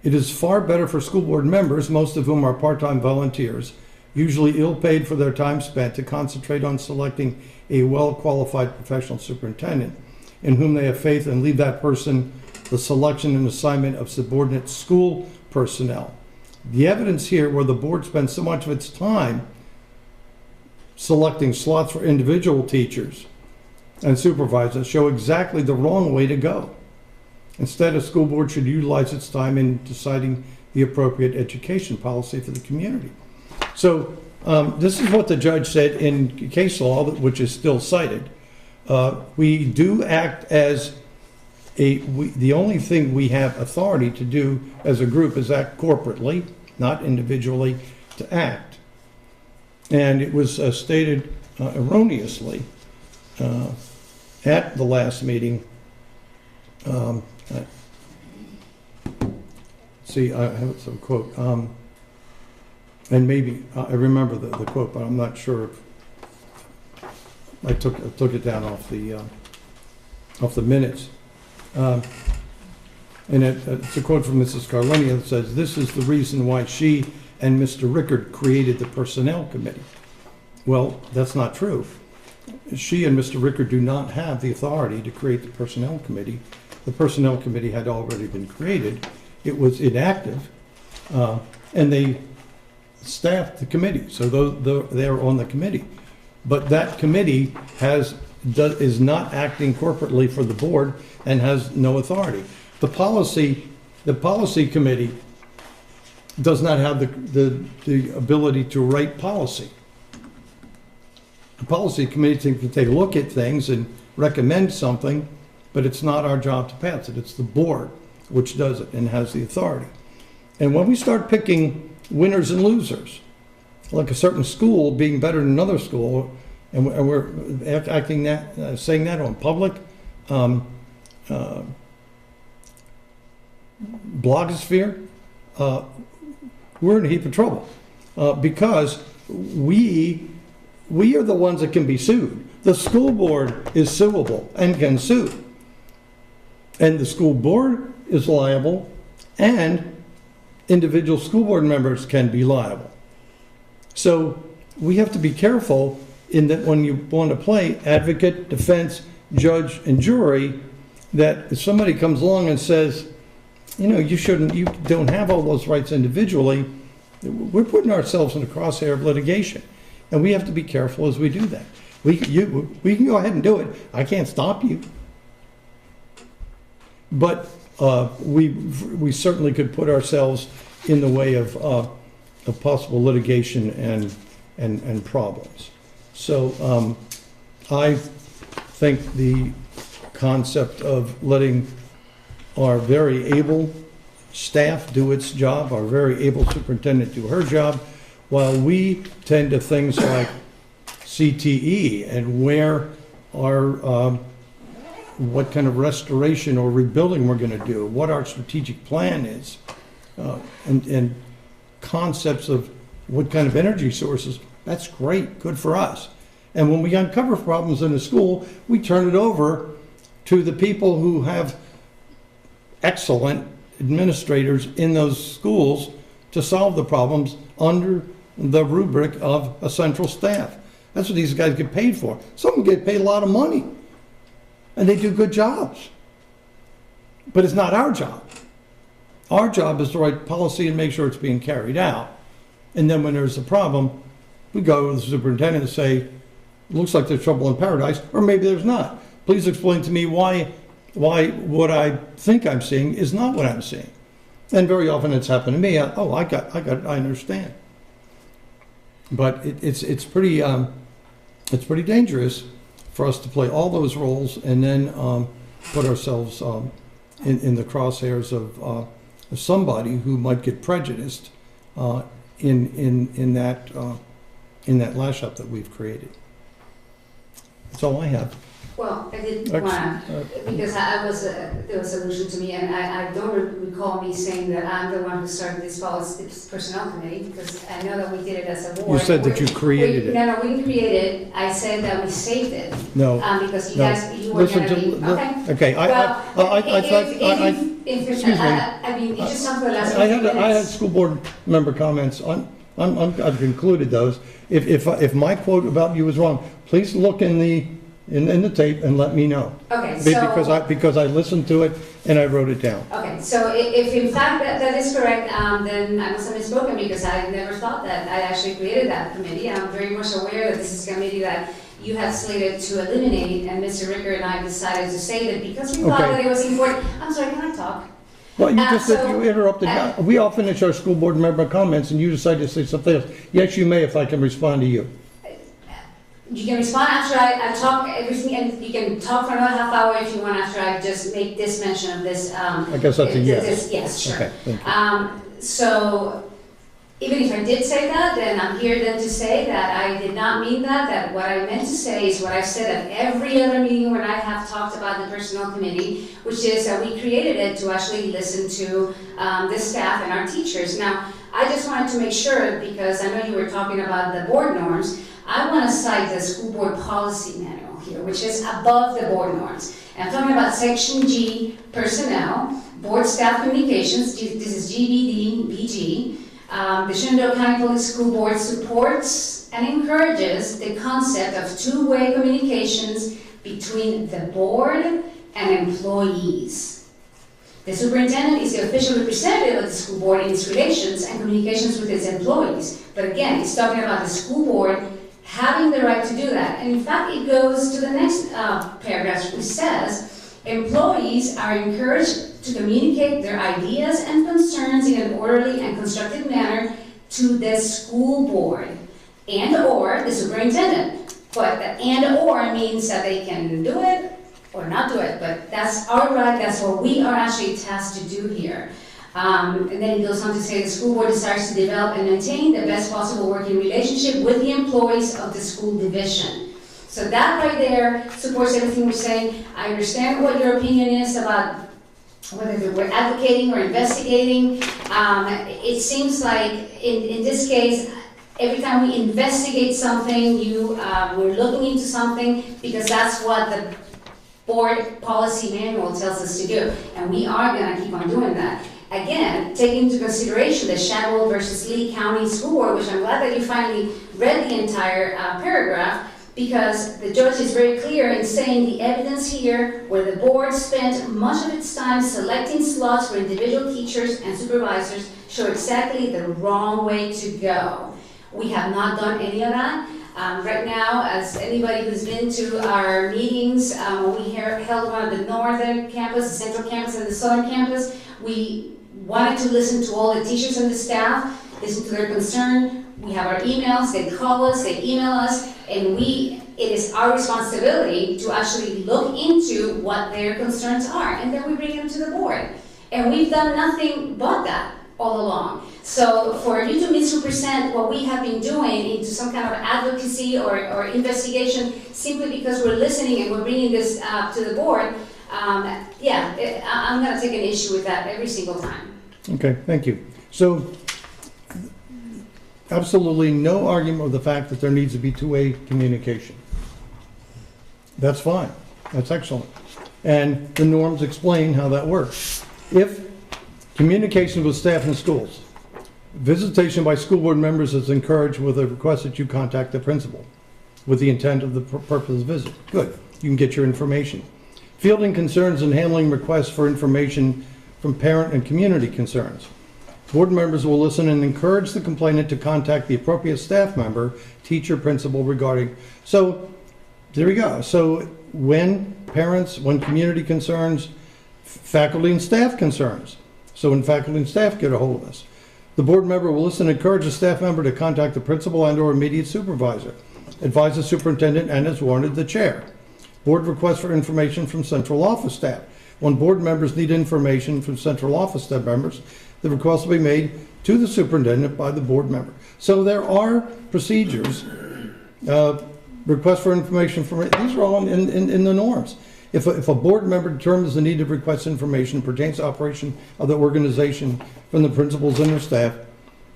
It is far better for school board members, most of whom are part-time volunteers, usually ill-paid for their time spent, to concentrate on selecting a well-qualified professional superintendent in whom they have faith, and leave that person the selection and assignment of subordinate school personnel. The evidence here, where the board spends so much of its time selecting slots for individual teachers and supervisors, show exactly the wrong way to go. Instead, a school board should utilize its time in deciding the appropriate education policy for the community. So this is what the judge said in case law, which is still cited. We do act as the only thing we have authority to do as a group is act corporately, not individually, to act. And it was stated erroneously at the last meeting. See, I have some quote, and maybe I remember the quote, but I'm not sure if I took it down off the minutes. And it's a quote from Mrs. Carlini that says, "This is the reason why she and Mr. Rickard created the Personnel Committee." Well, that's not true. She and Mr. Rickard do not have the authority to create the Personnel Committee. The Personnel Committee had already been created. It was inactive, and they staffed the committee, so they're on the committee. But that committee is not acting corporately for the board and has no authority. The policy committee does not have the ability to write policy. The policy committee can take a look at things and recommend something, but it's not our job to pass it. It's the board which does it and has the authority. And when we start picking winners and losers, like a certain school being better than another school, and we're acting that, saying that on public blogosphere, we're in a heap of trouble because we are the ones that can be sued. The school board is suable and can sue, and the school board is liable, and individual school board members can be liable. So we have to be careful in that when you want to play advocate, defense, judge, and jury, that if somebody comes along and says, you know, you don't have all those rights individually, we're putting ourselves in the crosshair of litigation. And we have to be careful as we do that. We can go ahead and do it. I can't stop you. But we certainly could put ourselves in the way of possible litigation and problems. So I think the concept of letting our very able staff do its job, our very able superintendent do her job, while we tend to things like CTE and where our what kind of restoration or rebuilding we're going to do, what our strategic plan is, and concepts of what kind of energy sources. That's great, good for us. And when we uncover problems in a school, we turn it over to the people who have excellent administrators in those schools to solve the problems under the rubric of a central staff. That's what these guys get paid for. Some of them get paid a lot of money, and they do good jobs. But it's not our job. Our job is to write policy and make sure it's being carried out. And then when there's a problem, we go to the superintendent and say, looks like there's trouble in paradise, or maybe there's not. Please explain to me why what I think I'm seeing is not what I'm seeing. And very often it's happened to me. I understand. But it's pretty dangerous for us to play all those roles and then put ourselves in the crosshairs of somebody who might get prejudiced in that lash-up that we've created. That's all I have. Well, I did want to, because there was allusion to me, and I don't recall me saying that I'm the one who started this personnel committee, because I know that we did it as a board. You said that you created it. No, we didn't create it. I said that we saved it. No. Because you guys, you were going to be, okay. Okay, excuse me. I mean, it just sounds for the last 15 minutes. I had school board member comments. I've concluded those. If my quote about you was wrong, please look in the tape and let me know. Okay, so because I listened to it and I wrote it down. Okay, so if in fact that is correct, then I must have misspoken, because I never thought that I actually created that committee. I'm very much aware that this is a committee that you have slated to eliminate, and Mr. Ricker and I decided to save it because we thought that it was important. I'm sorry, can I talk? Well, you interrupted. We all finish our school board member comments and you decide to say something else. Yes, you may, if I can respond to you. You can respond after I talk everything, and you can talk for another half hour if you want after I just make this mention of this. I guess that's a yes. Yes, sure. Okay, thank you. So even if I did say that, then I'm here then to say that I did not mean that. That what I meant to say is what I've said at every other meeting when I have talked about the personnel committee, which is that we created it to actually listen to the staff and our teachers. Now, I just wanted to make sure, because I know you were talking about the board norms, I want to cite the school board policy manual here, which is above the board norms. And I'm talking about section G, personnel, board staff communications. This is GBD, BG. The Shenandoah County Public School Board supports and encourages the concept of two-way communications between the board and employees. The superintendent is the official representative of the school board in its relations and communications with its employees. But again, it's talking about the school board having the right to do that. And in fact, it goes to the next paragraph, which says, employees are encouraged to communicate their ideas and concerns in an orderly and constructive manner to the school board and or the superintendent. But the and or means that they can do it or not do it, but that's our right, that's what we are actually tasked to do here. And then it goes on to say the school board desires to develop and maintain the best possible working relationship with the employees of the school division. So that right there supports everything we're saying. I understand what your opinion is about whether we're advocating or investigating. It seems like in this case, every time we investigate something, we're looking into something because that's what the board policy manual tells us to do. And we are going to keep on doing that. Again, taking into consideration the Shadwell versus Lee County School Board, which I'm glad that you finally read the entire paragraph, because the judge is very clear in saying the evidence here, where the board spent much of its time selecting slots for individual teachers and supervisors, show exactly the wrong way to go. We have not done any of that. Right now, as anybody who's been to our meetings, when we held one at the northern campus, the central campus, and the southern campus, we wanted to listen to all the teachers and the staff, listen to their concern. We have our emails, they call us, they email us, and it is our responsibility to actually look into what their concerns are, and then we bring them to the board. And we've done nothing but that all along. So for you to misrepresent what we have been doing into some kind of advocacy or investigation simply because we're listening and we're bringing this to the board, I'm going to take an issue with that every single time. Okay, thank you. So, absolutely no argument with the fact that there needs to be two-way communication. That's fine. That's excellent. And the norms explain how that works. If communication with staff in schools, visitation by school board members is encouraged with a request that you contact the principal with the intent of the purpose of the visit. Good. You can get your information. Fielding concerns and handling requests for information from parent and community concerns. Board members will listen and encourage the complainant to contact the appropriate staff member, teacher, principal regarding. So there we go. So when parents, when community concerns, faculty and staff concerns. So when faculty and staff get a hold of us, the board member will listen and encourage the staff member to contact the principal and/or immediate supervisor. Advise the superintendent and, as warranted, the chair. Board requests for information from central office staff. When board members need information from central office staff members, the request will be made to the superintendent by the board member. So there are procedures, requests for information from, these are all in the norms. If a board member determines the need to request information pertains to operation of the organization from the principals and their staff,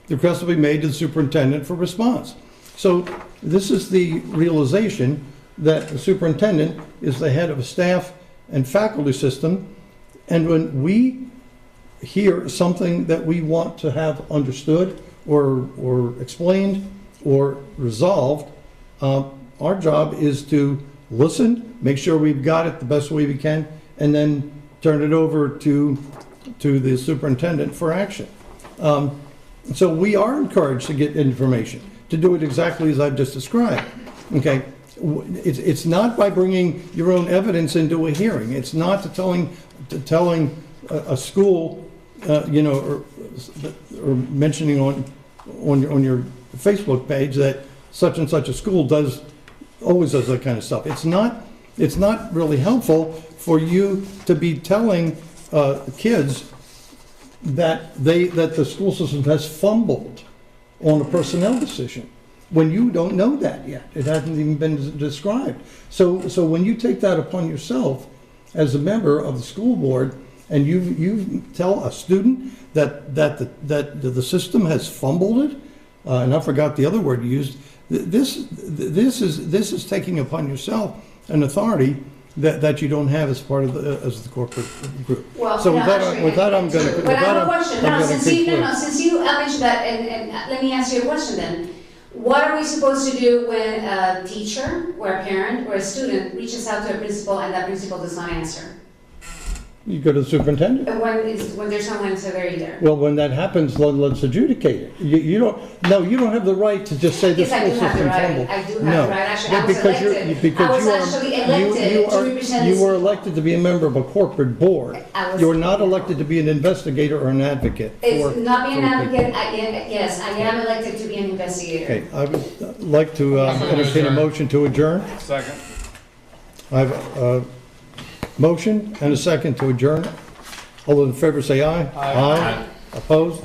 the request will be made to the superintendent for response. So this is the realization that the superintendent is the head of a staff and faculty system, and when we hear something that we want to have understood or explained or resolved, our job is to listen, make sure we've got it the best way we can, and then turn it over to the superintendent for action. So we are encouraged to get information, to do it exactly as I've just described. Okay, it's not by bringing your own evidence into a hearing. It's not telling a school, or mentioning on your Facebook page that such and such a school always does that kind of stuff. It's not really helpful for you to be telling kids that the school system has fumbled on a personnel decision when you don't know that yet. It hasn't even been described. So when you take that upon yourself as a member of the school board and you tell a student that the system has fumbled it, and I forgot the other word you used, this is taking upon yourself an authority that you don't have as part of the corporate group. Well, so with that, I'm going to. But I have a question. Since you mentioned that, and let me ask you a question then. What are we supposed to do when a teacher, or a parent, or a student reaches out to a principal and that principal does not answer? You go to the superintendent. When there's no answer there either. Well, when that happens, let's adjudicate it. You don't have the right to just say this yes, school system's fumbled. I do have the right. Actually, I was elected to represent you were elected to be a member of a corporate board. You're not elected to be an investigator or an advocate. It's not being an advocate. Yes, I am elected to be an investigator. Okay, I would like to entertain a motion to adjourn. Second. I have a motion and a second to adjourn. All those in favor say aye. Aye. Opposed?